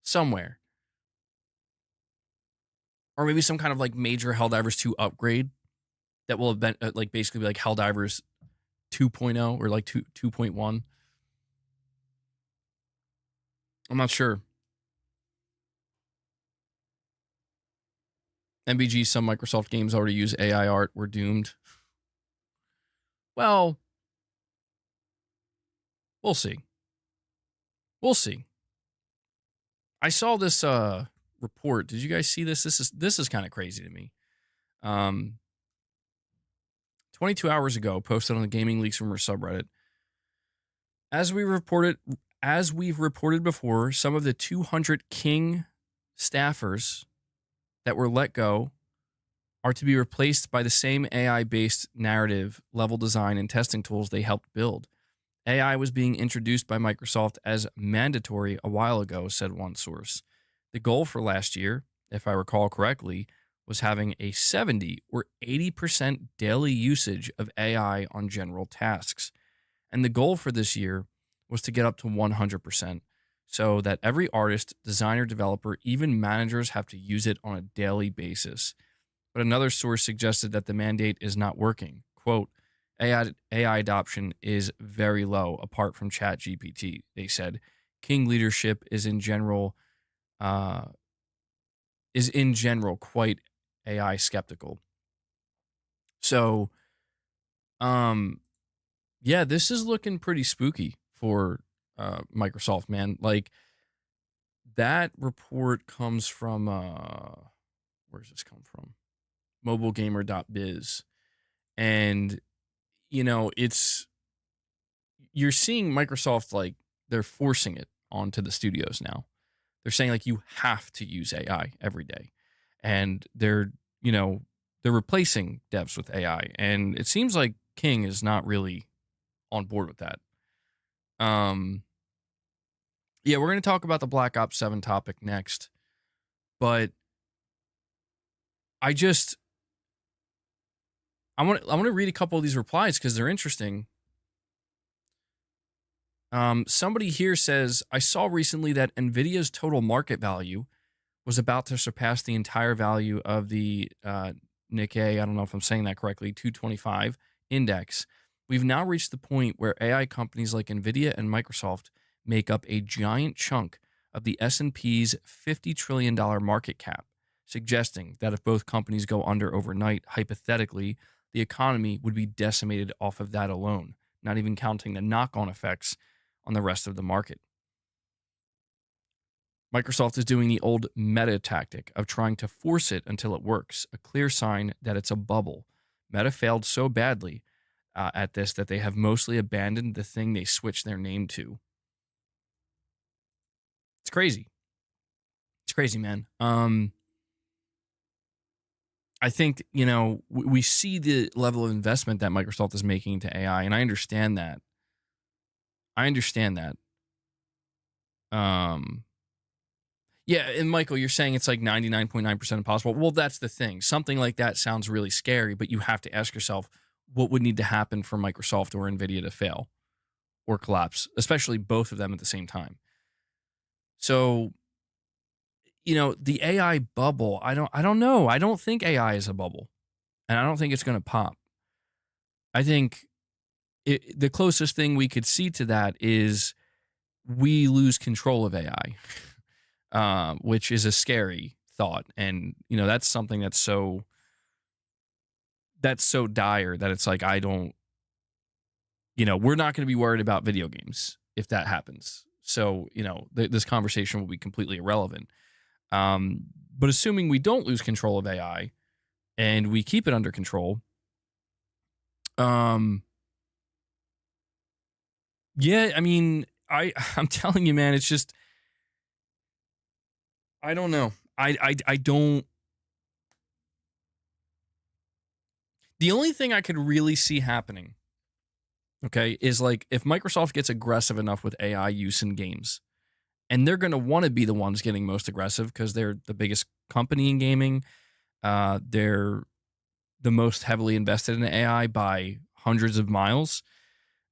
Somewhere. Or maybe some kind of like major Helldivers 2 upgrade that will have been like basically be like Helldivers 2.0 or like 2.1. I'm not sure. MBG, some Microsoft games already use AI art. We're doomed. Well, we'll see. We'll see. I saw this report. Did you guys see this? This is kind of crazy to me. 22 hours ago, posted on the Gaming Leaks Rumor subreddit. As we've reported before, some of the 200 King staffers that were let go are to be replaced by the same AI-based narrative, level design, and testing tools they helped build. AI was being introduced by Microsoft as mandatory a while ago, said one source. The goal for last year, if I recall correctly, was having a 70 or 80% daily usage of AI on general tasks. And the goal for this year was to get up to 100%, so that every artist, designer, developer, even managers have to use it on a daily basis. But another source suggested that the mandate is not working. Quote, AI adoption is very low apart from ChatGPT, they said. King leadership is in general quite AI skeptical. So, yeah, this is looking pretty spooky for Microsoft, man. Like, that report comes from, where's this come from? mobilegamer.biz. And, you know, you're seeing Microsoft, like, they're forcing it onto the studios now. They're saying, like, you have to use AI every day. And they're replacing devs with AI. And it seems like King is not really on board with that. Yeah, we're going to talk about the Black Ops 7 topic next. But I want to read a couple of these replies because they're interesting. Somebody here says, I saw recently that NVIDIA's total market value was about to surpass the entire value of the Nikkei, I don't know if I'm saying that correctly, 225 index. We've now reached the point where AI companies like NVIDIA and Microsoft make up a giant chunk of the S&P's $50 trillion market cap, suggesting that if both companies go under overnight, hypothetically, the economy would be decimated off of that alone, not even counting the knock-on effects on the rest of the market. Microsoft is doing the old Meta tactic of trying to force it until it works, a clear sign that it's a bubble. Meta failed so badly at this that they have mostly abandoned the thing they switched their name to. It's crazy. It's crazy, man. I think, we see the level of investment that Microsoft is making into AI, and I understand that. Yeah, and Michael, you're saying it's like 99.9% impossible. Well, that's the thing. Something like that sounds really scary, but you have to ask yourself, what would need to happen for Microsoft or NVIDIA to fail or collapse, especially both of them at the same time? So, the AI bubble, I don't know. I don't think AI is a bubble, and I don't think it's going to pop. I think the closest thing we could see to that is we lose control of AI, which is a scary thought. And, you know, that's something that's so dire that it's like, I don't, you know, we're not going to be worried about video games if that happens. So, you know, this conversation will be completely irrelevant. But assuming we don't lose control of AI and we keep it under control, yeah, I mean, I'm telling you, man, it's just, I don't know. I don't. The only thing I could really see happening, okay, is like if Microsoft gets aggressive enough with AI use in games, and they're going to want to be the ones getting most aggressive because they're the biggest company in gaming. They're the most heavily invested in AI by hundreds of miles.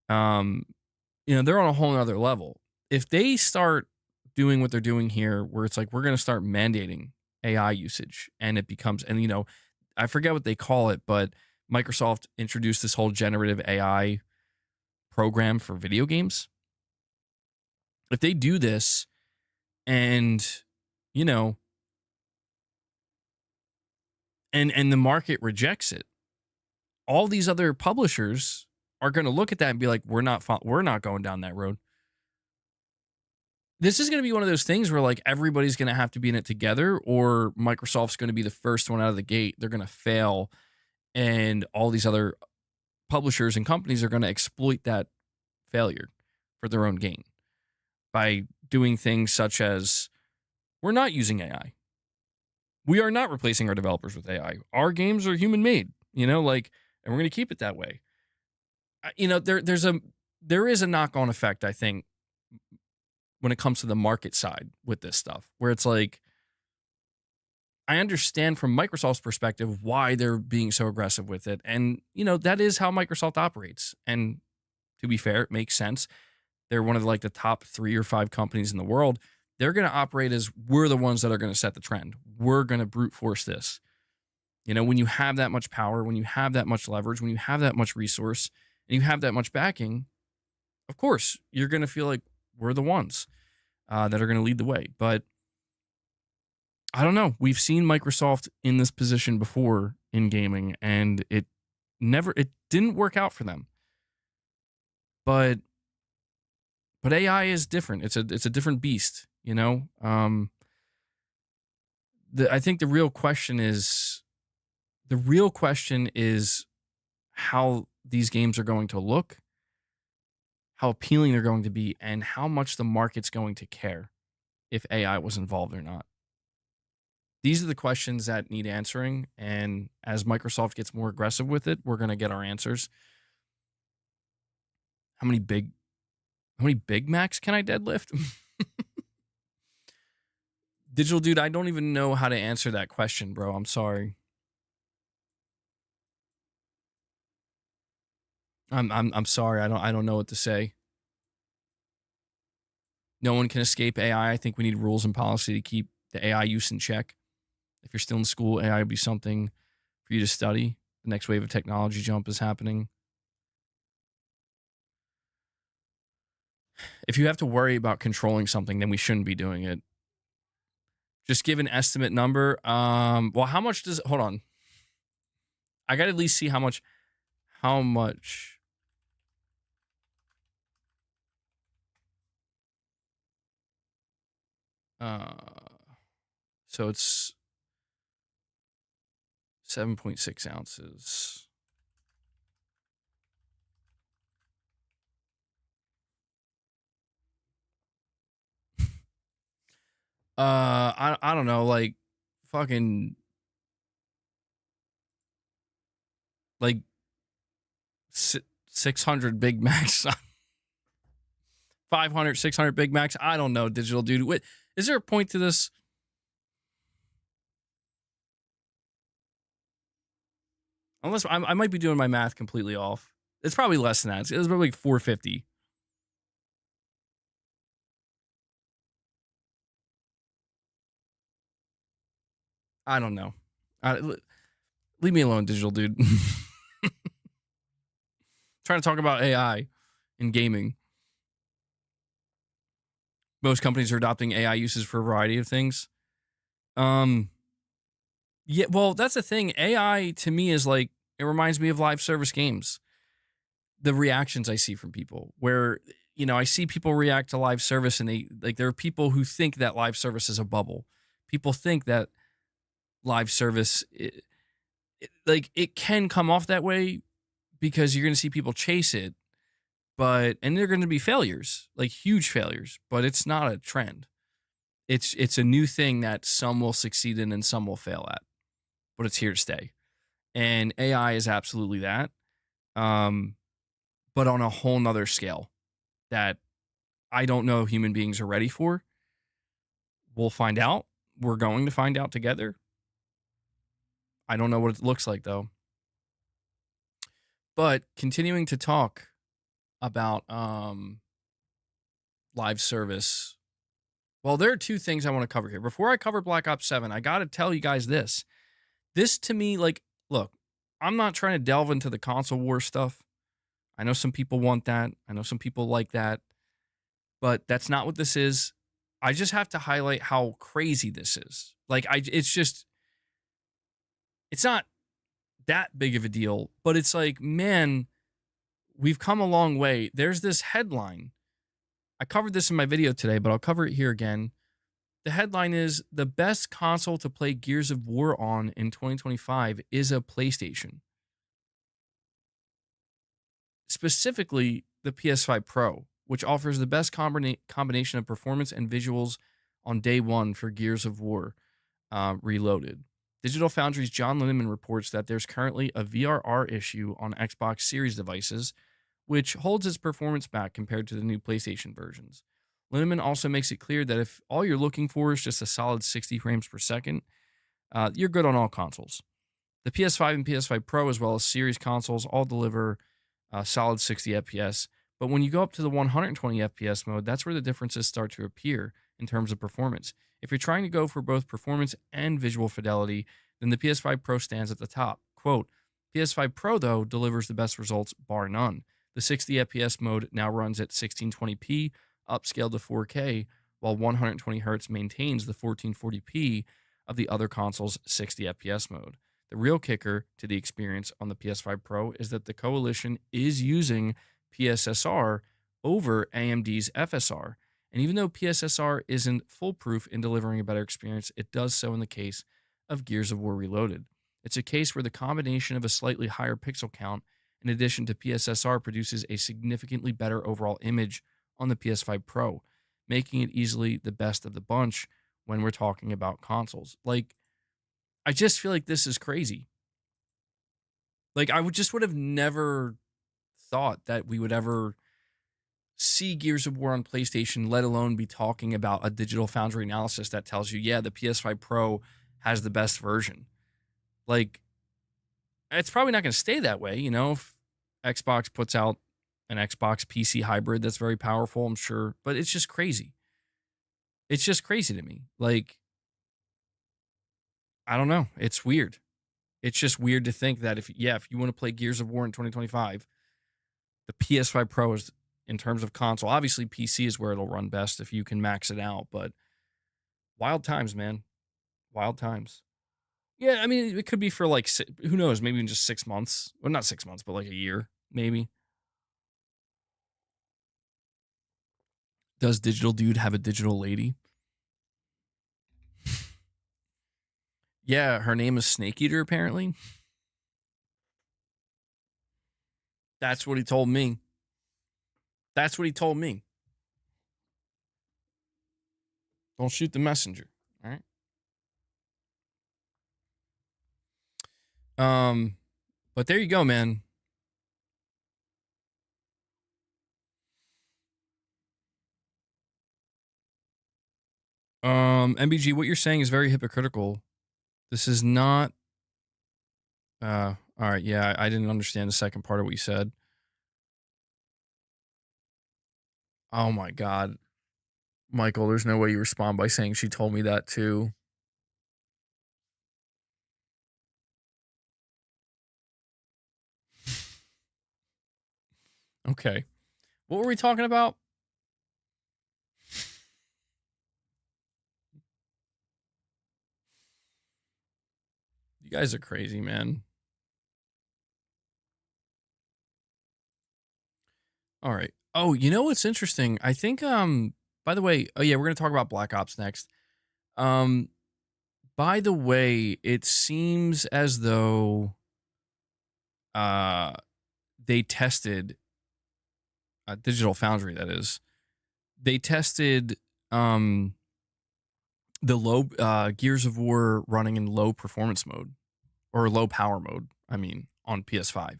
You know, they're on a whole nother level. If they start doing what they're doing here, where it's like, we're going to start mandating AI usage, and it becomes, and, you know, I forget what they call it, but Microsoft introduced this whole generative AI program for video games. If they do this and, you know, and the market rejects it, all these other publishers are going to look at that and be like, we're not going down that road. This is going to be one of those things where like everybody's going to have to be in it together, or Microsoft's going to be the first one out of the gate. They're going to fail, and all these other publishers and companies are going to exploit that failure for their own gain by doing things such as, we're not using AI. We are not replacing our developers with AI. Our games are human made, you know, like, and we're going to keep it that way. You know, there is a knock-on effect, I think, when it comes to the market side with this stuff, where it's like, I understand from Microsoft's perspective why they're being so aggressive with it. And, you know, that is how Microsoft operates. And to be fair, it makes sense. They're one of like the top 3 or 5 companies in the world. They're going to operate as, we're the ones that are going to set the trend. We're going to brute force this. You know, when you have that much power, when you have that much leverage, when you have that much resource, and you have that much backing, of course, you're going to feel like we're the ones that are going to lead the way. But I don't know. We've seen Microsoft in this position before in gaming, and it didn't work out for them. But AI is different. It's a different beast, you know? I think the real question is how these games are going to look, how appealing they're going to be, and how much the market's going to care if AI was involved or not. These are the questions that need answering, and as Microsoft gets more aggressive with it, we're going to get our answers. How many Big Macs can I deadlift? Digital Dude, I don't even know how to answer that question, bro. I'm sorry. I'm sorry. I don't know what to say. No one can escape AI. I think we need rules and policy to keep the AI use in check. If you're still in school, AI would be something for you to study. The next wave of technology jump is happening. If you have to worry about controlling something, then we shouldn't be doing it. Just give an estimate number. Well, how much does it, hold on. I got to at least see how much. So it's 7.6 ounces. I don't know, like fucking like 600 Big Macs. 500, 600 Big Macs. I don't know, Digital Dude. Wait, is there a point to this? Unless I might be doing my math completely off. It's probably less than that. It's probably like 450. I don't know. Leave me alone, Digital Dude. Trying to talk about AI in gaming. Most companies are adopting AI uses for a variety of things. Yeah, well, that's the thing. AI to me is like, it reminds me of live service games. The reactions I see from people where, I see people react to live service and there are people who think that live service is a bubble. People think that live service, it can come off that way because you're going to see people chase it, and they're going to be failures, like huge failures, but it's not a trend. It's a new thing that some will succeed in and some will fail at, but it's here to stay. And AI is absolutely that. But on a whole nother scale that I don't know human beings are ready for. We'll find out. We're going to find out together. I don't know what it looks like, though. But continuing to talk about live service. Well, there are two things I want to cover here. Before I cover Black Ops 7, I got to tell you guys this. This to me, look, I'm not trying to delve into the console war stuff. I know some people want that. I know some people like that. But that's not what this is. I just have to highlight how crazy this is. It's not that big of a deal, but it's like, man, we've come a long way. There's this headline. I covered this in my video today, but I'll cover it here again. The headline is, the best console to play Gears of War on in 2025 is a PlayStation. Specifically, the PS5 Pro, which offers the best combination of performance and visuals on day one for Gears of War Reloaded. Digital Foundry's John Linneman reports that there's currently a VRR issue on Xbox Series devices, which holds its performance back compared to the new PlayStation versions. Linneman also makes it clear that if all you're looking for is just a solid 60 frames per second, you're good on all consoles. The PS5 and PS5 Pro, as well as Series consoles, all deliver solid 60 FPS. But when you go up to the 120 FPS mode, that's where the differences start to appear in terms of performance. If you're trying to go for both performance and visual fidelity, then the PS5 Pro stands at the top. Quote, PS5 Pro, though, delivers the best results, bar none. The 60 FPS mode now runs at 1620p, upscaled to 4K, while 120 Hz maintains the 1440p of the other console's 60 FPS mode. The real kicker to the experience on the PS5 Pro is that the Coalition is using PSSR over AMD's FSR. And even though PSSR isn't foolproof in delivering a better experience, it does so in the case of Gears of War Reloaded. It's a case where the combination of a slightly higher pixel count in addition to PSSR produces a significantly better overall image on the PS5 Pro, making it easily the best of the bunch when we're talking about consoles. I just feel like this is crazy. I would have never thought that we would ever see Gears of War on PlayStation, let alone be talking about a Digital Foundry analysis that tells you, yeah, the PS5 Pro has the best version. It's probably not going to stay that way, if Xbox puts out an Xbox PC hybrid that's very powerful, I'm sure, but it's just crazy. It's just crazy to me. I don't know. It's weird. It's just weird to think that if you want to play Gears of War in 2025, the PS5 Pro is, in terms of console, obviously PC is where it'll run best if you can max it out, but wild times, man. Wild times. Yeah, I mean, it could be for who knows, maybe in just 6 months. Well, not 6 months, but a year, maybe. Does Digital Dude have a digital lady? Yeah, her name is Snake Eater, apparently. That's what he told me. That's what he told me. Don't shoot the messenger, all right? But there you go, man. MBG, what you're saying is very hypocritical. This is not all right, yeah, I didn't understand the second part of what you said. Oh my god. Michael, there's no way you respond by saying she told me that too. Okay. What were we talking about? guys are crazy, man. All right. Oh, you know what's interesting? I think by the way, oh yeah, we're going to talk about Black Ops next. Um by the way, it seems as though uh they tested Digital Foundry, that is. They tested the low Gears of War running in low performance mode or low power mode, I mean, on PS5.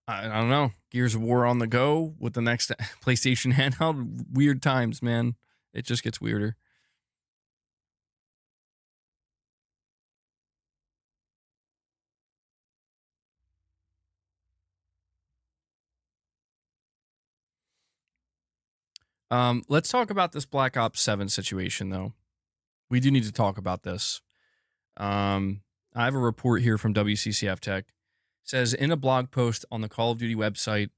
I don't know. Gears of War on the go with the next PlayStation handheld. Weird times, man. It just gets weirder. Let's talk about this Black Ops 7 situation, though. We do need to talk about this. I have a report here from WCCF Tech. It says in a blog post on the Call of Duty website,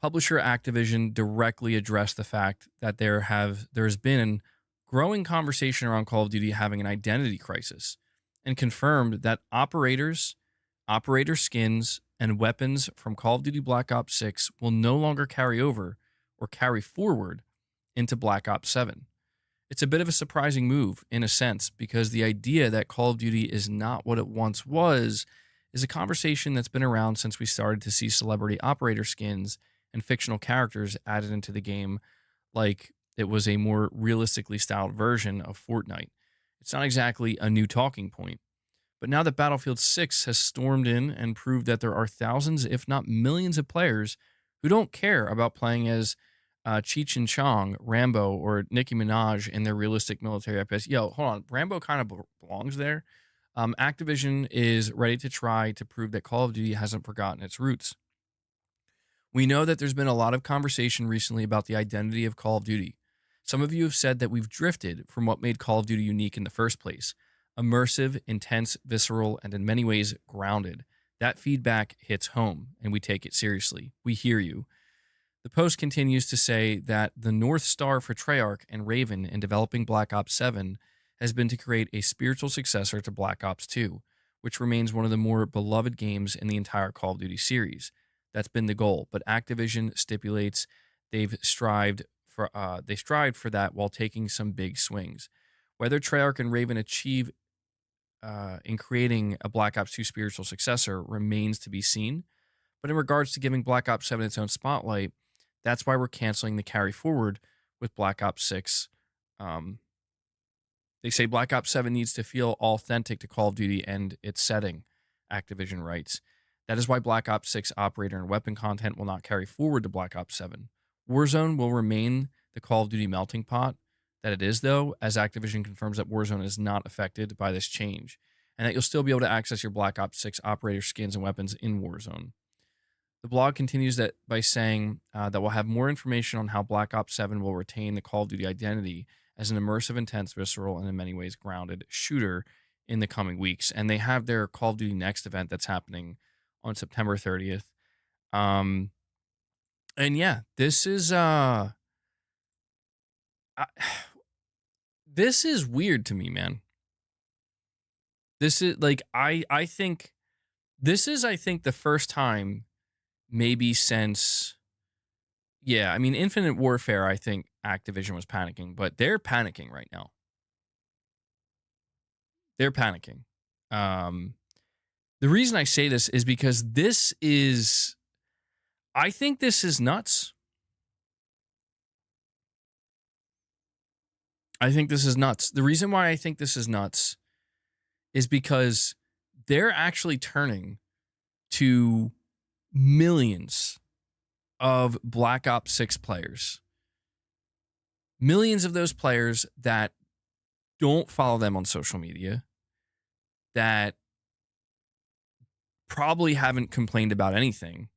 publisher Activision directly addressed the fact that there has been growing conversation around Call of Duty having an identity crisis, and confirmed that operator skins, and weapons from Call of Duty Black Ops 6 will no longer carry over or carry forward into Black Ops 7. It's a bit of a surprising move in a sense, because the idea that Call of Duty is not what it once was is a conversation that's been around since we started to see celebrity operator skins and fictional characters added into the game, like it was a more realistically styled version of Fortnite. It's not exactly a new talking point. But now that Battlefield 6 has stormed in and proved that there are thousands, if not millions, of players who don't care about playing as Cheech and Chong, Rambo, or Nicki Minaj in their realistic military FPS. Yo, hold on. Rambo kind of belongs there. Activision is ready to try to prove that Call of Duty hasn't forgotten its roots. We know that there's been a lot of conversation recently about the identity of Call of Duty. Some of you have said that we've drifted from what made Call of Duty unique in the first place. Immersive, intense, visceral, and in many ways grounded. That feedback hits home, and we take it seriously. We hear you. The post continues to say that the North Star for Treyarch and Raven in developing Black Ops 7 has been to create a spiritual successor to Black Ops 2, which remains one of the more beloved games in the entire Call of Duty series. That's been the goal, but Activision stipulates they've strived for that while taking some big swings. Whether Treyarch and Raven achieve in creating a Black Ops 2 spiritual successor remains to be seen. But in regards to giving Black Ops 7 its own spotlight, that's why we're canceling the carry forward with Black Ops 6. They say Black Ops 7 needs to feel authentic to Call of Duty and its setting, Activision writes. That is why Black Ops 6 operator and weapon content will not carry forward to Black Ops 7. Warzone will remain the Call of Duty melting pot that it is, though, as Activision confirms that Warzone is not affected by this change, and that you'll still be able to access your Black Ops 6 operator skins and weapons in Warzone. The blog continues that by saying that we'll have more information on how Black Ops 7 will retain the Call of Duty identity as an immersive, intense, visceral, and in many ways grounded shooter in the coming weeks. And they have their Call of Duty Next event that's happening on September 30th. And yeah, this is this is weird to me, man. This is like I think this is the first time maybe since I mean Infinite Warfare, I think Activision was panicking, but they're panicking right now. They're panicking. The reason I say this is because I think this is nuts. I think this is nuts. The reason why I think this is nuts is because they're actually turning to millions of Black Ops 6 players. Millions of those players that don't follow them on social media, that probably haven't complained about anything,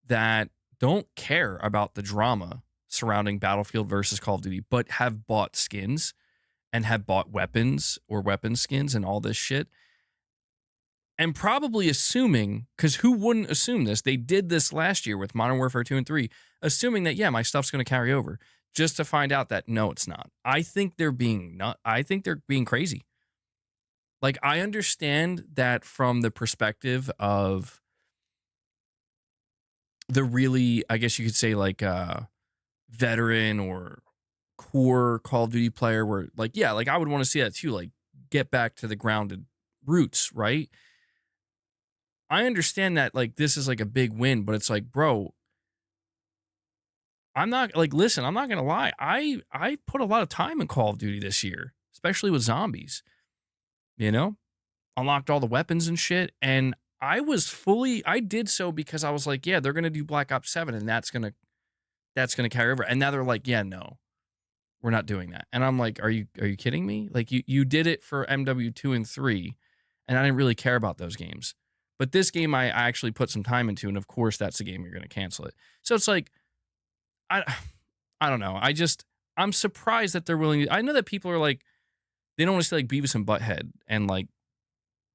that don't care about the drama surrounding Battlefield versus Call of Duty, but have bought skins and have bought weapons or weapon skins and all this shit. And probably assuming, because who wouldn't assume this? They did this last year with Modern Warfare 2 and 3, assuming that, my stuff's going to carry over, just to find out that no, it's not. I think they're being crazy. Like, I understand that from the perspective of the really, I guess you could say, like, veteran or core Call of Duty player where, like, yeah, like, I would want to see that too. Like, get back to the grounded roots, right? I understand that, like, this is, like, a big win, but it's like, bro, I'm not, like, listen, I'm not going to lie. I put a lot of time in Call of Duty this year, especially with zombies, you know? Unlocked all the weapons and shit, and I did so because I was like, yeah, they're gonna do Black Ops 7, and that's gonna carry over. And now they're like, yeah, no, we're not doing that. And I'm like, are you kidding me? Like, you did it for MW2 and 3, and I didn't really care about those games. But this game I actually put some time into, and of course that's the game you're gonna cancel it. So it's like, I don't know. I'm surprised that they're willing to, I know that people are like, they don't want to see like Beavis and Butthead and like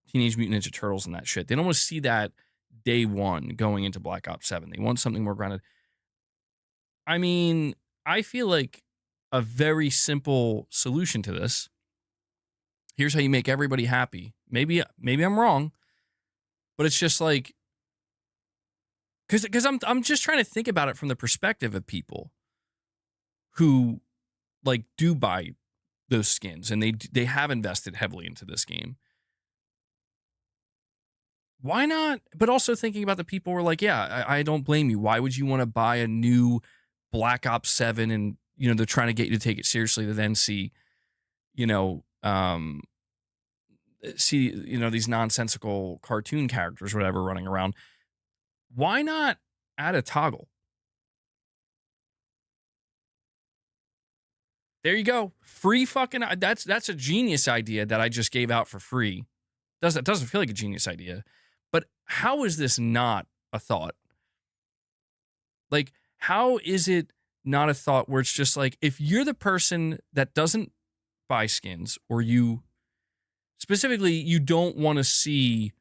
Teenage Mutant Ninja Turtles and that shit. They don't want to see that day one going into Black Ops 7. They want something more grounded. I mean, I feel like a very simple solution to this. Here's how you make everybody happy. Maybe I'm wrong, but it's just like, because I'm just trying to think about it from the perspective of people who like do buy those skins and they have invested heavily into this game. Why not? But also thinking about the people who are like, yeah, I don't blame you. Why would you want to buy a new Black Ops 7 and, you know, they're trying to get you to take it seriously to then see, you know, these nonsensical cartoon characters or whatever running around. Why not add a toggle? There you go. Free fucking, that's a genius idea that I just gave out for free. Doesn't feel like a genius idea. But how is this not a thought? Like, how is it not a thought where it's just like, if you're the person that doesn't buy skins, or you specifically, you don't want to see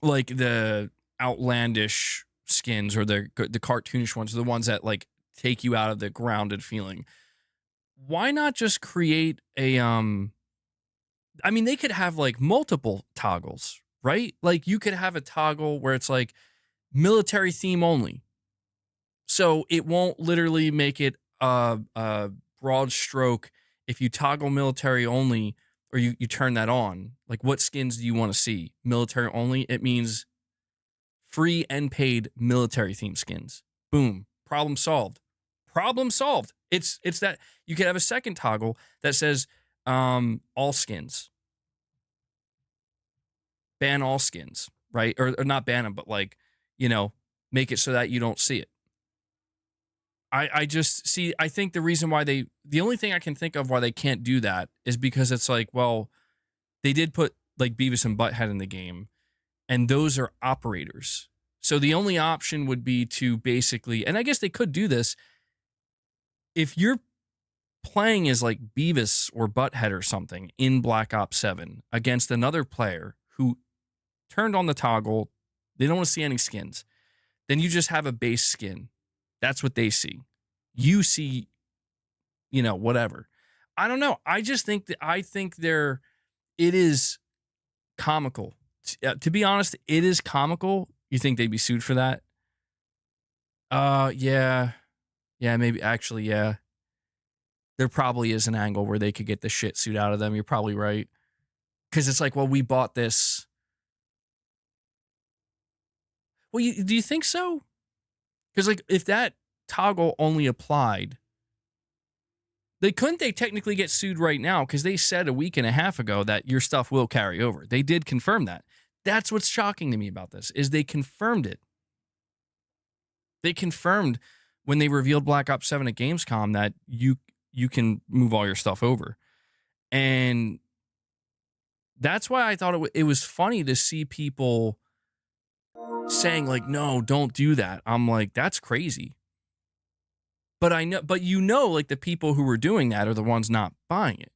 like the outlandish skins or the cartoonish ones, the ones that like take you out of the grounded feeling, why not just create a I mean, they could have like multiple toggles, right? Like you could have a toggle where it's like military theme only. So it won't literally make it a broad stroke. If you toggle military only, or you turn that on, like what skins do you want to see? Military only, it means free and paid military theme skins. Boom. Problem solved. Problem solved. It's that you could have a second toggle that says all skins. Ban all skins, right? Or not ban them, but like, you know, make it so that you don't see it. I just see, I think the reason why the only thing I can think of why they can't do that is because it's like, well, they did put like Beavis and Butthead in the game, and those are operators. So the only option would be to basically, and I guess they could do this, if you're playing as like Beavis or Butthead or something in Black Ops 7 against another player who turned on the toggle, they don't want to see any skins, then you just have a base skin. That's what they see. You see, you know, whatever. I don't know. I just think that it is comical. To be honest, it is comical. You think they'd be sued for that? Yeah. Yeah, maybe. Actually, yeah. There probably is an angle where they could get the shit suit out of them. You're probably right. Because it's like, well, we bought this. Well, do you think so? Because like, if that toggle only applied, couldn't they technically get sued right now? Because they said a week and a half ago that your stuff will carry over. They did confirm that. That's what's shocking to me about this, is they confirmed it. They confirmed when they revealed Black Ops 7 at Gamescom that you can move all your stuff over. And that's why I thought it was funny to see people saying like, no, don't do that. I'm like, that's crazy. But you know, like the people who were doing that are the ones not buying it.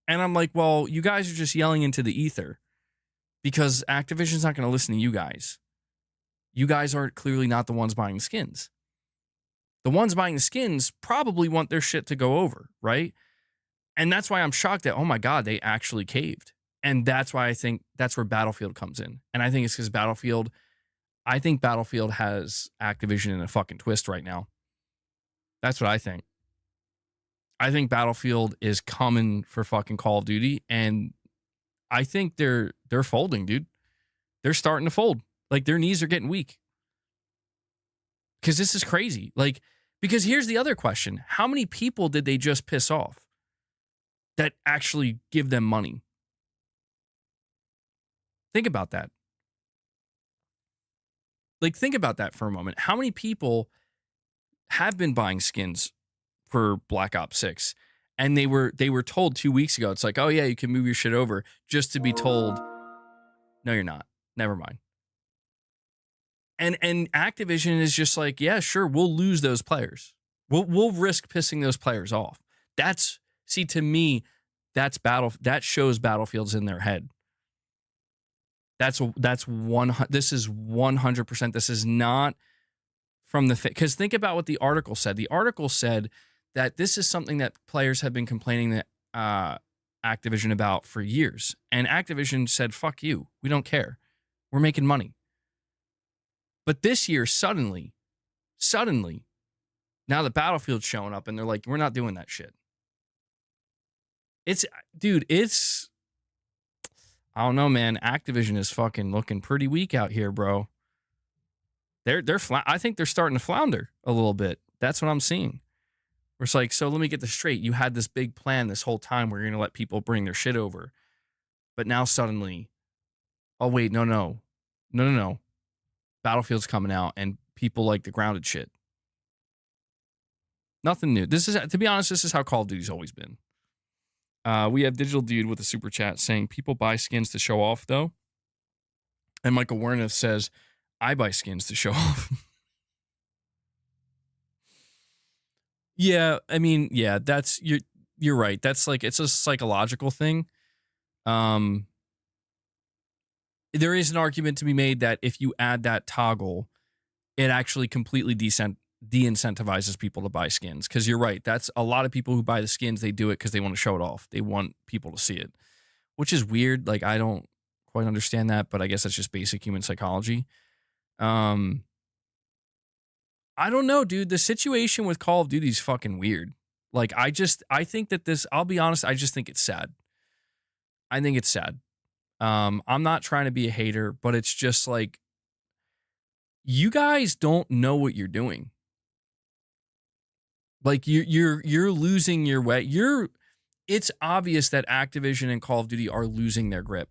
And I'm like, well, you guys are just yelling into the ether because Activision's not going to listen to you guys. You guys are clearly not the ones buying the skins. The ones buying the skins probably want their shit to go over, right? And that's why I'm shocked that, oh my God, they actually caved. And that's why I think that's where Battlefield comes in. And I think it's because Battlefield has Activision in a fucking twist right now. That's what I think. I think Battlefield is coming for fucking Call of Duty, and I think they're folding, dude. They're starting to fold. Like, their knees are getting weak. Because this is crazy. Like, because here's the other question. How many people did they just piss off that actually give them money? Think about that. Like, think about that for a moment. How many people have been buying skins for Black Ops 6? And they were told 2 weeks ago, it's like, oh yeah, you can move your shit over, just to be told, no, you're not. Never mind. And Activision is just like, yeah, sure, we'll lose those players. We'll risk pissing those players off. To me, that shows Battlefield's in their head. This is 100%. This is not from the, because think about what the article said. The article said that this is something that players have been complaining that Activision about for years. And Activision said, fuck you. We don't care. We're making money. But this year, suddenly, now the Battlefield's showing up and they're like, we're not doing that shit. I don't know, man. Activision is fucking looking pretty weak out here, bro. I think they're starting to flounder a little bit. That's what I'm seeing. Where it's like, so let me get this straight. You had this big plan this whole time where you're going to let people bring their shit over. But now suddenly, oh, wait, no. Battlefield's coming out and people like the grounded shit. Nothing new. To be honest, this is how Call of Duty's always been. We have Digital Dude with a super chat saying people buy skins to show off, though. And Michael Werniff says, I buy skins to show off. Yeah, I mean, yeah, you're right. That's like, it's a psychological thing. There is an argument to be made that if you add that toggle, it actually completely de-incentivizes people to buy skins. Because you're right. That's a lot of people who buy the skins, they do it because they want to show it off. They want people to see it, which is weird. Like, I don't quite understand that, but I guess that's just basic human psychology. I don't know, dude. The situation with Call of Duty is fucking weird. Like, I think that I'll be honest, I just think it's sad. I think it's sad. I'm not trying to be a hater, but it's just like, you guys don't know what you're doing. Like, you're losing your way. It's obvious that Activision and Call of Duty are losing their grip.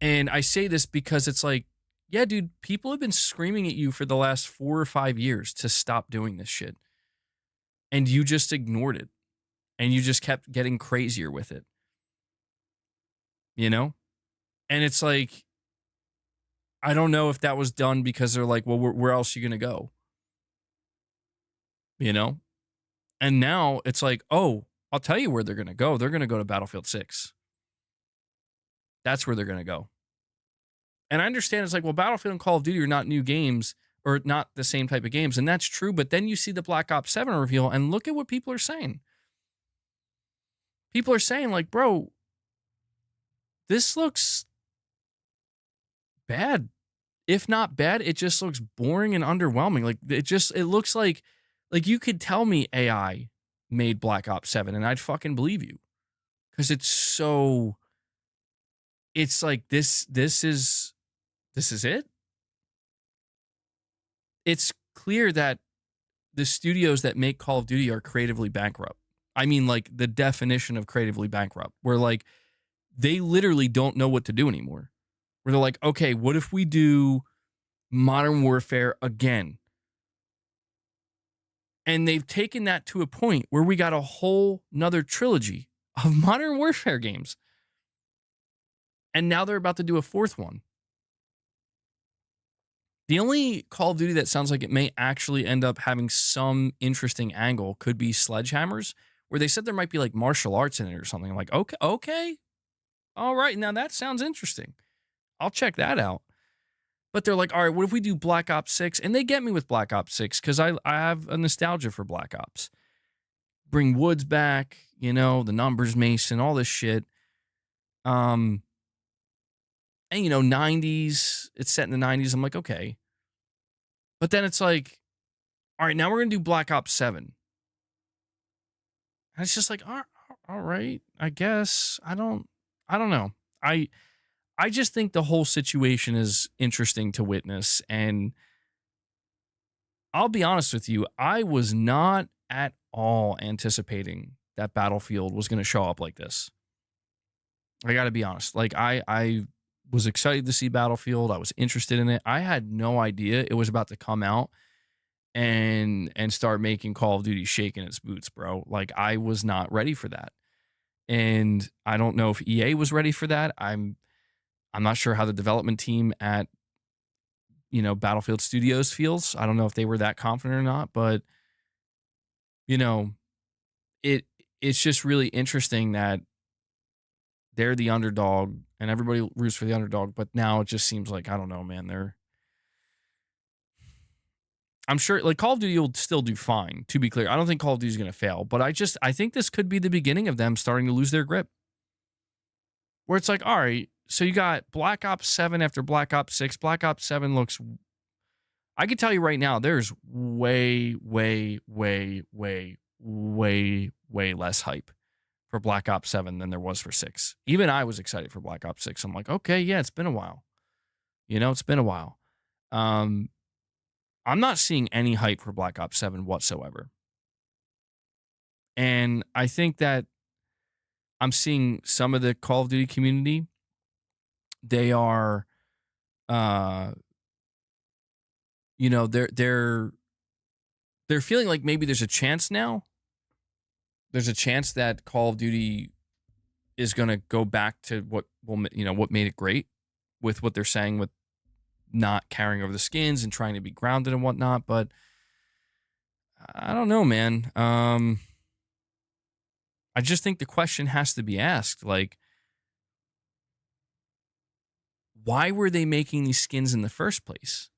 And I say this because it's like, yeah, dude, people have been screaming at you for the last 4 or 5 years to stop doing this shit. And you just ignored it. And you just kept getting crazier with it. You know? And it's like, I don't know if that was done because they're like, well, where else are you going to go? You know? And now it's like, oh, I'll tell you where they're going to go. They're going to go to Battlefield 6. That's where they're going to go. And I understand it's like, well, Battlefield and Call of Duty are not new games or not the same type of games. And that's true. But then you see the Black Ops 7 reveal and look at what people are saying. People are saying like, bro, this looks bad. If not bad, it just looks boring and underwhelming. Like, it looks like you could tell me AI made Black Ops 7 and I'd fucking believe you. Because it's like, this is it. It's clear that the studios that make Call of Duty are creatively bankrupt. I mean, like, the definition of creatively bankrupt, where like they literally don't know what to do anymore. Where they're like, okay, what if we do Modern Warfare again? And they've taken that to a point where we got a whole nother trilogy of Modern Warfare games. And now they're about to do a 4th one. The only Call of Duty that sounds like it may actually end up having some interesting angle could be Sledgehammers, where they said there might be like martial arts in it or something. I'm like, okay. All right, now that sounds interesting. I'll check that out. But they're like, all right, what if we do Black Ops 6? And they get me with Black Ops 6 because I have a nostalgia for Black Ops. bring Woods back, you know, the numbers Mason, all this shit. And, you know, 90s, it's set in the 90s. I'm like, okay. But then it's like, all right, now we're going to do Black Ops 7. And it's just like, all right, I guess. I don't know. I just think the whole situation is interesting to witness. And I'll be honest with you, I was not at all anticipating that Battlefield was going to show up like this. I got to be honest. Like, I was excited to see Battlefield. I was interested in it. I had no idea it was about to come out and start making Call of Duty shaking its boots, bro. Like, I was not ready for that. And I don't know if EA was ready for that. I'm not sure how the development team at, you know, Battlefield Studios feels. I don't know if they were that confident or not, but, you know, it's just really interesting that they're the underdog and everybody roots for the underdog, but now it just seems like, I don't know, man, I'm sure, like, Call of Duty will still do fine, to be clear. I don't think Call of Duty is going to fail, but I think this could be the beginning of them starting to lose their grip. Where it's like, all right, so you got Black Ops 7 after Black Ops 6. Black Ops 7 looks, I can tell you right now, there's way, way, way, way, way, way less hype for Black Ops 7 than there was for 6. Even I was excited for Black Ops 6. I'm like, okay, yeah, it's been a while. You know, it's been a while. I'm not seeing any hype for Black Ops 7 whatsoever. And I think that I'm seeing some of the Call of Duty community, they are, you know, they're feeling like maybe there's a chance now. There's a chance that Call of Duty is going to go back to what made it great, with what they're saying with not carrying over the skins and trying to be grounded and whatnot. But I don't know, man. I just think the question has to be asked, like, why were they making these skins in the first place?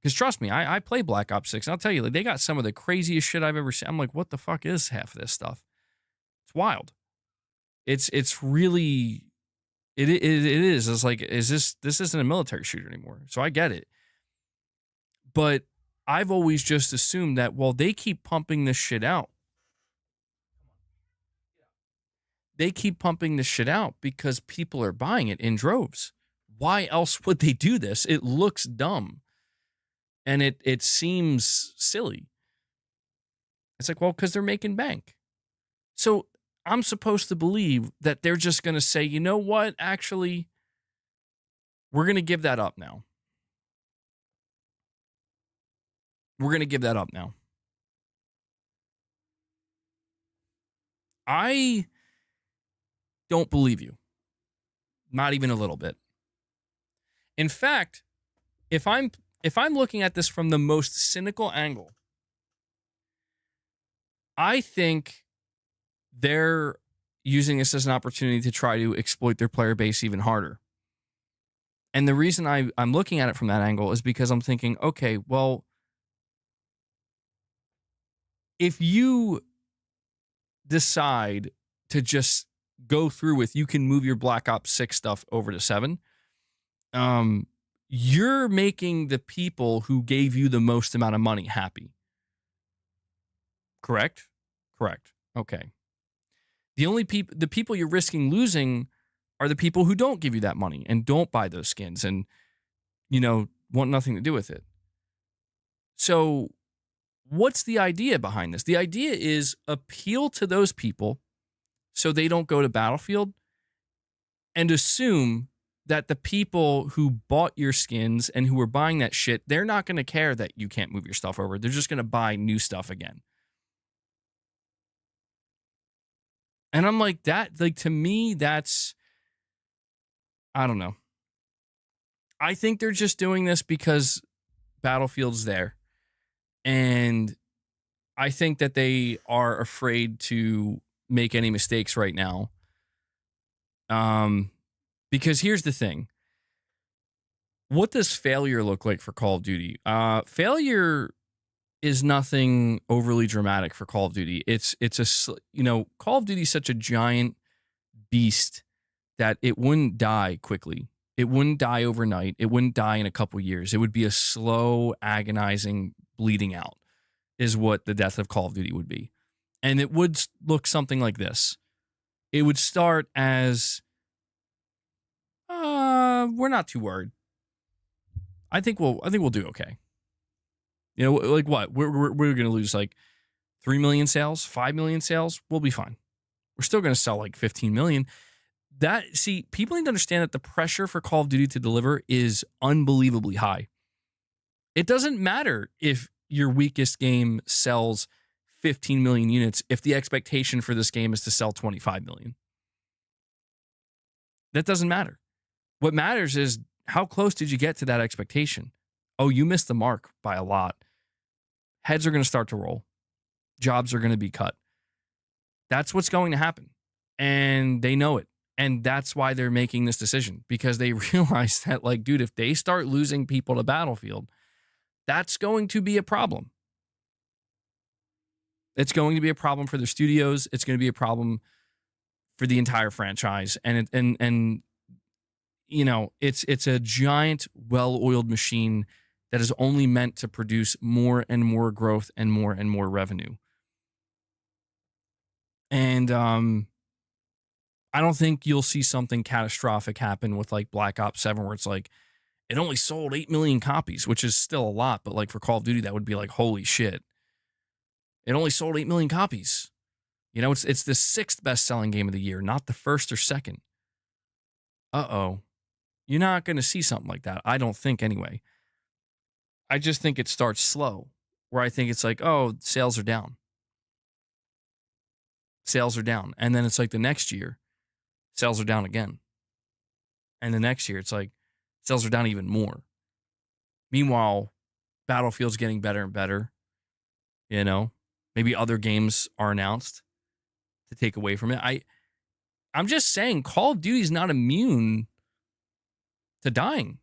Because trust me, I play Black Ops 6, and I'll tell you, like, they got some of the craziest shit I've ever seen. I'm like, what the fuck is half of this stuff? It's wild. It's really, it is. It's like, this isn't a military shooter anymore. So I get it. But I've always just assumed that, well, they keep pumping this shit out. They keep pumping this shit out because people are buying it in droves. Why else would they do this? It looks dumb. And it seems silly. It's like, well, because they're making bank. So I'm supposed to believe that they're just going to say, you know what? Actually, we're going to give that up now. We're going to give that up now. I don't believe you. Not even a little bit. In fact, if I'm looking at this from the most cynical angle, I think they're using this as an opportunity to try to exploit their player base even harder. And the reason I'm looking at it from that angle is because I'm thinking, okay, well, if you decide to just go through with, you can move your Black Ops 6 stuff over to 7, you're making the people who gave you the most amount of money happy. Correct? Correct. Okay. The people you're risking losing are the people who don't give you that money and don't buy those skins and, you know, want nothing to do with it. So what's the idea behind this? The idea is appeal to those people so they don't go to Battlefield, and assume that the people who bought your skins and who were buying that shit, they're not going to care that you can't move your stuff over. They're just going to buy new stuff again. And I'm like, that, like, to me, that's, I don't know. I think they're just doing this because Battlefield's there. And I think that they are afraid to make any mistakes right now. Because here's the thing. What does failure look like for Call of Duty? Failure is nothing overly dramatic for Call of Duty. Call of Duty is such a giant beast that it wouldn't die quickly. It wouldn't die overnight. It wouldn't die in a couple years. It would be a slow, agonizing bleeding out is what the death of Call of Duty would be. And it would look something like this. It would start as, we're not too worried. I think we'll do okay. You know, like what? We're going to lose like 3 million sales, 5 million sales. We'll be fine. We're still going to sell like 15 million. People need to understand that the pressure for Call of Duty to deliver is unbelievably high. It doesn't matter if your weakest game sells 15 million units if the expectation for this game is to sell 25 million. That doesn't matter. What matters is how close did you get to that expectation? Oh, you missed the mark by a lot. Heads are going to start to roll. Jobs are going to be cut. That's what's going to happen. And they know it. And that's why they're making this decision, because they realize that, like, dude, if they start losing people to Battlefield, that's going to be a problem. It's going to be a problem for their studios. It's going to be a problem for the entire franchise. And you know, it's a giant, well-oiled machine that is only meant to produce more and more growth and more revenue. And I don't think you'll see something catastrophic happen with like Black Ops 7 where it's like it only sold 8 million copies, which is still a lot, but like for Call of Duty that would be like, holy shit. It only sold 8 million copies. You know, it's the 6th best-selling game of the year, not the 1st or 2nd. Uh-oh. You're not going to see something like that. I don't think anyway. I just think it starts slow, where I think it's like, oh, sales are down. Sales are down. And then it's like the next year, sales are down again. And the next year, it's like sales are down even more. Meanwhile, Battlefield's getting better and better. You know, maybe other games are announced to take away from it. I'm just saying Call of Duty's not immune to dying.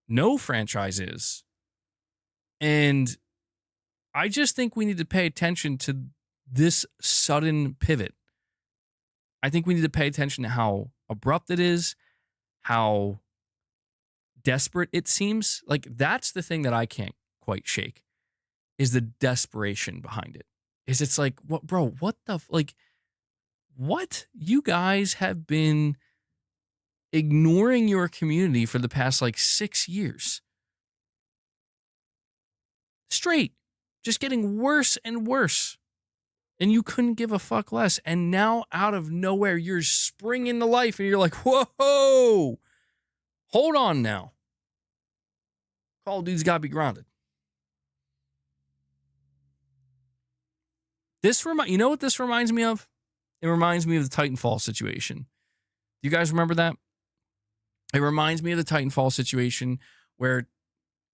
No franchise is. And I just think we need to pay attention to this sudden pivot. I think we need to pay attention to how abrupt it is, how desperate it seems. Like, that's the thing that I can't quite shake, is the desperation behind it. It's like, what, bro, what the, like, what? You guys have been ignoring your community for the past like 6 years. Straight. Just getting worse and worse. And you couldn't give a fuck less. And now out of nowhere, you're springing to life and you're like, whoa, hold on now. Call of Duty's got to be grounded. You know what this reminds me of? It reminds me of the Titanfall situation. Do you guys remember that? It reminds me of the Titanfall situation where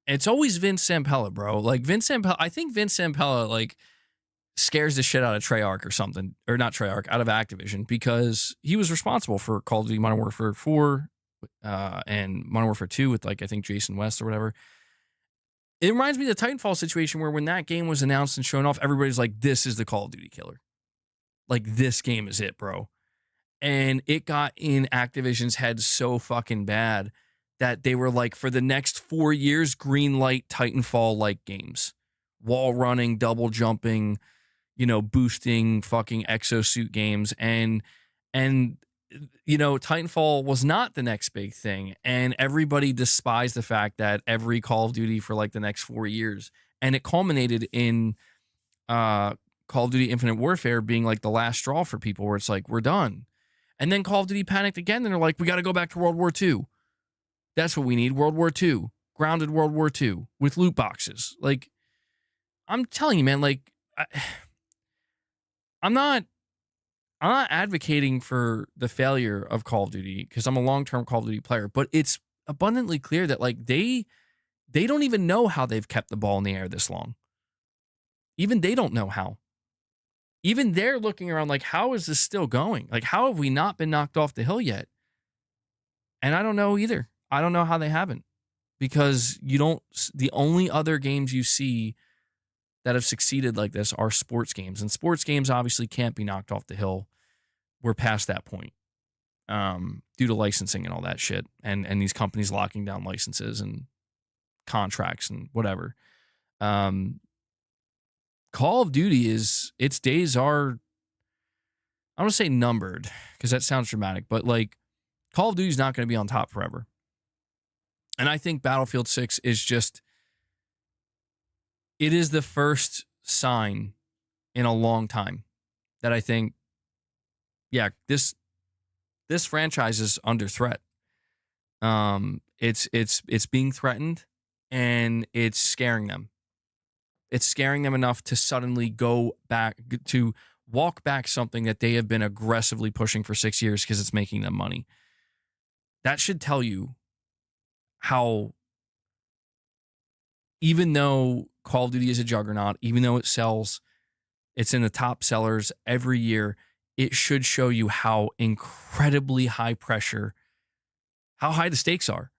it's always Vince Zampella, bro. Like Vince Zampella, I think Vince Zampella like scares the shit out of Treyarch or something, or not Treyarch, out of Activision, because he was responsible for Call of Duty Modern Warfare 4 and Modern Warfare 2 with like I think Jason West or whatever. It reminds me of the Titanfall situation where when that game was announced and shown off, everybody's like, this is the Call of Duty killer. Like, this game is it, bro. And it got in Activision's head so fucking bad that they were like, for the next 4 years, green light Titanfall-like games. Wall running, double jumping, you know, boosting fucking exosuit games. And you know, Titanfall was not the next big thing. And everybody despised the fact that every Call of Duty for like the next 4 years. And it culminated in Call of Duty Infinite Warfare being like the last straw for people, where it's like, we're done. And then Call of Duty panicked again, and they're like, we got to go back to World War II. That's what we need, World War II. Grounded World War II with loot boxes. Like, I'm telling you, man, like, I'm not advocating for the failure of Call of Duty, because I'm a long-term Call of Duty player, but it's abundantly clear that like they don't even know how they've kept the ball in the air this long. Even they don't know how. Even they're looking around like, how is this still going? Like, how have we not been knocked off the hill yet? And I don't know either. I don't know how they haven't, because the only other games you see that have succeeded like this are sports games. And sports games obviously can't be knocked off the hill. We're past that point due to licensing and all that shit. And these companies locking down licenses and contracts and whatever. Call of Duty its days are, I don't want to say numbered because that sounds dramatic, but like Call of Duty is not going to be on top forever. And I think Battlefield 6 is just, it is the first sign in a long time that I think, yeah, this franchise is under threat. It's being threatened, and it's scaring them. It's scaring them enough to suddenly go back, to walk back something that they have been aggressively pushing for 6 years because it's making them money. That should tell you how, even though Call of Duty is a juggernaut, even though it's in the top sellers every year, it should show you how incredibly high pressure, how high the stakes are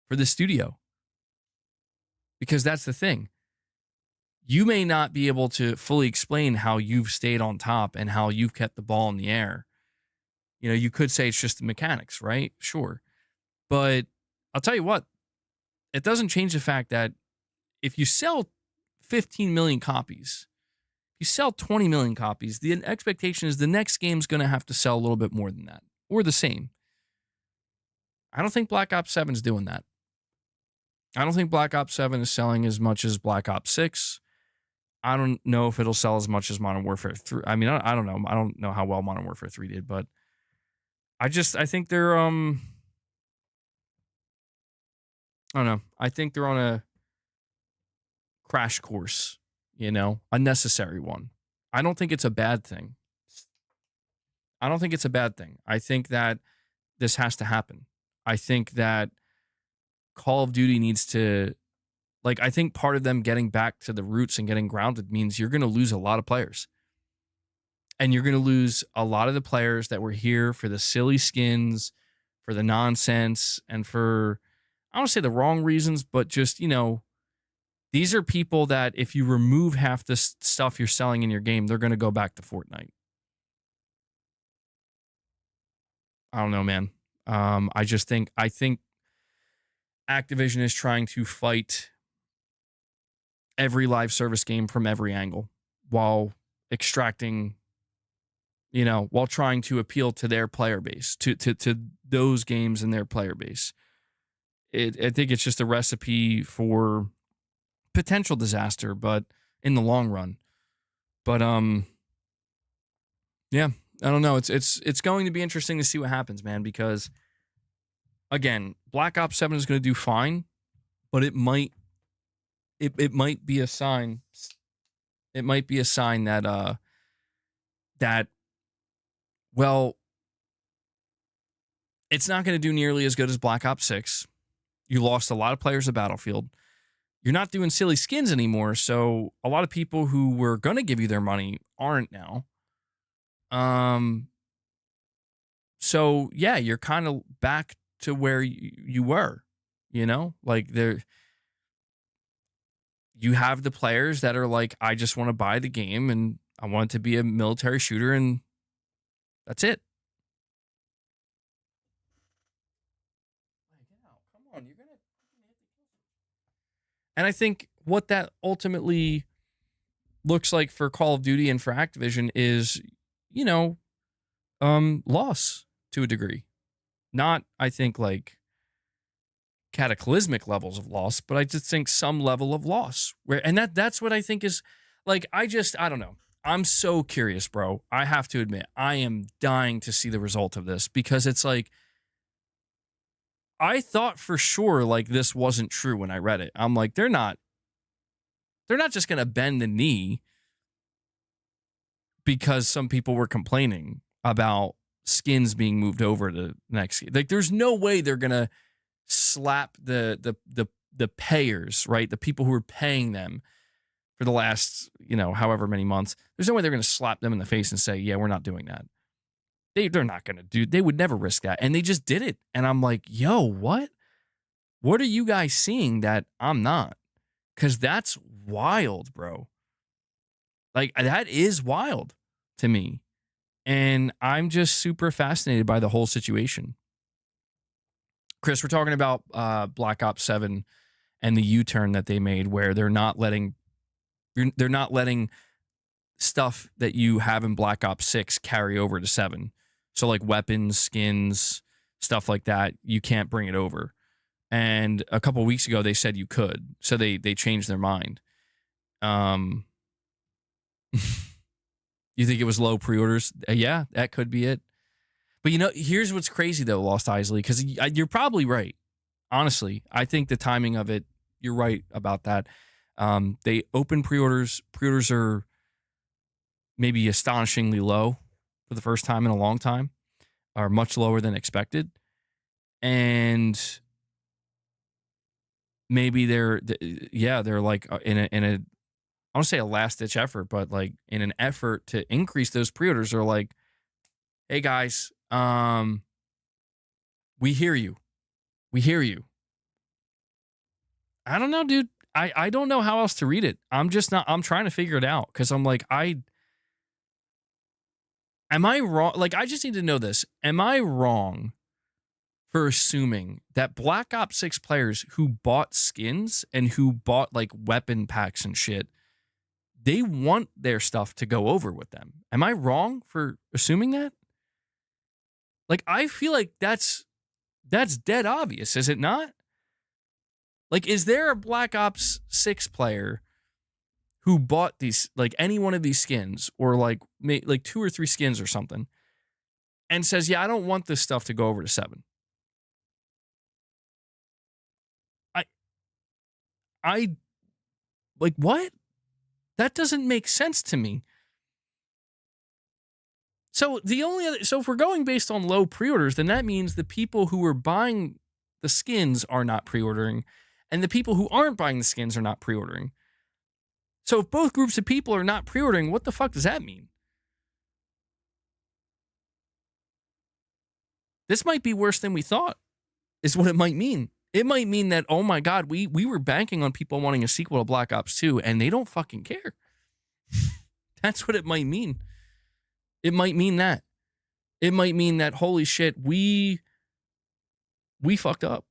for the studio. Because that's the thing. You may not be able to fully explain how you've stayed on top and how you've kept the ball in the air. You know, you could say it's just the mechanics, right? Sure. But I'll tell you what, it doesn't change the fact that if you sell 15 million copies, if you sell 20 million copies, the expectation is the next game's going to have to sell a little bit more than that, or the same. I don't think Black Ops 7 is doing that. I don't think Black Ops 7 is selling as much as Black Ops 6. I don't know if it'll sell as much as Modern Warfare 3. I mean, I don't know. I don't know how well Modern Warfare 3 did, but I think they're, I don't know. I think they're on a crash course, you know, a necessary one. I don't think it's a bad thing. I don't think it's a bad thing. I think that this has to happen. I think that Call of Duty needs to, like, I think part of them getting back to the roots and getting grounded means you're going to lose a lot of players. And you're going to lose a lot of the players that were here for the silly skins, for the nonsense, and for, I don't want to say the wrong reasons, but just, you know, these are people that if you remove half the stuff you're selling in your game, they're going to go back to Fortnite. I don't know, man. I think Activision is trying to fight every live service game from every angle while extracting, you know, while trying to appeal to their player base, to those games and their player base. I think it's just a recipe for potential disaster, but in the long run. But yeah, I don't know. It's going to be interesting to see what happens, man, because again, Black Ops 7 is going to do fine, but it might be a sign. It might be a sign that well, it's not going to do nearly as good as Black Ops 6. You lost a lot of players to Battlefield. You're not doing silly skins anymore, so a lot of people who were going to give you their money aren't now. So yeah, you're kind of back to where you were, you know, like you have the players that are like, I just want to buy the game and I want it to be a military shooter and that's it. Come on, you're gonna hit the kill. And I think what that ultimately looks like for Call of Duty and for Activision is, you know, loss to a degree. Not, I think, like cataclysmic levels of loss, but I just think some level of loss. And that's what I think is, like, I don't know. I'm so curious, bro. I have to admit, I am dying to see the result of this because it's like, I thought for sure like this wasn't true when I read it. I'm like, they're not just going to bend the knee because some people were complaining about skins being moved over to the next. Like, there's no way they're going to slap the payers, right? The people who are paying them for the last, you know, however many months. There's no way they're going to slap them in the face and say, yeah, we're not doing that. They're not going to do, they would never risk that. And they just did it. And I'm like, yo, what? What are you guys seeing that I'm not? Because that's wild, bro. Like, that is wild to me. And I'm just super fascinated by the whole situation. Chris, we're talking about Black Ops 7 and the U-turn that they made, where they're not letting stuff that you have in Black Ops 6 carry over to 7. So like weapons, skins, stuff like that, you can't bring it over. And a couple of weeks ago, they said you could. So they changed their mind. You think it was low pre-orders? Yeah, that could be it. But, you know, here's what's crazy, though, Lost Isley, because you're probably right. Honestly, I think the timing of it, you're right about that. They open pre-orders. Pre-orders are maybe astonishingly low for the first time in a long time, are much lower than expected. And maybe they're like in a I want to say a last ditch effort, but like in an effort to increase those pre-orders, are like, hey guys, we hear you. We hear you. I don't know, dude. I don't know how else to read it. I'm trying to figure it out, because I'm like, am I wrong? Like, I just need to know this. Am I wrong for assuming that Black Ops 6 players who bought skins and who bought like weapon packs and shit, they want their stuff to go over with them? Am I wrong for assuming that? Like, I feel like that's dead obvious, is it not? Like, is there a Black Ops 6 player who bought these, like any one of these skins, or like 2 or 3 skins or something, and says, yeah, I don't want this stuff to go over to 7? I like, what? That doesn't make sense to me. So if we're going based on low pre-orders, then that means the people who are buying the skins are not pre-ordering, and the people who aren't buying the skins are not pre-ordering. So if both groups of people are not pre-ordering, what the fuck does that mean? This might be worse than we thought, is what it might mean. It might mean that, oh my God, we were banking on people wanting a sequel to Black Ops 2, and they don't fucking care. That's what it might mean. It might mean that. It might mean that, holy shit, we fucked up.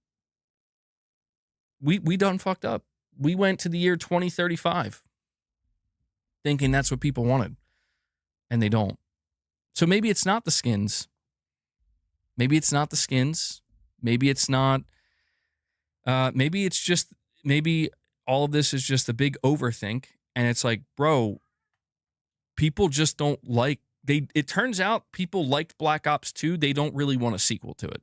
We done fucked up. We went to the year 2035 thinking that's what people wanted, and they don't. So maybe it's not the skins. Maybe it's not the skins. Maybe it's not. Maybe it's just, maybe all of this is just a big overthink, and it's like, bro, people just don't like, it turns out people liked Black Ops 2. They don't really want a sequel to it.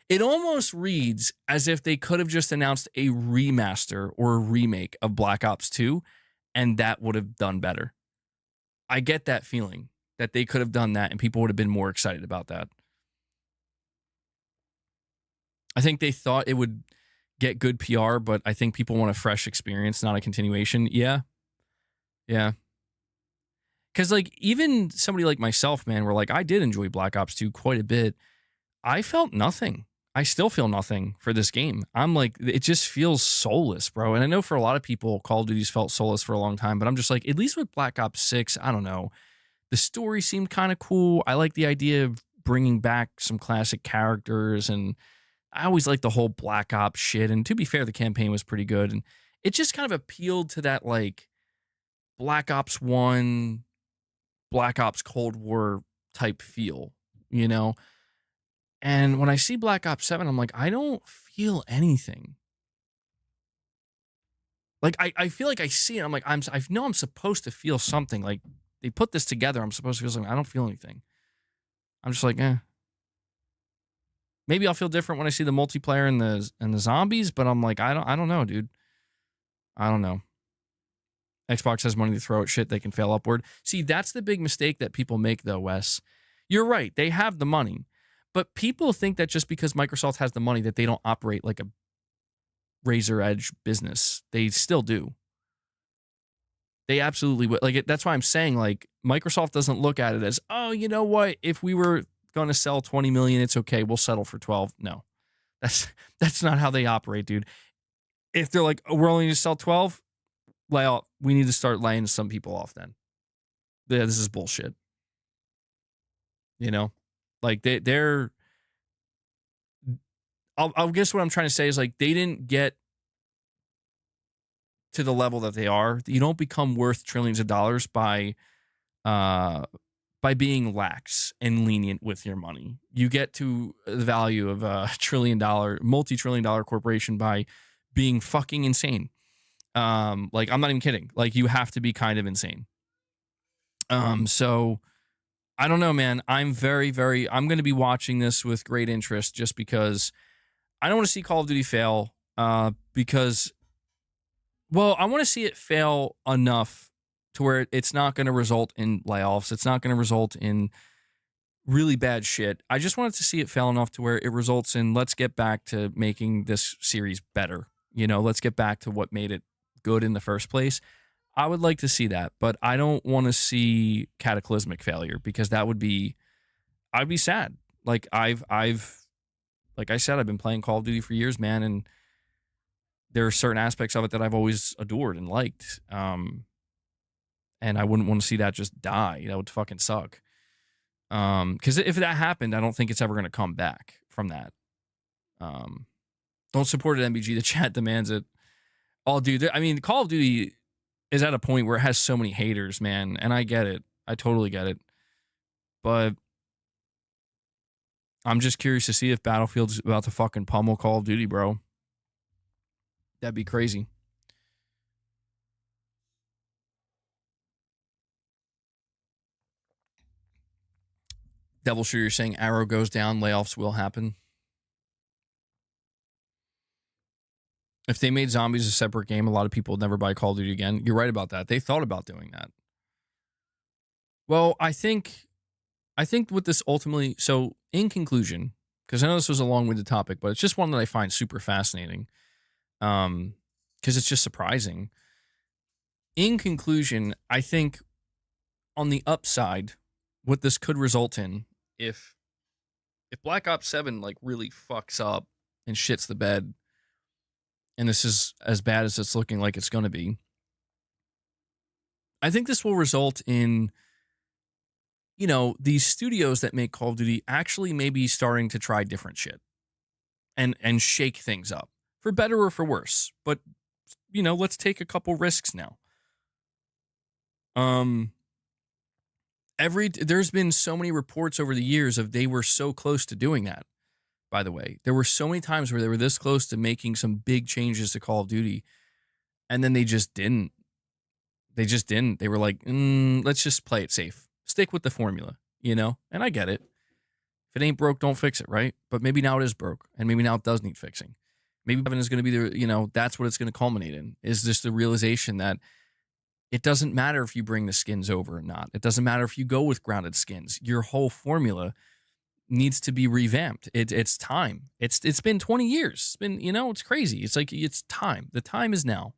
It almost reads as if they could have just announced a remaster or a remake of Black Ops 2, and that would have done better. I get that feeling that they could have done that, and people would have been more excited about that. I think they thought it would get good PR, but I think people want a fresh experience, not a continuation. Yeah. Because, like, even somebody like myself, man, where, like, I did enjoy Black Ops 2 quite a bit, I felt nothing. I still feel nothing for this game. I'm like, it just feels soulless, bro. And I know for a lot of people, Call of Duty's felt soulless for a long time, but I'm just like, at least with Black Ops 6, I don't know. The story seemed kind of cool. I like the idea of bringing back some classic characters, and I always liked the whole Black Ops shit. And to be fair, the campaign was pretty good. And it just kind of appealed to that, like, Black Ops 1, Black Ops Cold War type feel, you know? And when I see Black Ops 7, I'm like, I don't feel anything. Like, I feel like I see it. I'm like, I know I'm supposed to feel something. Like, they put this together. I'm supposed to feel something. I don't feel anything. I'm just like, eh. Maybe I'll feel different when I see the multiplayer and the zombies, but I'm like, I don't know, dude. I don't know. Xbox has money to throw at shit, they can fail upward. See, that's the big mistake that people make, though, Wes. You're right. They have the money. But people think that just because Microsoft has the money that they don't operate like a razor edge business. They still do. They absolutely would. Like, that's why I'm saying, like, Microsoft doesn't look at it as, oh, you know what? If we were going to sell 20 million, it's okay. We'll settle for 12. No, that's not how they operate, dude. If they're like, oh, we're only going to sell 12, we need to start laying some people off then. Yeah, this is bullshit. You know, like they're. I'll guess what I'm trying to say is like they didn't get to the level that they are. You don't become worth trillions of dollars by being lax and lenient with your money. You get to the value of a multi-trillion-dollar corporation by being fucking insane. Like I'm not even kidding. Like you have to be kind of insane. So I don't know, man. I'm going to be watching this with great interest just because I don't want to see Call of Duty fail because, well, I want to see it fail enough to where it's not going to result in layoffs. It's not going to result in really bad shit. I just wanted to see it fail enough to where it results in let's get back to making this series better. You know, let's get back to what made it good in the first place. I would like to see that, but I don't want to see cataclysmic failure because I'd be sad. Like like I said, I've been playing Call of Duty for years, man, and there are certain aspects of it that I've always adored and liked. And I wouldn't want to see that just die. That would fucking suck. Because if that happened, I don't think it's ever going to come back from that. Don't support it, MBG. The chat demands it. Oh, dude. I mean, Call of Duty is at a point where it has so many haters, man. And I get it. I totally get it. But I'm just curious to see if Battlefield's about to fucking pummel Call of Duty, bro. That'd be crazy. Devil Shooter saying Arrow goes down, layoffs will happen. If they made Zombies a separate game, a lot of people would never buy Call of Duty again. You're right about that. They thought about doing that. Well, I think with this ultimately, so in conclusion, because I know this was a long-winded topic, but it's just one that I find super fascinating. Because it's just surprising. In conclusion, I think on the upside, what this could result in, if Black Ops 7 like really fucks up and shits the bed, and this is as bad as it's looking like it's going to be, I think this will result in, you know, these studios that make Call of Duty actually maybe starting to try different shit and shake things up for better or for worse. But, you know, let's take a couple risks now. There's been so many reports over the years of they were so close to doing that. By the way, there were so many times where they were this close to making some big changes to Call of Duty, and then they just didn't. They just didn't. They were like, let's just play it safe. Stick with the formula, you know? And I get it. If it ain't broke, don't fix it, right? But maybe now it is broke, and maybe now it does need fixing. Maybe 7 is going to be the, you know, that's what it's going to culminate in, is just the realization that it doesn't matter if you bring the skins over or not. It doesn't matter if you go with grounded skins. Your whole formula needs to be revamped. It's time. It's been 20 years. It's been, you know, it's crazy. It's like, it's time. The time is now.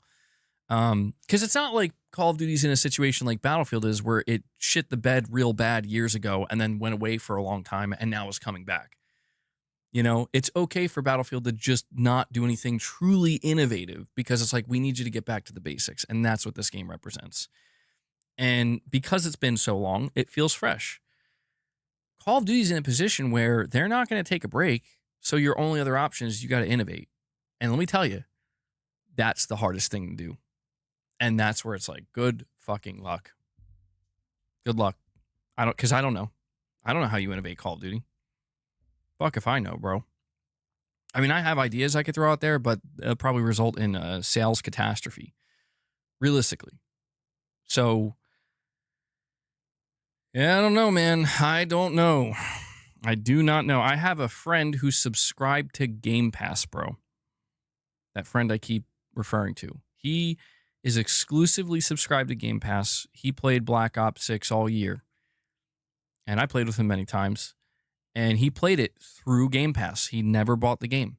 Because it's not like Call of Duty's in a situation like Battlefield is, where it shit the bed real bad years ago and then went away for a long time and now is coming back. You know, it's okay for Battlefield to just not do anything truly innovative, because it's like, we need you to get back to the basics. And that's what this game represents. And because it's been so long, it feels fresh. Call of Duty's in a position where they're not going to take a break. So your only other option is you got to innovate. And let me tell you, that's the hardest thing to do. And that's where it's like, good fucking luck. Good luck. Because I don't know. I don't know how you innovate Call of Duty. Fuck if I know, bro. I mean, I have ideas I could throw out there, but it'll probably result in a sales catastrophe, realistically. So, yeah, I don't know, man. I don't know. I do not know. I have a friend who's subscribed to Game Pass, bro. That friend I keep referring to. He is exclusively subscribed to Game Pass. He played Black Ops 6 all year. And I played with him many times. And he played it through Game Pass. He never bought the game.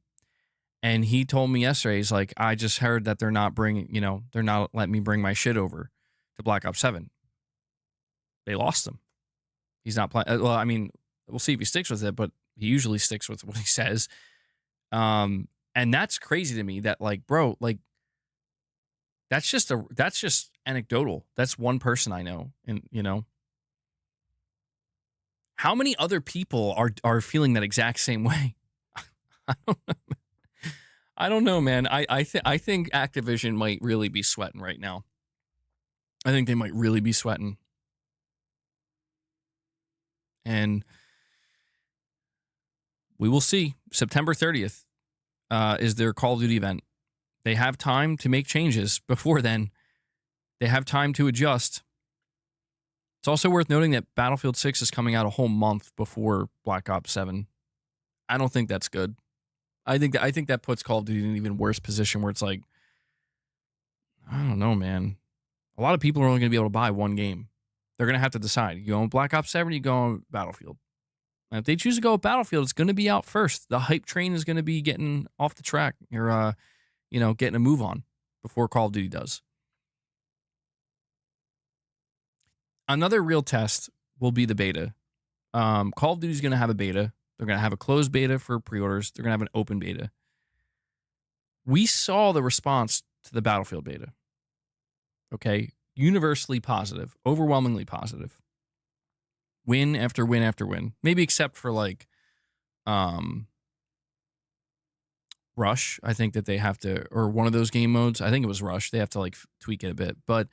And he told me yesterday, he's like, I just heard that they're not letting me bring my shit over to Black Ops 7. They lost him. He's not playing. Well, I mean, we'll see if he sticks with it, but he usually sticks with what he says. And that's crazy to me that, like, bro, like, That's just anecdotal. That's one person I know, and you know, how many other people are feeling that exact same way? I don't know. I don't know, man. I think Activision might really be sweating right now. I think they might really be sweating. And we will see. September 30th is their Call of Duty event. They have time to make changes before then. They have time to adjust. It's also worth noting that Battlefield 6 is coming out a whole month before Black Ops 7. I don't think that's good. I think that puts Call of Duty in an even worse position where it's like, I don't know, man. A lot of people are only going to be able to buy one game. They're going to have to decide. You go on Black Ops 7, you go on Battlefield. And if they choose to go with Battlefield, it's going to be out first. The hype train is going to be getting off the track. You're, getting a move on before Call of Duty does. Another real test will be the beta. Call of Duty is going to have a beta. They're going to have a closed beta for pre-orders. They're going to have an open beta. We saw the response to the Battlefield beta. Okay? Universally positive. Overwhelmingly positive. Win after win after win. Maybe except for like Rush. I think that they have to, or one of those game modes. I think it was Rush. They have to like tweak it a bit. But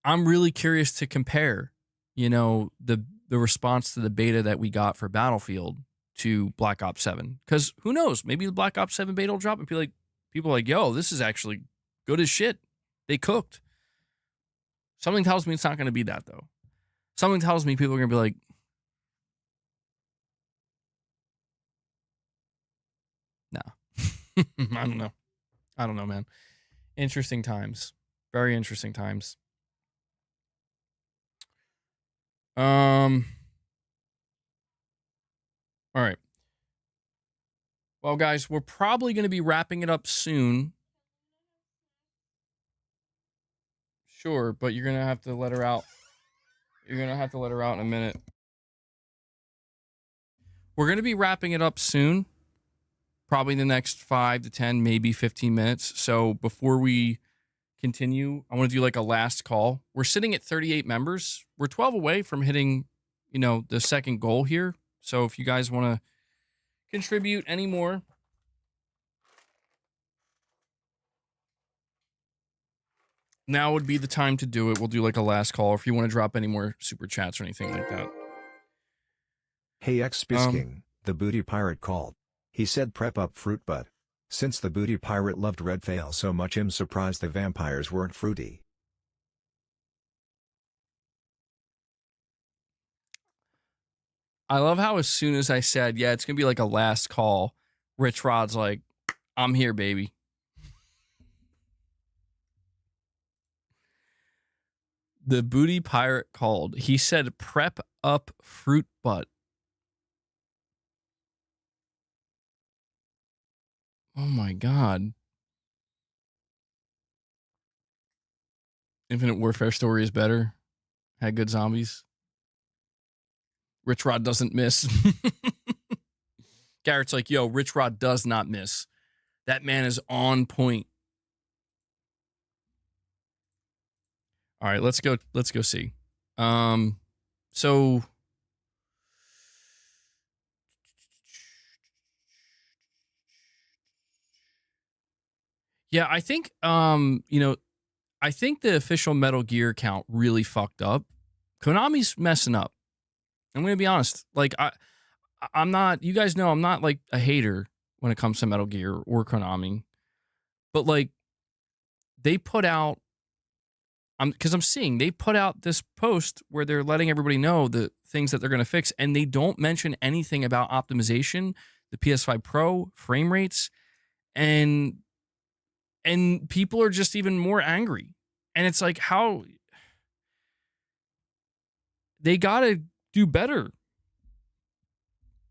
I'm really curious to compare, the response to the beta that we got for Battlefield to Black Ops 7. Because who knows? Maybe the Black Ops 7 beta will drop and people are like, yo, this is actually good as shit. They cooked. Something tells me it's not going to be that, though. Something tells me people are going to be like, no. I don't know, man. Interesting times. Very interesting times. All right. Well, guys, we're probably going to be wrapping it up soon. Sure, but you're going to have to let her out. You're going to have to let her out in a minute. We're going to be wrapping it up soon. Probably the next 5 to 10, maybe 15 minutes. So before we continue, I want to do like a last call. We're sitting at 38 members. We're 12 away from hitting, the second goal here. So if you guys want to contribute any more, now would be the time to do it. We'll do like a last call if you want to drop any more super chats or anything like that. Hey X Spisking, the booty pirate called. He said prep up fruit but. Since the booty pirate loved Red Fail so much I'm surprised the vampires weren't fruity. I love how as soon as I said, yeah, it's going to be like a last call, Richrod's like, I'm here, baby. The booty pirate called. He said prep up fruit butt. Oh my God. Infinite Warfare story is better. Had good zombies. Richrod doesn't miss. Garrett's like, yo, Richrod does not miss. That man is on point. All right, let's go see. So yeah, I think I think the official Metal Gear count really fucked up. Konami's messing up. I'm going to be honest. Like I'm not, you guys know I'm not like a hater when it comes to Metal Gear or Konami. But like they put out, because I'm seeing they put out this post where they're letting everybody know the things that they're going to fix, and they don't mention anything about optimization, the PS5 Pro, frame rates, and people are just even more angry. And it's like, how they got to do better.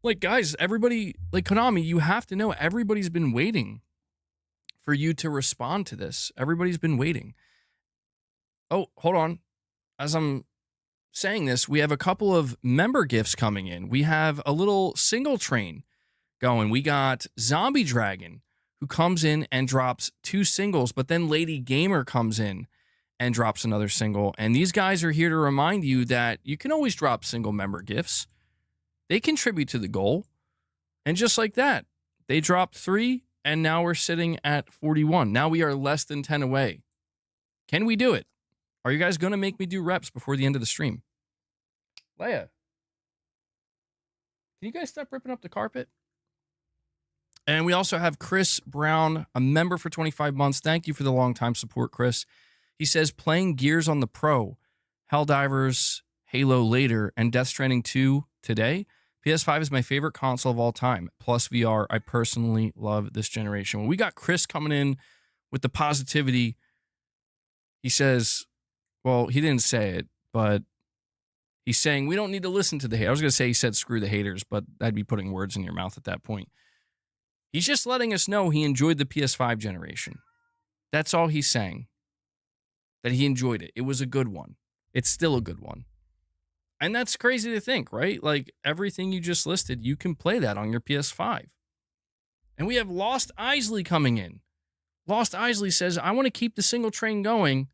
Like, guys, everybody, like Konami, you have to know everybody's been waiting for you to respond to this. Everybody's been waiting. Oh, hold on. As I'm saying this, we have a couple of member gifts coming in. We have a little single train going. We got Zombie Dragon, who comes in and drops 2 singles, but then Lady Gamer comes in and drops another single. And these guys are here to remind you that you can always drop single member gifts. They contribute to the goal. And just like that, they dropped 3, and now we're sitting at 41. Now we are less than 10 away. Can we do it? Are you guys going to make me do reps before the end of the stream? Leia, can you guys stop ripping up the carpet? And we also have Chris Brown, a member for 25 months. Thank you for the long-time support, Chris. He says, playing Gears on the Pro, Helldivers, Halo later, and Death Stranding 2 today. PS5 is my favorite console of all time, plus VR. I personally love this generation. Well, we got Chris coming in with the positivity. He says, well, he didn't say it, but he's saying we don't need to listen to the hate. I was going to say he said screw the haters, but I'd be putting words in your mouth at that point. He's just letting us know he enjoyed the PS5 generation. That's all he's saying. That he enjoyed it. It was a good one. It's still a good one. And that's crazy to think, right? Like, everything you just listed, you can play that on your PS5. And we have Lost Isley coming in. Lost Isley says, I want to keep the single train going.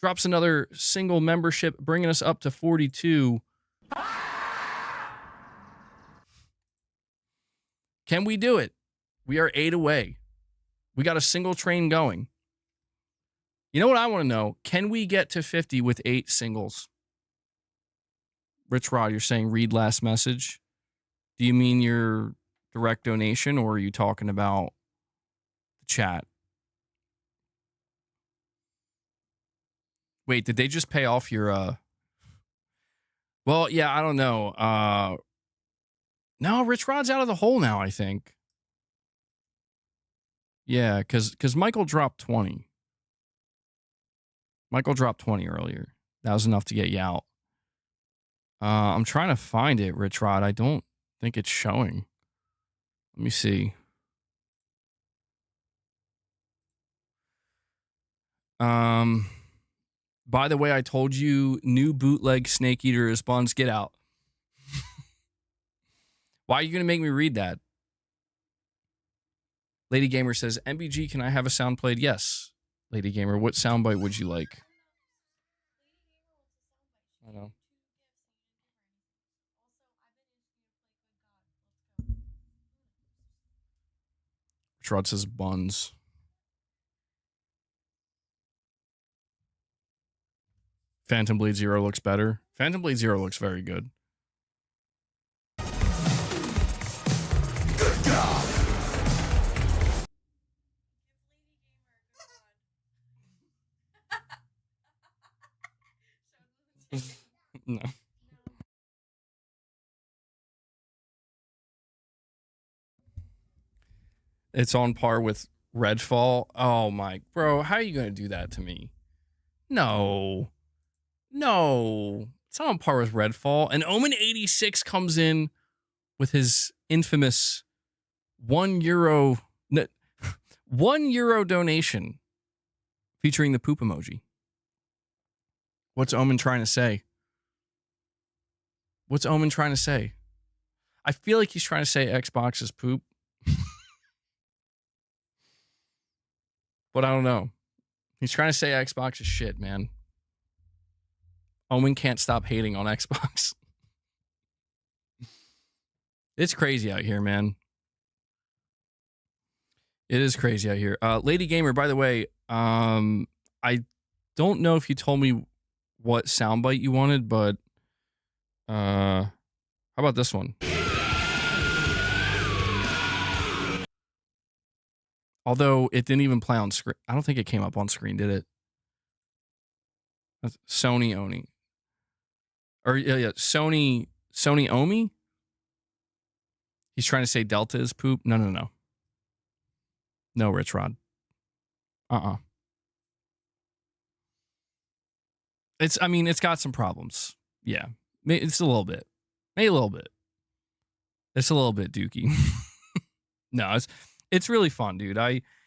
Drops another single membership, bringing us up to 42. Can we do it? We are 8 away. We got a single train going. You know what I want to know? Can we get to 50 with 8 singles? Richrod, you're saying read last message. Do you mean your direct donation, or are you talking about the chat? Wait, did they just pay off your Well, yeah, I don't know. No, Richrod's out of the hole now, I think. Yeah, because Michael dropped 20. Michael dropped 20 earlier. That was enough to get you out. I'm trying to find it, Richrod. I don't think it's showing. Let me see. By the way, I told you new bootleg Snake Eater is Buns. Get out. Why are you going to make me read that? Lady Gamer says, MBG, can I have a sound played? Yes, Lady Gamer. What soundbite would you like? I know. Richrod says Buns. Phantom Blade Zero looks better. Phantom Blade Zero looks very good. Good job. No. It's on par with Redfall. Oh my, bro, how are you going to do that to me? No. No. It's not on par with Redfall. And Omen86 comes in with his infamous €1 €1 donation featuring the poop emoji. What's Omen trying to say? What's Omen trying to say? I feel like he's trying to say Xbox is poop. But I don't know. He's trying to say Xbox is shit, man. Omen can't stop hating on Xbox. It's crazy out here, man. It is crazy out here. Lady Gamer, by the way, I don't know if you told me what soundbite you wanted, but how about this one? Although it didn't even play on screen. I don't think it came up on screen, did it? That's Sony Oni. Or yeah, Sony Omi? He's trying to say Delta is poop. No. No, Richrod. It's got some problems. Yeah. It's a little bit. Maybe a little bit. It's a little bit dookie. No, it's really fun, dude.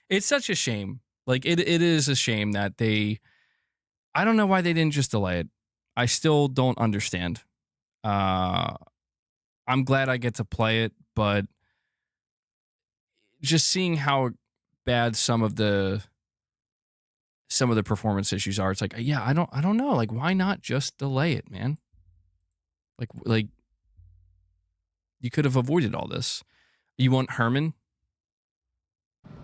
It's such a shame. Like it is a shame that I don't know why they didn't just delay it. I still don't understand. I'm glad I get to play it, but just seeing how bad some of the performance issues are. It's like, yeah, I don't know. Like, why not just delay it, man? Like you could have avoided all this. You want Herman?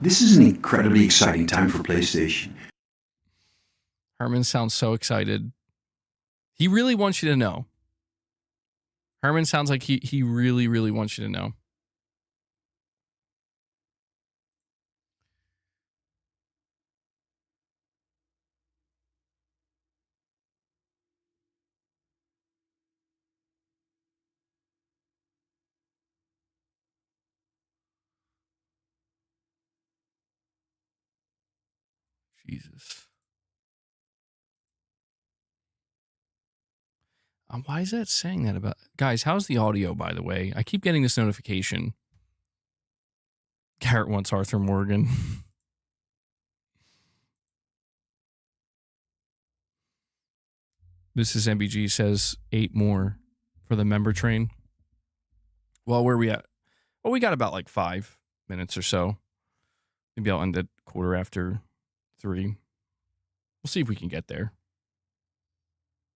This is an incredibly exciting time for PlayStation. Herman sounds so excited. He really wants you to know. Herman sounds like he really, really wants you to know. Jesus. Why is that saying that about... Guys, how's the audio, by the way? I keep getting this notification. Garrett wants Arthur Morgan. Mrs. MBG says 8 more for the member train. Well, where are we at? Well, we got about like 5 minutes or so. Maybe I'll end at 3:15. We'll see if we can get there.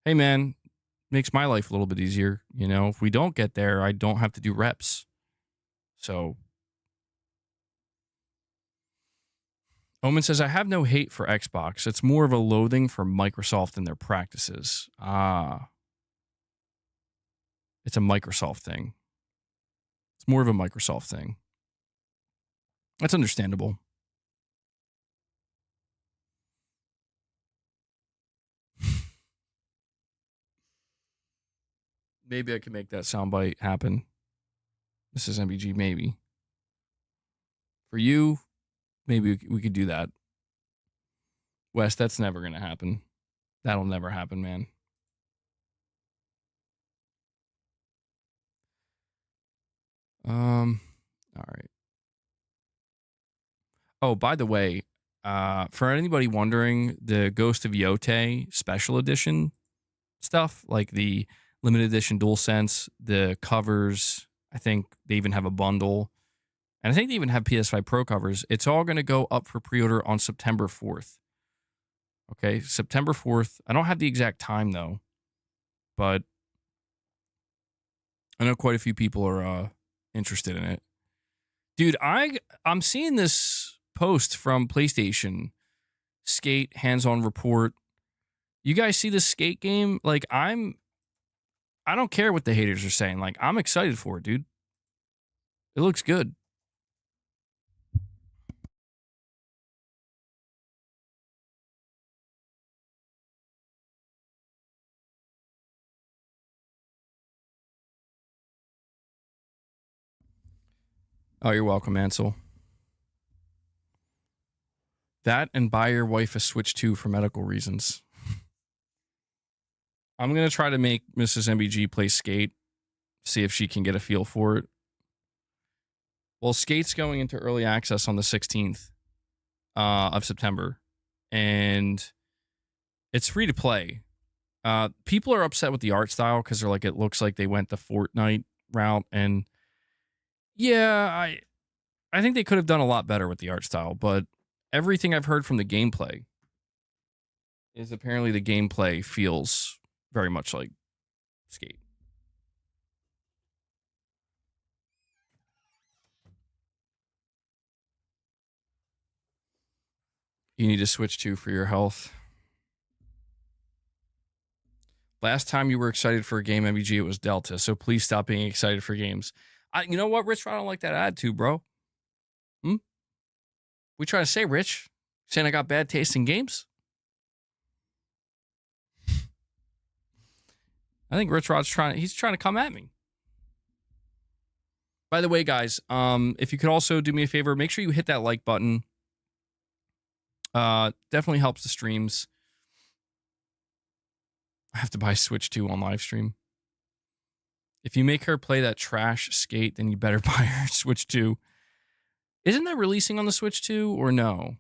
Hey, man, makes my life a little bit easier. You know, if we don't get there, I don't have to do reps. So, Omen says, I have no hate for Xbox. It's more of a loathing for Microsoft and their practices. It's a Microsoft thing. It's more of a Microsoft thing. That's understandable. Maybe I can make that soundbite happen. Mrs. MBG, maybe. For you, maybe we could do that. Wes, that's never going to happen. That'll never happen, man. All right. Oh, by the way, for anybody wondering, the Ghost of Yotei special edition stuff, like the limited edition DualSense, the covers, I think they even have a bundle, and I think they even have PS5 Pro covers. It's all going to go up for pre-order on September 4th. Okay, September 4th. I don't have the exact time, though, but I know quite a few people are interested in it. Dude, I'm seeing this post from PlayStation, Skate hands-on report. You guys see this Skate game? Like, I don't care what the haters are saying. Like, I'm excited for it, dude. It looks good. Oh, you're welcome, Ansel. That and buy your wife a Switch 2 for medical reasons. I'm going to try to make Mrs. MBG play Skate, see if she can get a feel for it. Well, Skate's going into early access on the 16th of September, and it's free to play. People are upset with the art style because they're like, it looks like they went the Fortnite route, and yeah, I think they could have done a lot better with the art style, but everything I've heard from the gameplay is apparently the gameplay feels very much like Skate. You need to switch to for your health. Last time you were excited for a game, MVG, it was Delta, so please stop being excited for games. You know what, Rich? I don't like that attitude, bro. We trying to say, Rich? Saying I got bad taste in games? I think Richrod's trying to come at me. By the way, guys, if you could also do me a favor, make sure you hit that like button. Definitely helps the streams. I have to buy Switch 2 on live stream. If you make her play that trash Skate, then you better buy her Switch 2. Isn't that releasing on the Switch 2 or no?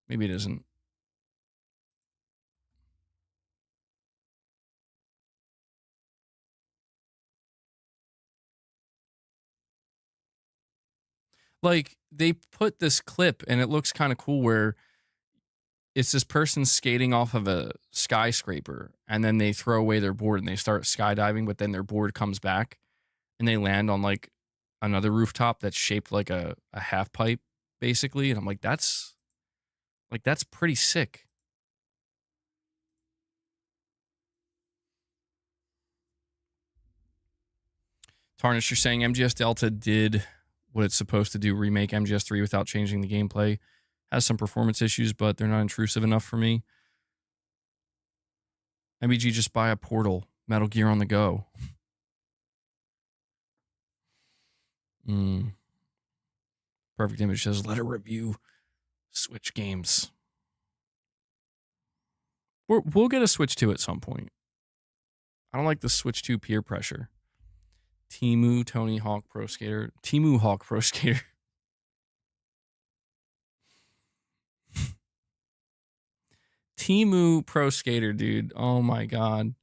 Maybe it isn't. Like, they put this clip, and it looks kind of cool, where it's this person skating off of a skyscraper, and then they throw away their board and they start skydiving, but then their board comes back and they land on like another rooftop that's shaped like a half pipe, basically. And I'm like, that's pretty sick. Tarnish, you're saying MGS Delta did what it's supposed to do, remake MGS 3 without changing the gameplay. Has some performance issues, but they're not intrusive enough for me. MBG, just buy a Portal. Metal Gear on the go. Perfect Image says, let her review Switch games. We'll get a Switch 2 at some point. I don't like the Switch 2 peer pressure. Temu, Tony Hawk Pro Skater. Temu Hawk Pro Skater. Temu Pro Skater, dude. Oh my god.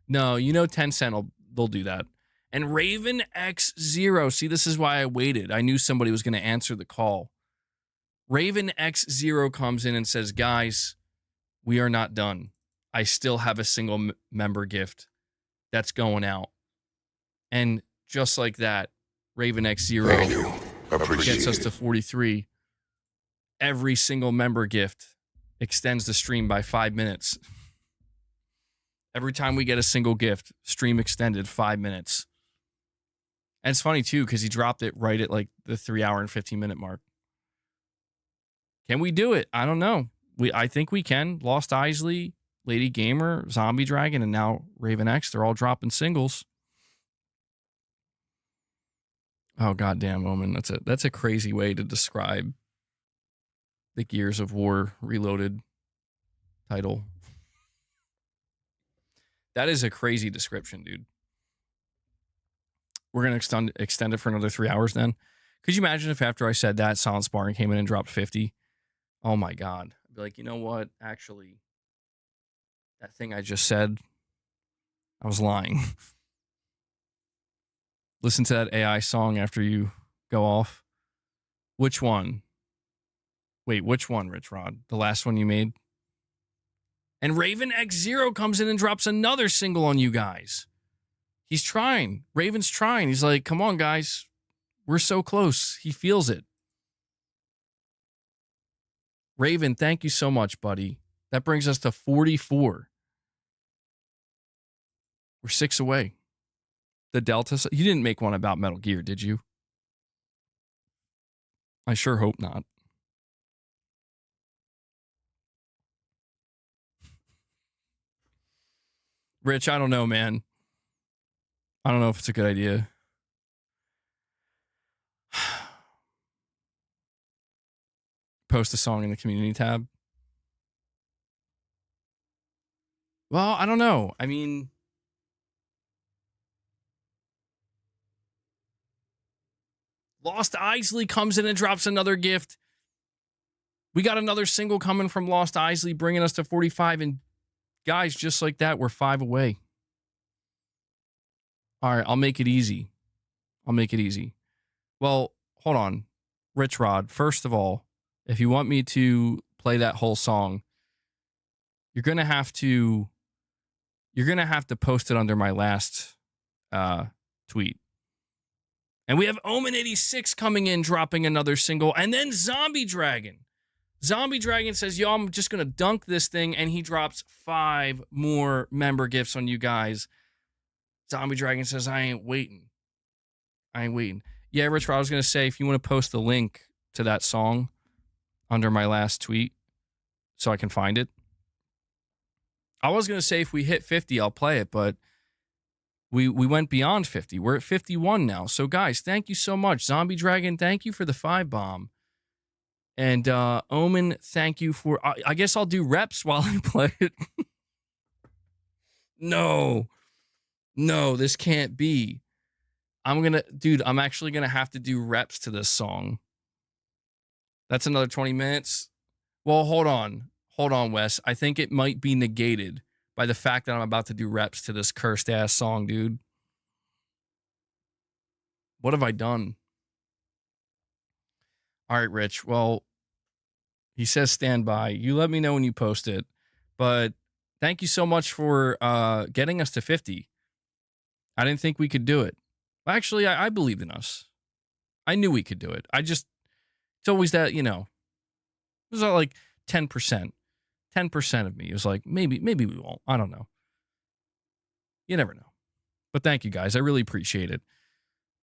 No, you know Tencent they'll do that. And Raven X Zero. See, this is why I waited. I knew somebody was going to answer the call. Raven X Zero comes in and says, guys, we are not done. I still have a single member gift that's going out. And just like that, Raven X Zero gets us to 43. Every single member gift extends the stream by 5 minutes. Every time we get a single gift, stream extended 5 minutes. And it's funny too, because he dropped it right at like the 3 hour and 15 minute mark. Can we do it? I don't know. I think we can. Lost Isley, Lady Gamer, Zombie Dragon, and now Raven X. They're all dropping singles. Oh goddamn, Omen. That's a crazy way to describe the Gears of War Reloaded title. That is a crazy description, dude. We're going to extend it for another 3 hours then. Could you imagine if after I said that, Silent Sparring came in and dropped 50? Oh my God. I'd be like, you know what? Actually, that thing I just said, I was lying. Listen to that AI song after you go off. Which one? Wait, which one, Richrod? The last one you made? And Raven X Zero comes in and drops another single on you guys. He's trying. Raven's trying. He's like, come on, guys. We're so close. He feels it. Raven, thank you so much, buddy. That brings us to 44. We're 6 away. The Delta. You didn't make one about Metal Gear, did you? I sure hope not. Rich, I don't know, man. I don't know if it's a good idea. Post a song in the community tab. Well, I don't know. I mean, Lost Isley comes in and drops another gift. We got another single coming from Lost Isley, bringing us to 45. And guys, just like that, we're 5 away. All right, I'll make it easy. Well, hold on. Richrod, first of all, if you want me to play that whole song, you're going to have to post it under my last tweet. And we have Omen86 coming in, dropping another single. And then Zombie Dragon. Zombie Dragon says, yo, I'm just going to dunk this thing. And he drops 5 more member gifts on you guys. Zombie Dragon says, I ain't waiting. Yeah, Richard, I was going to say, if you want to post the link to that song under my last tweet so I can find it. I was going to say, if we hit 50, I'll play it, but we went beyond 50. We're at 51 now. So, guys, thank you so much. Zombie Dragon, thank you for the 5 bomb. And Omen, thank you for... I guess I'll do reps while I play it. No, this can't be. I'm actually going to have to do reps to this song. That's another 20 minutes. Well, hold on, Wes. I think it might be negated by the fact that I'm about to do reps to this cursed ass song, dude. What have I done? All right, Rich. Well, he says stand by. You let me know when you post it. But thank you so much for getting us to 50. I didn't think we could do it. Actually, I believed in us. I knew we could do it. It's always that, you know, it was like 10%. 10% of me. It was like, maybe we won't. I don't know. You never know. But thank you guys. I really appreciate it.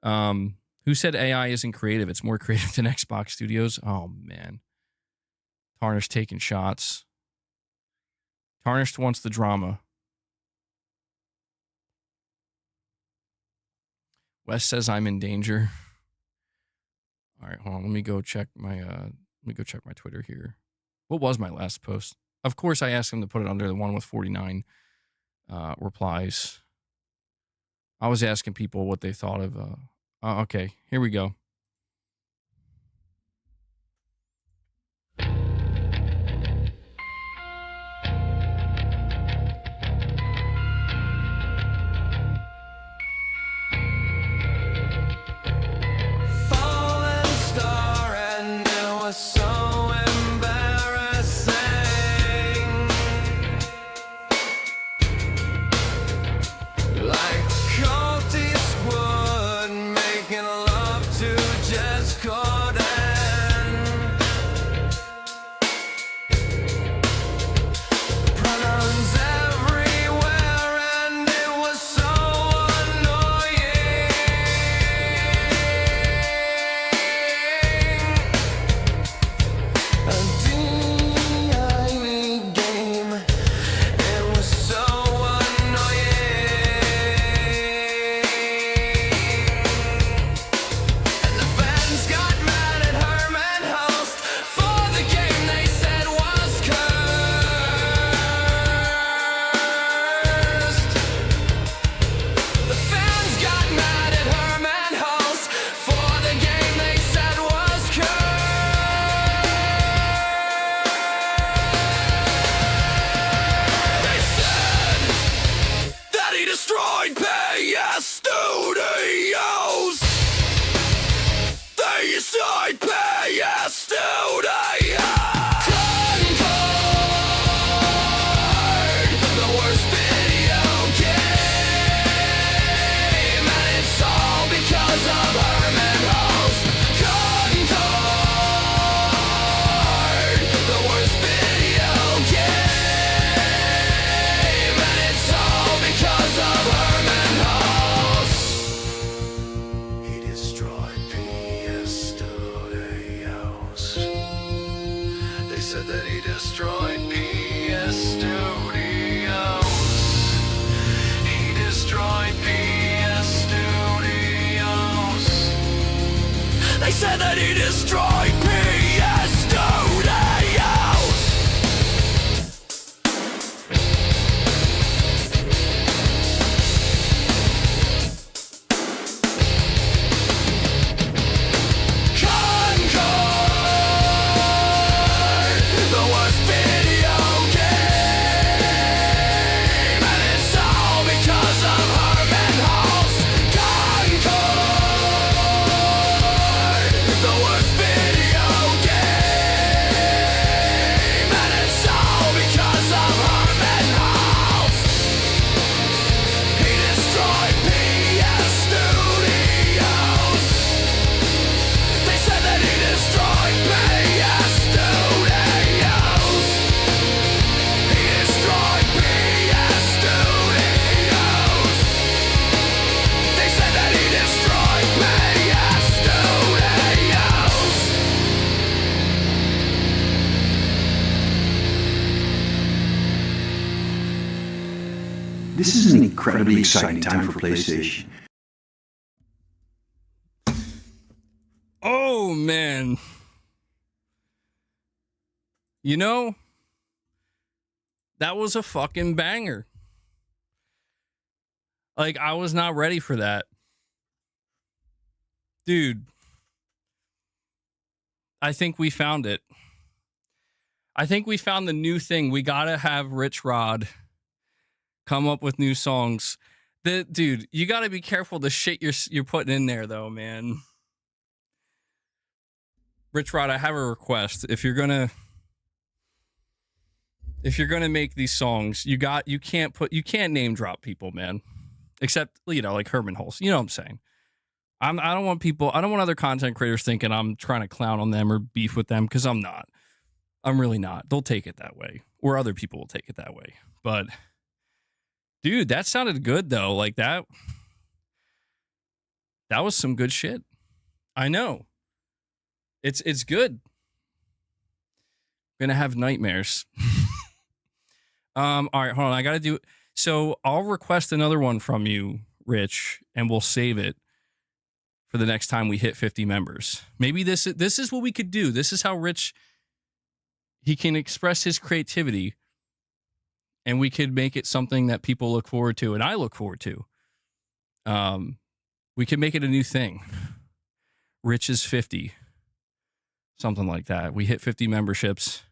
Who said AI isn't creative? It's more creative than Xbox Studios. Oh, man. Tarnished taking shots. Tarnished wants the drama. Wes says I'm in danger. All right, hold on. Let me go check my Twitter here. What was my last post? Of course, I asked him to put it under the one with 49 replies. I was asking people what they thought of. Okay, here we go. This is an incredibly exciting time for PlayStation. Oh, man. You know, that was a fucking banger. Like, I was not ready for that. Dude, I think we found it. I think we found the new thing. We gotta have Richrod come up with new songs. Dude, you gotta be careful the shit you're putting in there, though, man. Richrod, I have a request. If you're gonna make these songs, you can't name drop people, man. Except, you know, like Herman Hulst. You know what I'm saying? I don't want other content creators thinking I'm trying to clown on them or beef with them, because I'm not. I'm really not. They'll take it that way. Or other people will take it that way. But dude, that sounded good though. Like that was some good shit. I know. It's good. Gonna have nightmares. All right, hold on. I gotta do. So I'll request another one from you, Rich, and we'll save it for the next time we hit 50 members. Maybe this is what we could do. This is how Rich, he can express his creativity, and we could make it something that people look forward to, and I look forward to. We could make it a new thing. Rich is 50. Something like that. We hit 50 memberships.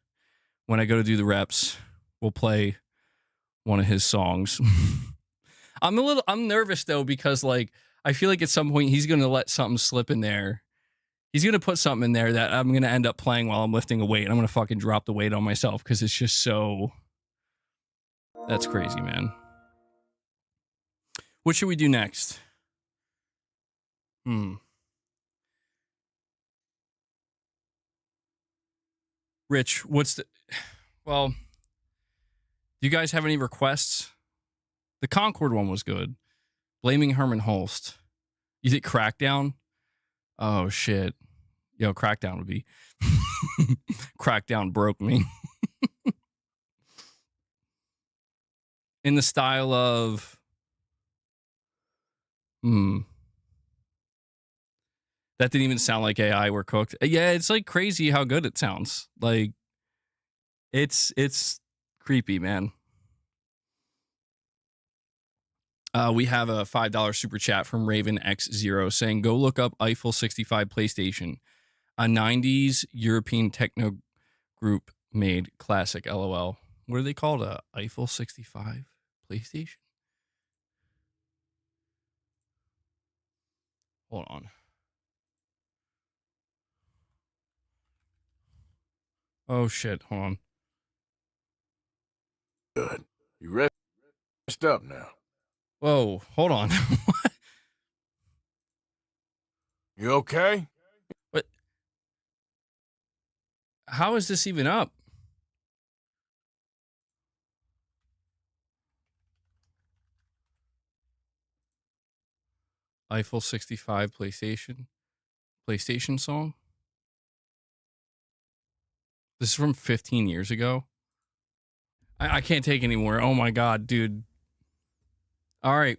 When I go to do the reps, we'll play one of his songs. I'm nervous though, because like I feel like at some point he's gonna let something slip in there. He's gonna put something in there that I'm gonna end up playing while I'm lifting a weight. I'm gonna fucking drop the weight on myself because it's just so. That's crazy, man. What should we do next? Rich, well, do you guys have any requests? The Concord one was good. Blaming Herman Hulst. You think Crackdown? Oh, shit. Yo, Crackdown would be. Crackdown broke me. In the style of. That didn't even sound like AI were cooked. Yeah, it's like crazy how good it sounds. Like, it's creepy, man. We have a $5 super chat from Raven X0 saying, go look up Eiffel 65 PlayStation, a 90s European techno group made classic, LOL. What are they called? A Eiffel 65 PlayStation? Hold on. Oh, shit. Hold on. Good. You rest up now. Whoa. Hold on. What? You okay? What? How is this even up? Eiffel 65 PlayStation song? This is from 15 years ago. I can't take anymore. Oh my God, dude. All right.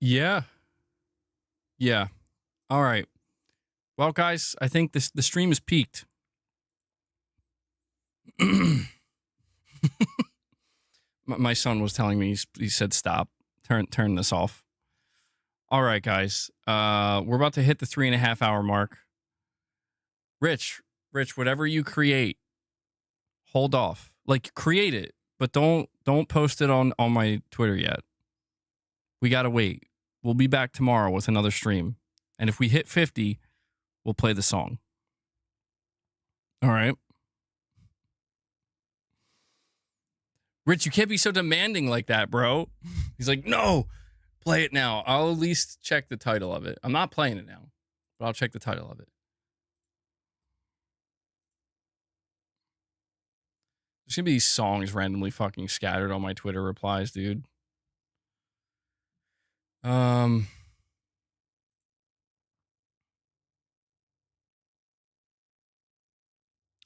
Yeah. Yeah. All right. Well, guys, I think the stream is peaked. My son was telling me, he said, stop. Turn this off. All right, guys. We're about to hit the 3.5 hour mark. Rich, whatever you create, hold off. Like, create it, but don't post it on my Twitter yet. We gotta wait. We'll be back tomorrow with another stream. And if we hit 50, we'll play the song. All right. Rich, you can't be so demanding like that, bro. He's like, no, play it now. I'll at least check the title of it. I'm not playing it now, but I'll check the title of it. There's gonna be these songs randomly fucking scattered on my Twitter replies, dude. I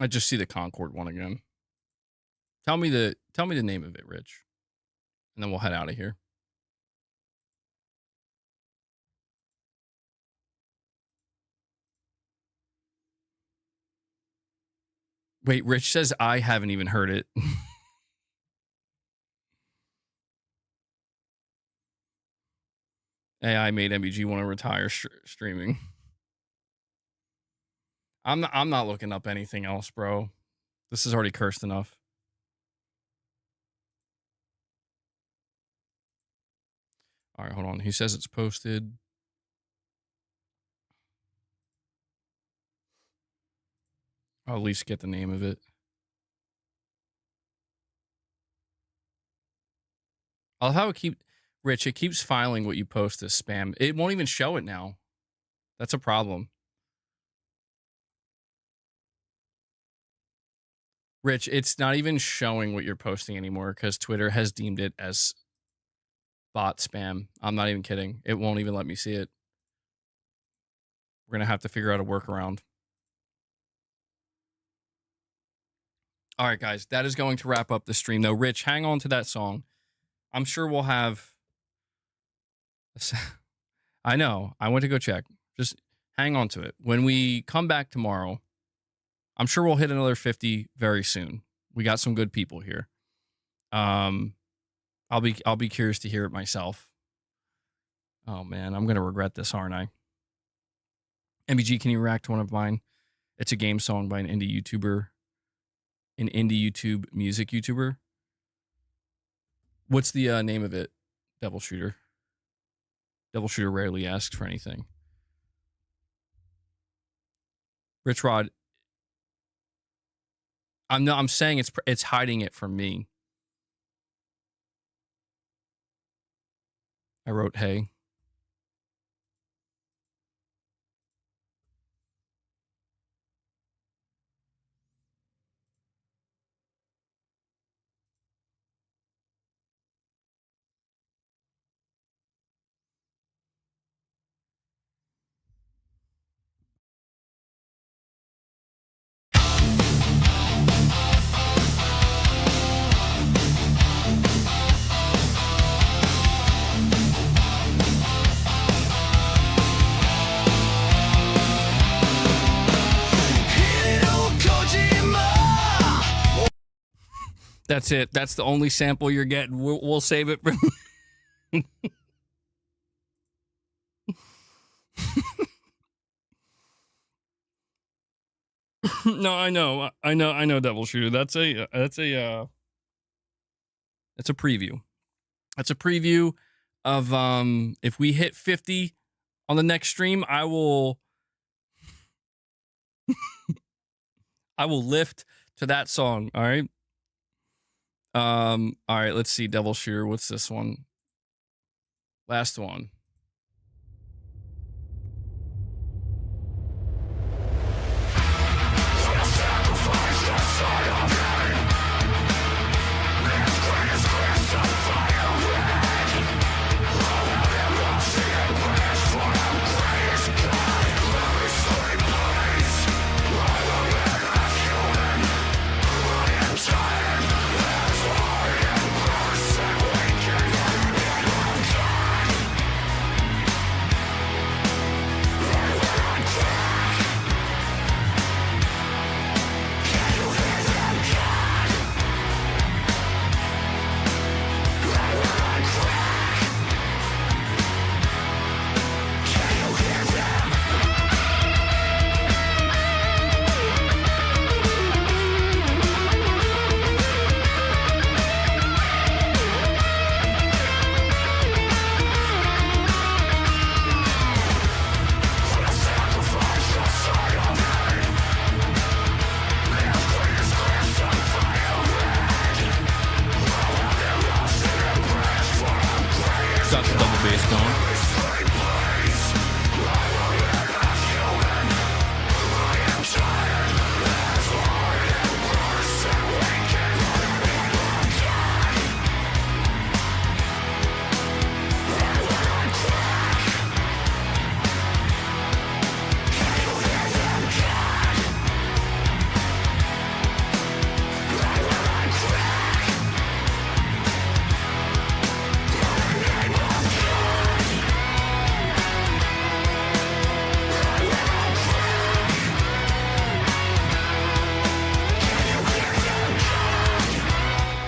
just see the Concord one again. Tell me the name of it, Rich. And then we'll head out of here. Wait, Rich says I haven't even heard it. AI made MBG want to retire streaming. I'm not looking up anything else, bro. This is already cursed enough. All right, hold on. He says it's posted. I'll at least get the name of it. I'll have it keep, Rich, it keeps filing what you post as spam. It won't even show it now. That's a problem. Rich, it's not even showing what you're posting anymore because Twitter has deemed it as bot spam. I'm not even kidding. It won't even let me see it. We're going to have to figure out a workaround. All right, guys, that is going to wrap up the stream, though. Rich, hang on to that song. I'm sure we'll have... I know. I went to go check. Just hang on to it. When we come back tomorrow, I'm sure we'll hit another 50 very soon. We got some good people here. I'll be curious to hear it myself. Oh, man, I'm going to regret this, aren't I? MBG, can you react to one of mine? It's a game song by an indie YouTuber. An indie YouTube music YouTuber. What's the name of it? Devil Shooter. Devil Shooter rarely asks for anything. Richrod. I'm saying it's hiding it from me. I wrote, hey. That's it. That's the only sample you're getting. We'll save it. No, I know, Devil Shooter. That's a preview. That's a preview of if we hit 50 on the next stream, I will lift to that song. All right. All right, let's see. Devil Shooter. What's this one? Last one.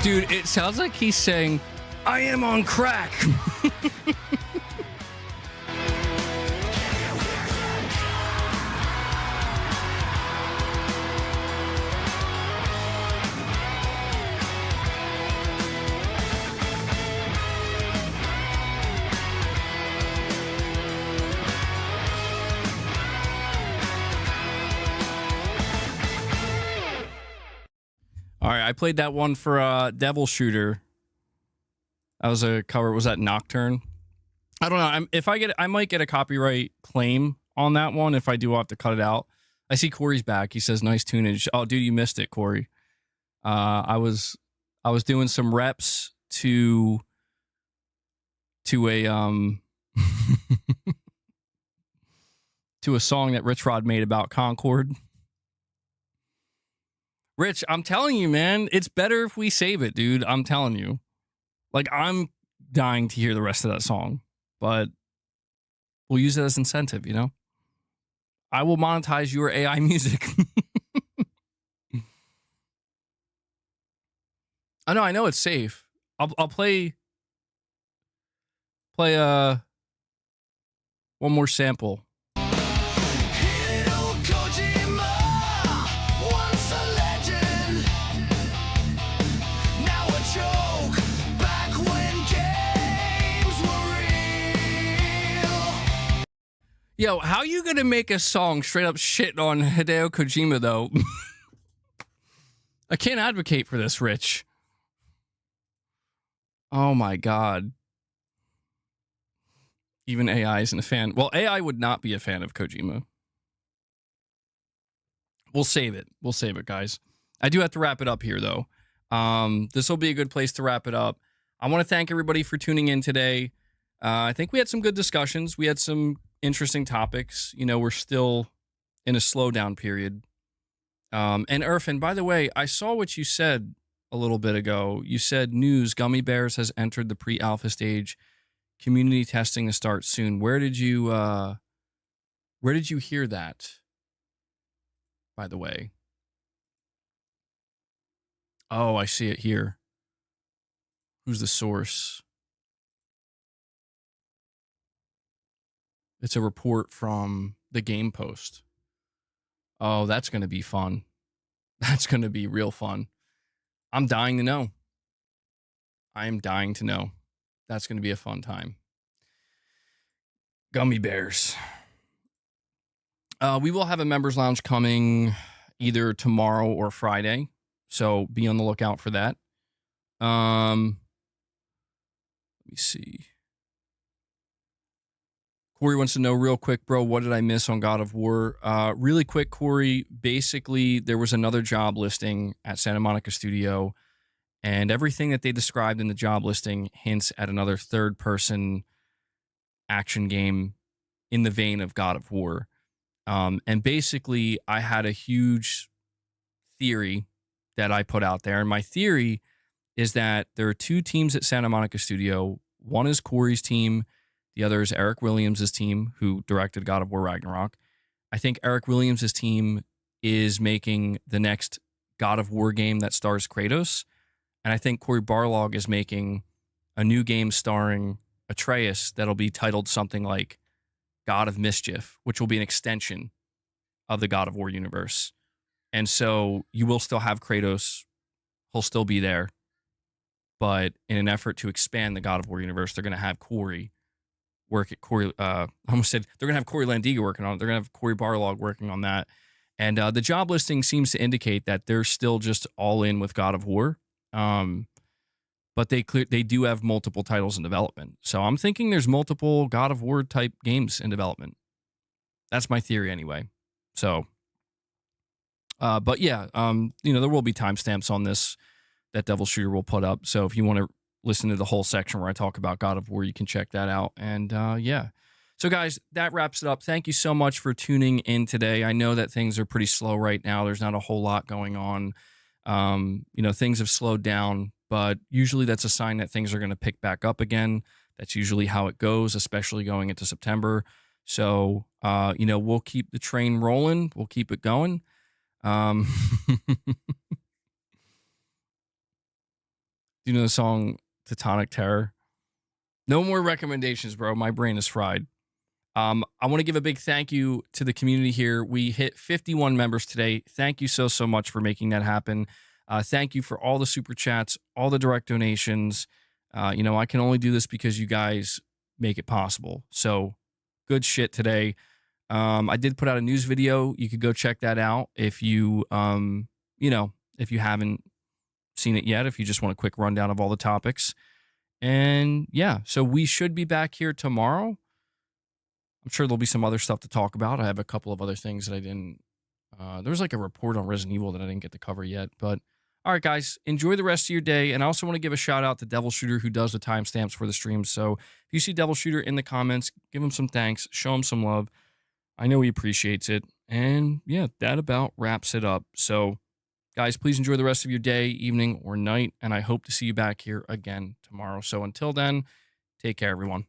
Dude, it sounds like he's saying, I am on crack. All right, I played that one for Devil Shooter. That was a cover. Was that Nocturne? I don't know. I might get a copyright claim on that one. If I do, I'll have to cut it out. I see Corey's back. He says, "Nice tunage." Oh, dude, you missed it, Corey. I was doing some reps to a to a song that Richrod made about Concord. Rich, I'm telling you, man, it's better if we save it, dude. I'm telling you. Like, I'm dying to hear the rest of that song, but we'll use it as incentive, you know? I will monetize your AI music. I know it's safe. I'll play one more sample. Yo, how you gonna make a song straight up shit on Hideo Kojima, though? I can't advocate for this, Rich. Oh my God. Even AI isn't a fan. Well, AI would not be a fan of Kojima. We'll save it. We'll save it, guys. I do have to wrap it up here, though. This will be a good place to wrap it up. I want to thank everybody for tuning in today. I think we had some good discussions. We had some interesting topics. You know, we're still in a slowdown period. And Irfan, by the way, I saw what you said a little bit ago. You said news, Gummy Bears has entered the pre-alpha stage. Community testing to start soon. Where did you hear that, by the way? Oh, I see it here. Who's the source? It's a report from the Game Post. Oh, that's going to be fun. That's going to be real fun. I'm dying to know. I am dying to know. That's going to be a fun time. Gummy Bears. We will have a members lounge coming either tomorrow or Friday. So be on the lookout for that. Let me see. Corey wants to know real quick, bro, what did I miss on God of War? Really quick, Corey, basically there was another job listing at Santa Monica Studio, and everything that they described in the job listing hints at another third-person action game in the vein of God of War. And basically, I had a huge theory that I put out there, and my theory is that there are two teams at Santa Monica Studio. One is Corey's team. The other is Eric Williams' team, who directed God of War Ragnarok. I think Eric Williams' team is making the next God of War game that stars Kratos. And I think Cory Barlog is making a new game starring Atreus that'll be titled something like God of Mischief, which will be an extension of the God of War universe. And so you will still have Kratos. He'll still be there. But in an effort to expand the God of War universe, they're going to have Corey work at Corey. I almost said they're going to have Corey Landiga working on it. They're going to have Cory Barlog working on that. And the job listing seems to indicate that they're still just all in with God of War. But they do have multiple titles in development. So I'm thinking there's multiple God of War type games in development. That's my theory anyway. So, but yeah, there will be timestamps on this that Devil Shooter will put up. So if you want to listen to the whole section where I talk about God of War, you can check that out. And yeah. So guys, that wraps it up. Thank you so much for tuning in today. I know that things are pretty slow right now. There's not a whole lot going on. Things have slowed down, but usually that's a sign that things are going to pick back up again. That's usually how it goes, especially going into September. So, we'll keep the train rolling. We'll keep it going. Do you know the song Teutonic Terror? No more recommendations, bro. My brain is fried. I want to give a big thank you to the community here. We hit 51 members today. Thank you so much for making that happen. Thank you for all the super chats, all the direct donations. I can only do this because you guys make it possible. So good shit today. I did put out a news video. You could go check that out if you, if you haven't seen it yet, if you just want a quick rundown of all the topics. And yeah, so we should be back here tomorrow. I'm sure there'll be some other stuff to talk about. I have a couple of other things that I didn't. There was like a report on Resident Evil that I didn't get to cover yet. But all right, guys, enjoy the rest of your day. And I also want to give a shout out to Devil Shooter, who does the timestamps for the streams. So if you see Devil Shooter in the comments, give him some thanks, show him some love. I know he appreciates it. And yeah, that about wraps it up. So guys, please enjoy the rest of your day, evening, or night. And I hope to see you back here again tomorrow. So until then, take care, everyone.